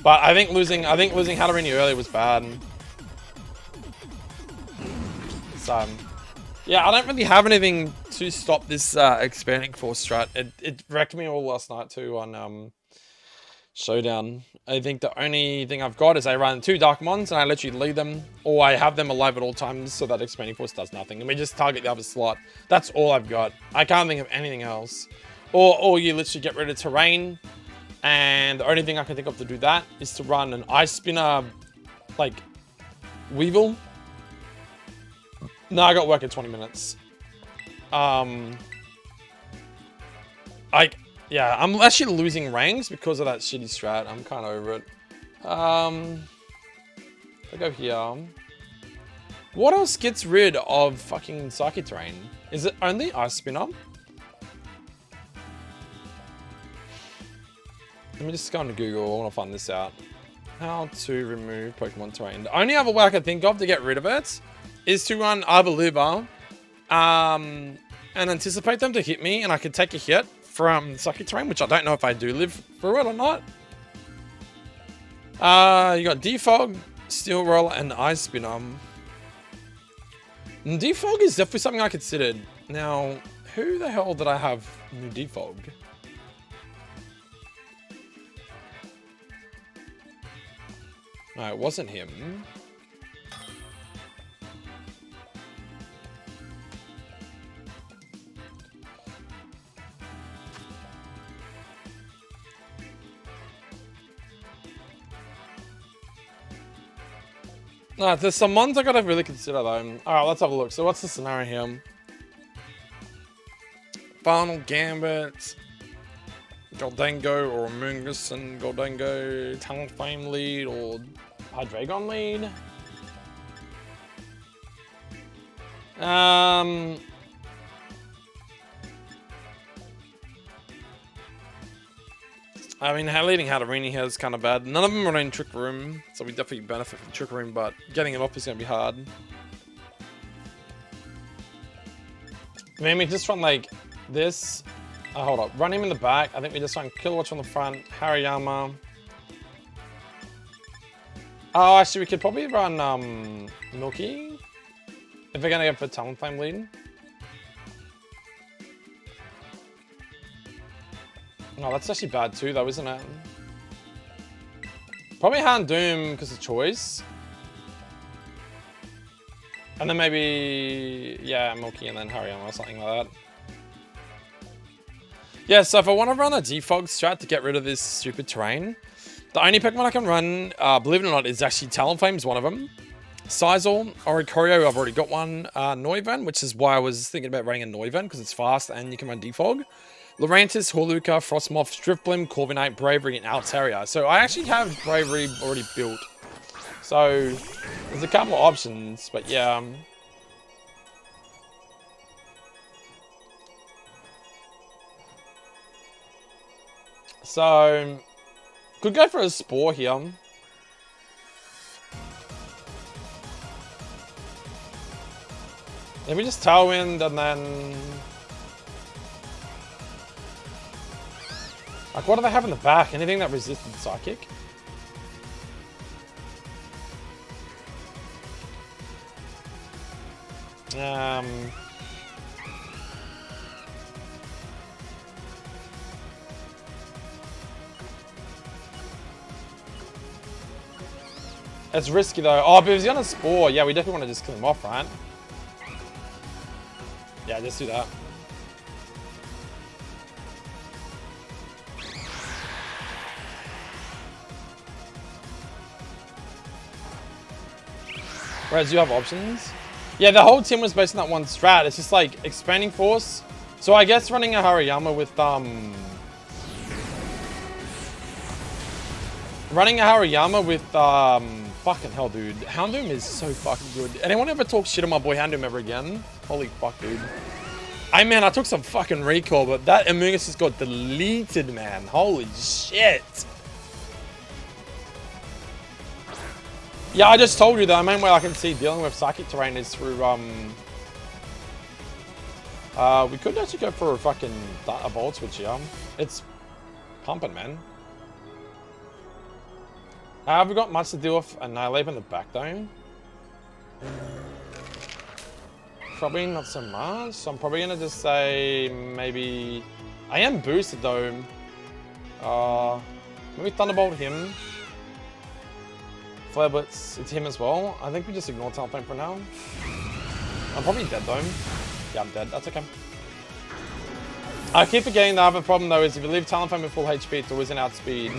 But I think losing Hatterene early was bad. So, yeah, I don't really have anything to stop this expanding force strat. It wrecked me all last night too on Showdown. I think the only thing I've got is I run 2 Dark Mons and I literally lead them, or I have them alive at all times so that expanding force does nothing. And we just target the other slot. That's all I've got. I can't think of anything else. Or you literally get rid of terrain, and the only thing I can think of to do that is to run an Ice Spinner, like, Weevil. No, I got work in 20 minutes. Yeah, I'm actually losing ranks because of that shitty strat. I'm kind of over it. I go here. What else gets rid of fucking Psychic Terrain? Is it only Ice Spinner? Let me just go into Google. I want to find this out. How to remove Pokemon Terrain. The only other way I can think of to get rid of it is to run Arboliva, and anticipate them to hit me, and I can take a hit from Psychic Terrain, which I don't know if I do live through it or not. You got Defog, Steel Roller, and Ice Spinner. And Defog is definitely something I considered. Now, who the hell did I have new Defog? No, it wasn't him. No, there's some ones I gotta really consider though. Alright, let's have a look. So what's the scenario here? Final Gambit, Goldango or Mungus and Goldango, Talonflame lead or Hydreigon lead? I mean, leading Hatterene here is kind of bad. None of them are in Trick Room, so we definitely benefit from Trick Room, but getting it off is going to be hard. Maybe just run like this. Hold up. Run him in the back. I think we just run Killwatch on the front, Hariyama. Oh, actually, we could probably run Milky if we're going to go for Talonflame lead. No, that's actually bad too, though, isn't it? Probably Houndoom because of choice. And then maybe, yeah, Milky and then Hariyama or something like that. Yeah, so if I want to run a Defog strat to get rid of this stupid terrain, the only Pokemon I can run, believe it or not, is actually Talonflame is one of them. Sizel, Oricorio, I've already got one. Noivern, which is why I was thinking about running a Noivern because it's fast and you can run Defog. Lurantis, Hawluka, Frostmoth, Drifblim, Corviknight, Bravery, and Altaria. So I actually have Bravery already built. So there's a couple of options, but yeah. So could go for a Spore here. Maybe just Tailwind and then... Like, what do they have in the back? Anything that resisted Psychic? It's risky though. Oh, but if he's gonna Spore, yeah, we definitely want to just kill him off, right? Yeah, just do that. Whereas you have options. Yeah, the whole team was based on that one strat. It's just like expanding force. So I guess running a Hariyama with running a Hariyama with, fucking hell, dude. Houndoom is so fucking good. Anyone ever talk shit on my boy Houndoom ever again? Holy fuck, dude. Hey, man, I took some fucking recall, but that Amoonguss just got deleted, man. Holy shit. Yeah, I just told you the main way I can see dealing with psychic terrain is through, we could actually go for a fucking a bolt switch here. It's pumping, man. Have we got much to deal with Annihilate in the back though? Probably not so much. So I'm probably gonna just say maybe I am boosted though. Maybe Thunderbolt him. Flare Blitz, it's him as well. I think we just ignore Talonflame for now. I'm probably dead though. Yeah, I'm dead. That's okay. I keep forgetting the other problem though is if you leave Talonflame with full HP, it's always an outspeed.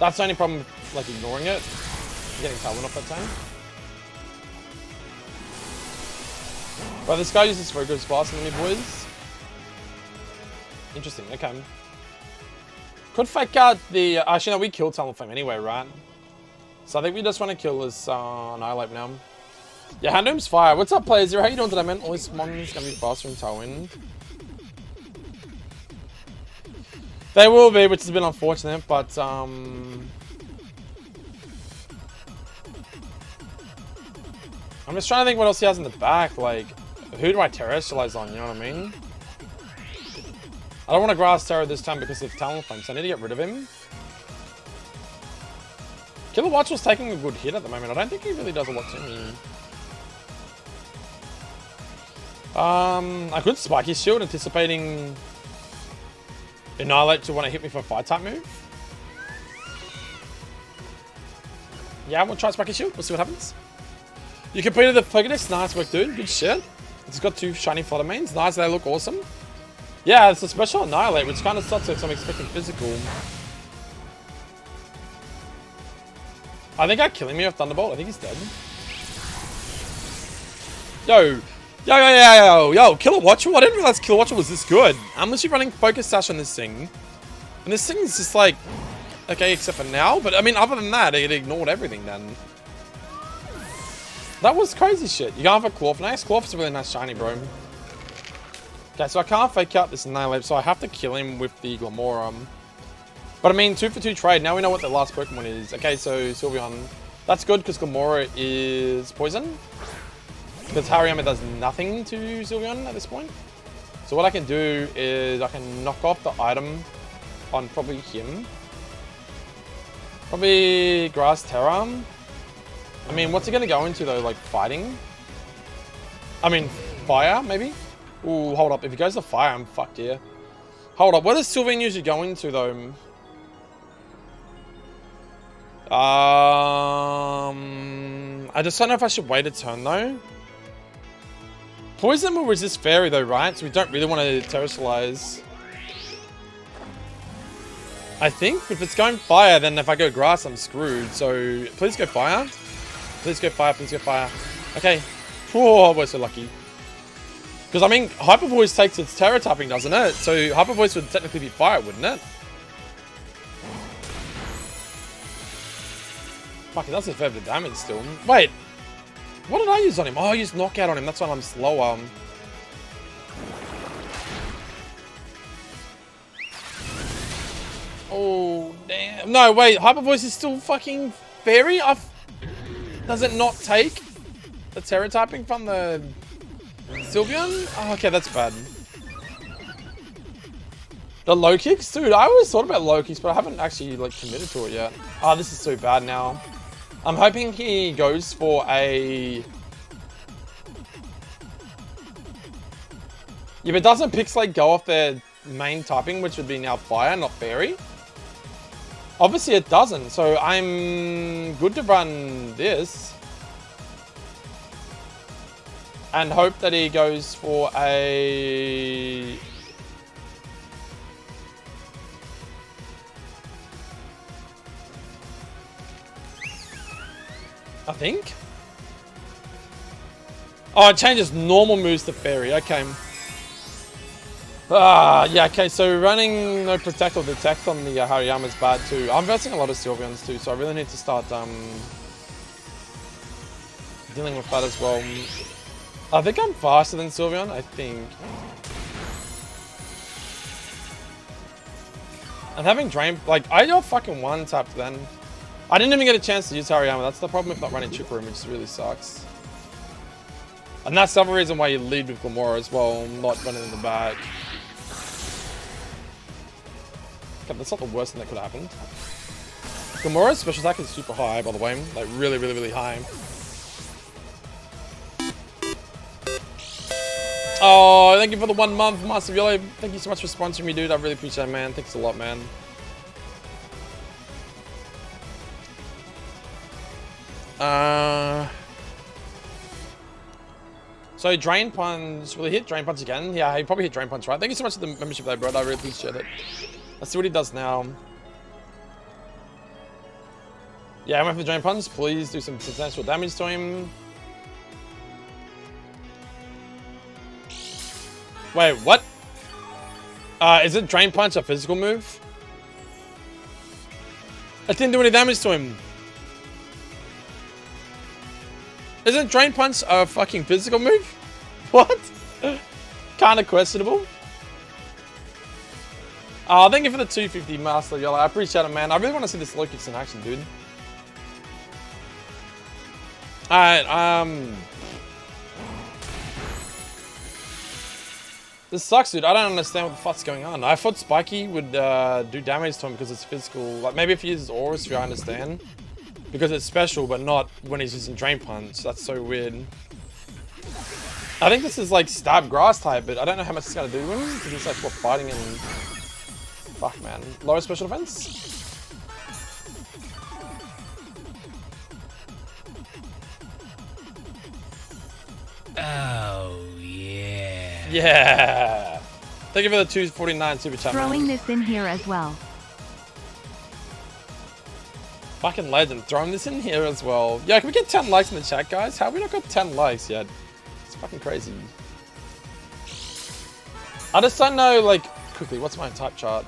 That's the only problem with like ignoring it. I'm getting Talon off that time. But this guy uses very good spots on me, boys. Interesting, okay. Could fake out the... Actually, no, we killed Talonflame anyway, right? So I think we just want to kill this Annihilate now. Yeah, Houndoom's fire. What's up, Player Zero? How you doing today, man? All this Mon's going to be faster in Tailwind. They will be, which is a bit unfortunate, but... I'm just trying to think what else he has in the back. Like, who do I terrestrialize on? You know what I mean? I don't want to grass terror this time because of Talonflame, so I need to get rid of him. Killer Watch was taking a good hit at the moment. I don't think he really does a lot to me. I could spike his shield, anticipating Annihilate to want to hit me for a fire type move. Yeah, we'll try spike his shield. We'll see what happens. You completed the Plegadix. Nice work, dude. Good shit. It's got 2 shiny flutter mains. Nice, they look awesome. Yeah, it's a special Annihilate, which kind of sucks if I'm expecting physical. I think I'm killing me with Thunderbolt. I think he's dead. Yo, Killer Watcher. I didn't realize Killer Watcher was this good. I'm literally running Focus Sash on this thing. And this thing is just like, okay, except for now. But I mean, other than that, it ignored everything then. That was crazy shit. You can't have a Clawf next. Clawf is a really nice shiny, bro. Okay, so I can't fake out this Annihilate, so I have to kill him with the Glamour. But I mean, 2 for 2 trade. Now we know what the last Pokemon is. Okay, so Sylveon. That's good because Glamour is poison. Because Hariyama does nothing to Sylveon at this point. So what I can do is I can knock off the item on probably him. Probably Grass Terra. I mean, what's he going to go into though? Like fighting? I mean, fire maybe? Ooh, hold up. If he goes to fire, I'm fucked here. Hold up. What does Sylveon usually go into though? I just don't know if I should wait a turn though. Poison will resist Fairy though, right? So we don't really want to terrestrialize. I think if it's going fire, then if I go grass, I'm screwed. So please go fire. Please go fire. Please go fire. Okay. Oh, we're so lucky. Because I mean, Hyper Voice takes its Terra typing, doesn't it? So Hyper Voice would technically be fire, wouldn't it? Fuck, it does a fair bit of damage still. Wait. What did I use on him? Oh, I used Knockout on him. That's why I'm slower. Oh, damn. No, wait. Hyper Voice is still fucking Fairy? Does it not take the Terra typing from the Sylveon? Oh, okay, that's bad. The low kicks? Dude, I always thought about low kicks, but I haven't actually like committed to it yet. Oh, this is so bad now. I'm hoping he goes for a... Yeah, but doesn't Pixelate go off their main typing, which would be now Fire, not Fairy? Obviously it doesn't, so I'm good to run this. And hope that he goes for a... I think. Oh, it changes normal moves to Fairy. Okay. Yeah, okay, so running no protect or detect on the Hariyama is bad too. I'm versing a lot of Sylveons too, so I really need to start dealing with that as well. I think I'm faster than Sylveon, I think. And having Drain, like, I got fucking one-tapped then. I didn't even get a chance to use Hariyama. That's the problem with not running Trick Room, which really sucks. And that's the other reason why you lead with Glamora as well, not running in the back. Okay, that's not the worst thing that could have happened. Gamora's special attack is super high, by the way. Like, really, really, really high. Oh, thank you for the 1 month, Master Yellow. Thank you so much for sponsoring me, dude. I really appreciate it, man. Thanks a lot, man. So Drain Punch, will he hit Drain Punch again? Yeah, he probably hit Drain Punch, right? Thank you so much for the membership there, bro. I really appreciate it. Let's see what he does now. Yeah, I went for the Drain Punch. Please do some substantial damage to him. Wait, what? Isn't Drain Punch a physical move? It didn't do any damage to him. Isn't Drain Punch a fucking physical move? What? Kind of questionable. Oh, thank you for the 250 Master Yellow. I appreciate it, man. I really want to see this Lokix in action, dude. Alright, this sucks, dude. I don't understand what the fuck's going on. I thought Spiky would do damage to him because it's physical. Like, maybe if he uses Aura Sphere, I understand. Because it's special, but not when he's using Drain Punch. That's so weird. I think this is like Stab Grass type, but I don't know how much it's gonna do to him. Because he's like, what, fighting and... Fuck, man. Lower special defense? Oh, yeah. Yeah. Thank you for the 249 super chat. Throwing this in here as well. Fucking legend. Throwing this in here as well. Yeah, can we get 10 likes in the chat, guys? How have we not got 10 likes yet? It's fucking crazy. I just don't know, like, quickly, what's my type chart?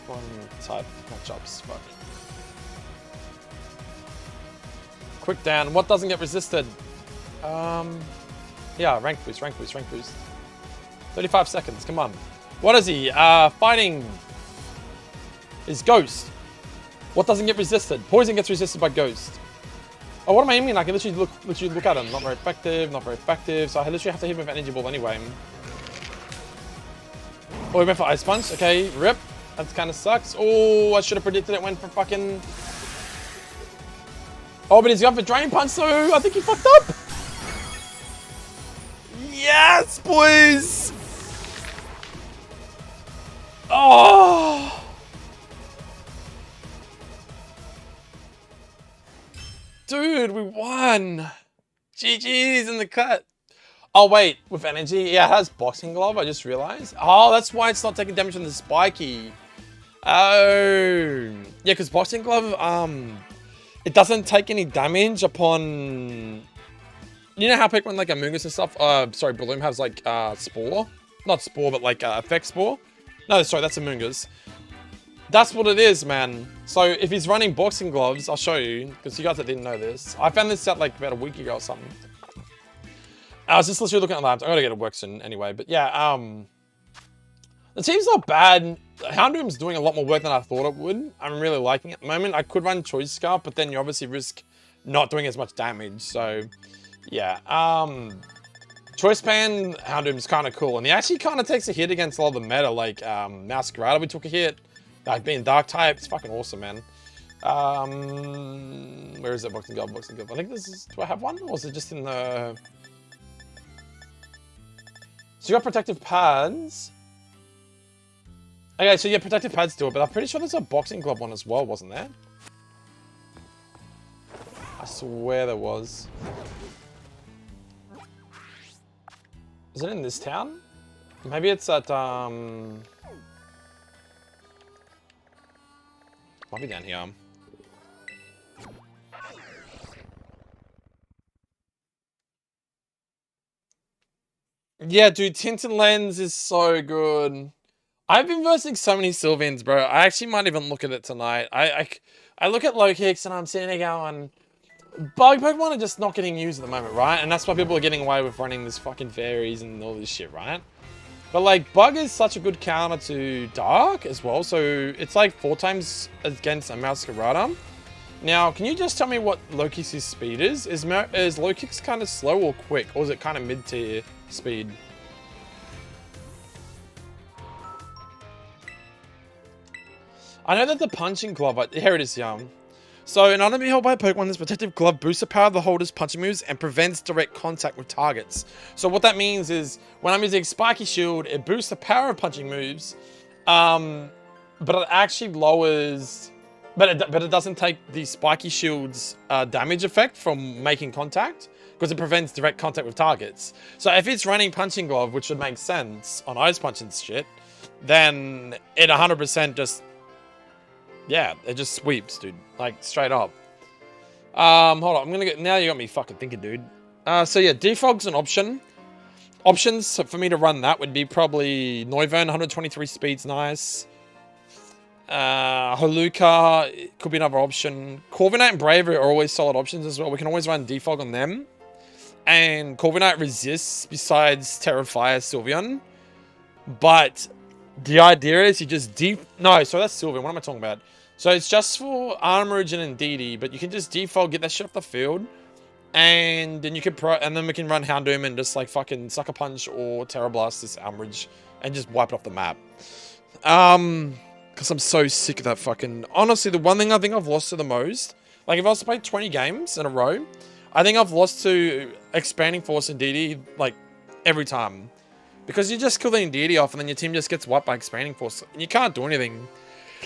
One type matchups. Fuck. Quick down. What doesn't get resisted? Yeah, rank boost, rank boost, rank boost. 35 seconds. Come on. What is he? Fighting is Ghost. What doesn't get resisted? Poison gets resisted by Ghost. Oh, what am I aiming? I can literally look at him. Not very effective. Not very effective. So I literally have to hit him with Energy Ball anyway. Oh, he went for Ice Punch. Okay, rip. That kind of sucks. Oh, I should have predicted it went for fucking... Oh, but he's gone for Drain Punch, so I think he fucked up. Yes, boys. Oh. Dude, we won. GG's in the cut. Oh, wait, with energy? Yeah, it has Boxing Glove, I just realized. Oh, that's why it's not taking damage from the Spiky. Oh. Yeah, because Boxing Glove, it doesn't take any damage upon... You know how Pikmin like Amoonguss and stuff, sorry, Bloom has like, Spore? Not Spore, but like, Effect Spore? No, sorry, that's Amoonguss. That's what it is, man. So if he's running Boxing Gloves, I'll show you, because you guys that didn't know this. I found this out like about a week ago or something. I was just literally looking at labs. I gotta get it work soon anyway, but yeah, the team's not bad. Houndoom's doing a lot more work than I thought it would. I'm really liking it at the moment. I could run Choice Scarf, but then you obviously risk not doing as much damage, so yeah. Choice Pan Houndoom's kind of cool, and he actually kind of takes a hit against a lot of the meta, like Masquerade, we took a hit. Like being Dark type, it's fucking awesome, man. Where is it? Boxing Glove, Boxing Glove. I think this is, do I have one? Or is it just in the... So you got protective pads. Okay, so yeah, protective pads do it, but I'm pretty sure there's a Boxing Glove one as well, wasn't there? I swear there was. Is it in this town? Maybe it's at, might be down here. Yeah, dude, Tinted Lens is so good. I've been versing so many Sylvians, bro. I actually might even look at it tonight. I look at low kicks and I'm sitting there going, bug Pokemon are just not getting used at the moment, right? And that's why people are getting away with running this fucking fairies and all this shit, right? But like, Bug is such a good counter to Dark as well. So it's like 4 times against a Masquerada. Now, can you just tell me what Lokix's speed is? Is Lokix kind of slow or quick? Or is it kind of mid-tier speed? I know that the punching glove, here it is, young. So, an item held by a Pokemon, this protective glove boosts the power of the holder's punching moves and prevents direct contact with targets. So what that means is, when I'm using Spiky Shield, it boosts the power of punching moves, but it actually lowers... But it doesn't take the Spiky Shield's damage effect from making contact, because it prevents direct contact with targets. So if it's running Punching Glove, which would make sense on Ice Punch and shit, then it 100% just... Yeah, it just sweeps, dude. Like, straight up. Hold on. I'm gonna get... Now you got me fucking thinking, dude. So yeah, Defog's an option. Options for me to run that would be probably Noivern, 123 speed's nice. Holuka could be another option. Corviknight and Bravery are always solid options as well. We can always run Defog on them. And Corviknight resists besides Terrifire Sylveon. But the idea is you just No, so that's Sylveon. What am I talking about? So it's just for Armorigin and DD, but you can just Defog, get that shit off the field. And then you can and then we can run Houndoom and just like fucking Sucker Punch or Terra Blast this Armorage and just wipe it off the map. Because I'm so sick of that fucking... Honestly, the one thing I think I've lost to the most... Like, if I was to play 20 games in a row, I think I've lost to Expanding Force and DD, like, every time. Because you just kill the deity off and then your team just gets wiped by Expanding Force. And you can't do anything.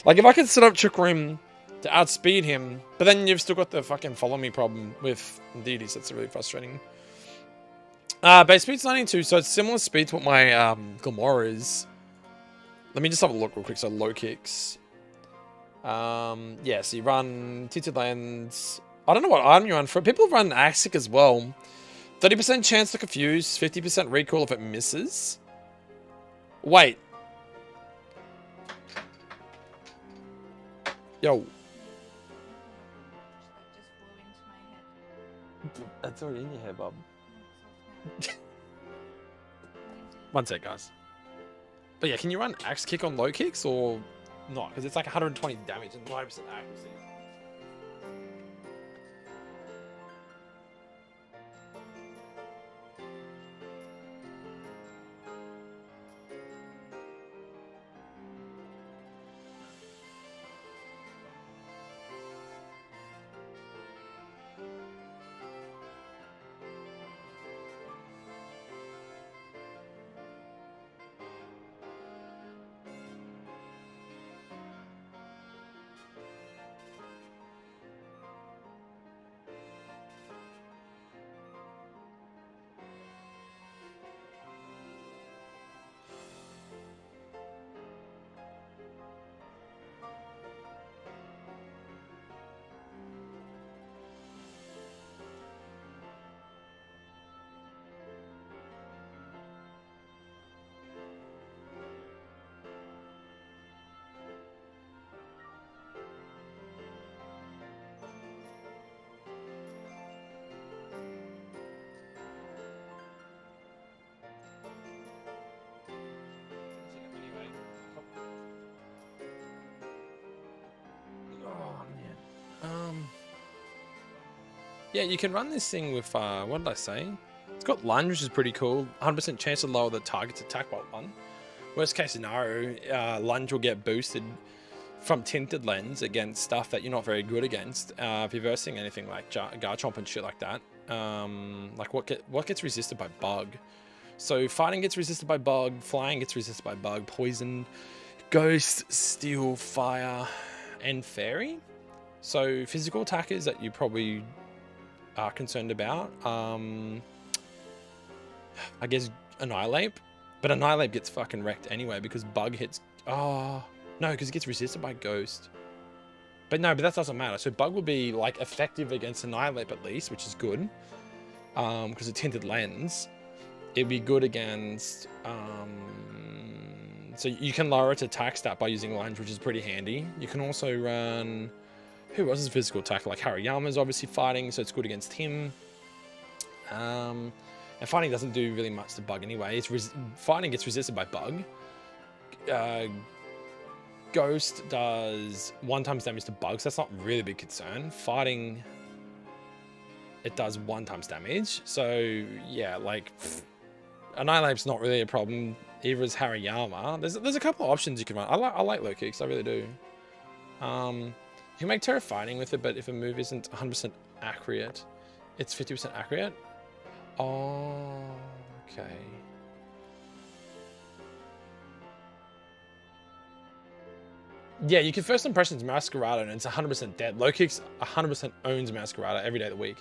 Like, if I could set up Trick Room to outspeed him, but then you've still got the fucking follow me problem with deities. That's really frustrating. Base speed's 92, so it's similar speed to what my Glamora is. Let me just have a look real quick. So low kicks. Yeah, so you run Tinted Lens. I don't know what item you run for. People run Axic as well. 30% chance to confuse, 50% recall if it misses. Wait. Yo. That's already in your hair, Bob. One sec, guys. But yeah, can you run Axe Kick on low kicks or not? Because it's like 120 damage and 90% accuracy. Yeah, you can run this thing with, what did I say? It's got lunge, which is pretty cool. 100% chance to lower the target's attack by 1. Worst case scenario, lunge will get boosted from Tinted Lens against stuff that you're not very good against. If you're versing anything like Garchomp and shit like that. Like what gets resisted by Bug? So fighting gets resisted by Bug, flying gets resisted by Bug, poison, ghost, steel, fire, and fairy. So physical attackers that you probably are concerned about, I guess Annihilate, but Annihilate gets fucking wrecked anyway because Bug hits. Oh no, because it gets resisted by Ghost. But no, but that doesn't matter. So Bug will be like effective against Annihilate at least, which is good, because of Tinted Lens. it'd be good against, so you can lower its attack stat by using lunge, which is pretty handy. You can also run, who else is physical attack? Like Hariyama's obviously fighting, so it's good against him. And fighting doesn't do really much to bug anyway. Fighting gets resisted by bug. Ghost does 1 times damage to bugs. That's not really a big concern. Fighting, it does 1 times damage. So yeah, like Annihilate's not really a problem. Either is Hariyama. There's a couple of options you can run. I like low kicks. I really do. You can make Terra fighting with it, but if a move isn't 100% accurate, it's 50% accurate. Oh, okay. Yeah, you can first impressions Masquerada and it's 100% dead. Low kicks 100% owns Masquerada every day of the week.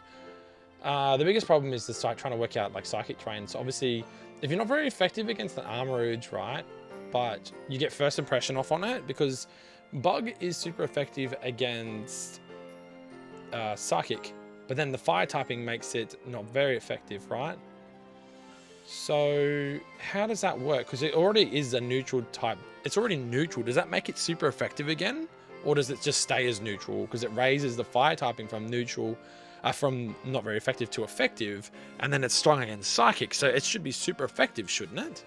The biggest problem is trying to work out like psychic train. So obviously, if you're not very effective against an Armourouge, right? But you get first impression off on it because Bug is super effective against psychic, but then the fire typing makes it not very effective, right? So how does that work? Because it already is a neutral type. It's already neutral. Does that make it super effective again? Or does it just stay as neutral? Because it raises the fire typing from neutral, from not very effective to effective, and then it's strong against psychic. So it should be super effective, shouldn't it?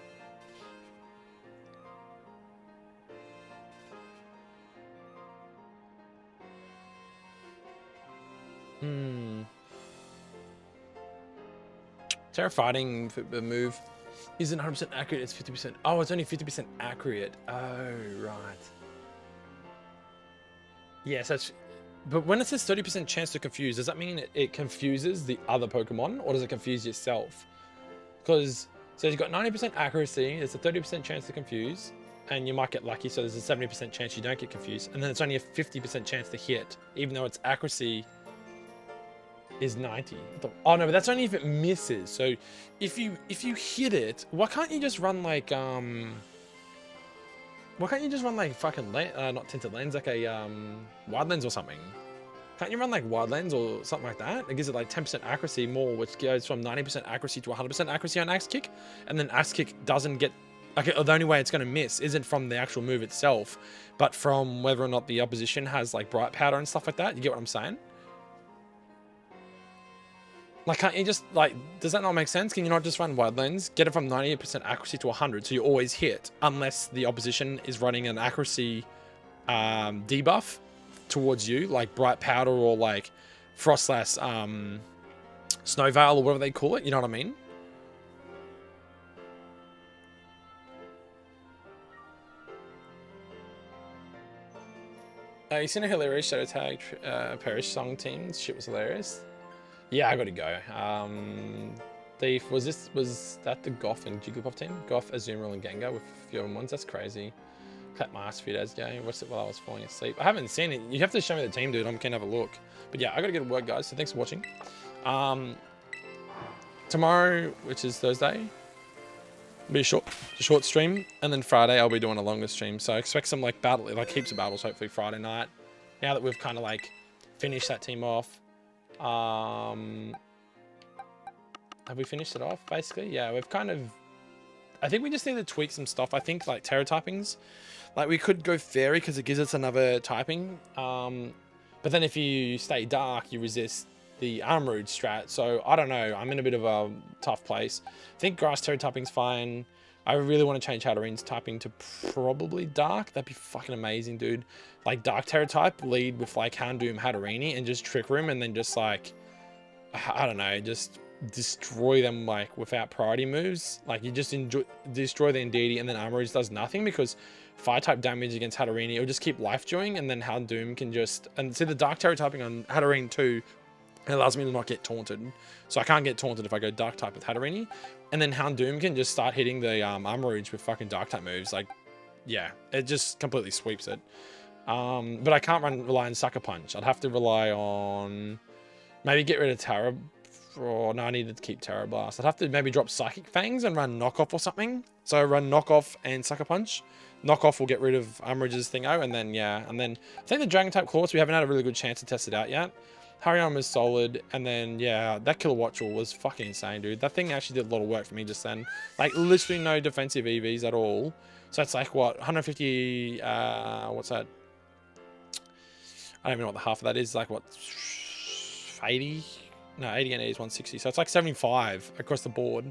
Terra fighting move isn't 100% accurate, it's 50%. Oh, it's only 50% accurate. Oh, right. Yes, that's... But when it says 30% chance to confuse, does that mean it confuses the other Pokemon, or does it confuse yourself? Because, so you've got 90% accuracy, there's a 30% chance to confuse, and you might get lucky, so there's a 70% chance you don't get confused, and then it's only a 50% chance to hit, even though its accuracy is 90. Oh no, but that's only if it misses. So if you hit it, why can't you just run like fucking not tinted lens, like a wide lens or something? Can't you run like wide lens or something like that? It gives it like 10% accuracy more, which goes from 90% accuracy to 100% accuracy on axe kick, and then axe kick doesn't get, like, the only way it's going to miss isn't from the actual move itself, but from whether or not the opposition has like bright powder and stuff like that. You get what I'm saying? Like, can't you just, like, does that not make sense? Can you not just run wide lens, get it from 90% accuracy to 100, so you always hit, unless the opposition is running an accuracy debuff towards you, like bright powder or like Frostlass Snow Veil or whatever they call it, you know what I mean? You seen a hilarious Shadow Tag Perish song team? Shit was hilarious. Yeah, I gotta go. Was that the Goth and Jigglypuff team? Goth, Azumarill, and Gengar with a few other ones. That's crazy. Cut my ass a few days ago. Watched it while I was falling asleep. I haven't seen it. You have to show me the team, dude. I can have a look. But yeah, I gotta get to work, guys. So thanks for watching. Tomorrow, which is Thursday, will be a short stream, and then Friday I'll be doing a longer stream. So I expect some like heaps of battles. Hopefully Friday night. Now that we've kind of like finished that team off. Have we finished it off basically? Yeah, we've kind of, I think we just need to tweak some stuff. I think like Terra typings, like we could go Fairy because it gives us another typing, but then if you stay Dark you resist the Armourouge strat. So I don't know, I'm in a bit of a tough place. I think Grass Terra typing's fine. I really want to change Hatterene's typing to probably Dark. That'd be fucking amazing, dude. Like Dark Terra type, lead with like Houndoom, Hatterene, and just Trick Room, and then just like, I don't know, just destroy them like without priority moves. Like you just destroy the Indeedee, and then Armourouge does nothing because Fire type damage against Hatterene, it'll just keep life joying, and then Houndoom can just, and see the Dark Terra typing on Hatterene too, it allows me to not get taunted. So I can't get taunted if I go Dark type with Hatterene. And then Houndoom can just start hitting the Armourouge with fucking Dark type moves. Like, yeah, it just completely sweeps it. But I can't rely on Sucker Punch. I'd have to rely on, maybe get rid of Terra. Or no, I need to keep Terra Blast. I'd have to maybe drop Psychic Fangs and run Knockoff or something. So run Knockoff and Sucker Punch. Knockoff will get rid of Armourouge's thingo, and then yeah, and then I think the Dragon type Claws, we haven't had a really good chance to test it out yet. Hariyama is solid, and then yeah, that kilowatt was fucking insane, dude. That thing actually did a lot of work for me just then. Like literally no defensive EVs at all. So it's like what 150. What's that? I don't even know what the half of that is. Like what 80? No, 80 and 80 is 160. So it's like 75 across the board.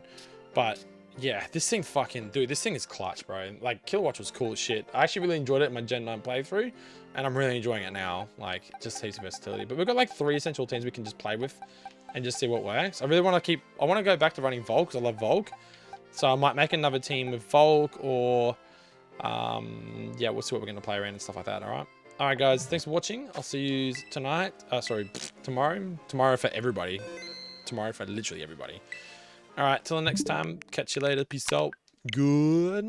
But yeah, this thing fucking, dude, this thing is clutch, bro. Like, Kilowatt was cool as shit. I actually really enjoyed it in my Gen 9 playthrough, and I'm really enjoying it now. Like, just heaps of versatility. But we've got like 3 essential teams we can just play with and just see what works. I really want to I want to go back to running Volk because I love Volk. So I might make another team with Volk or, yeah, we'll see what we're going to play around and stuff like that, all right? All right, guys, thanks for watching. I'll see you tonight. Sorry, tomorrow. Tomorrow for everybody. Tomorrow for literally everybody. All right, till the next time. Catch you later. Peace out. Good.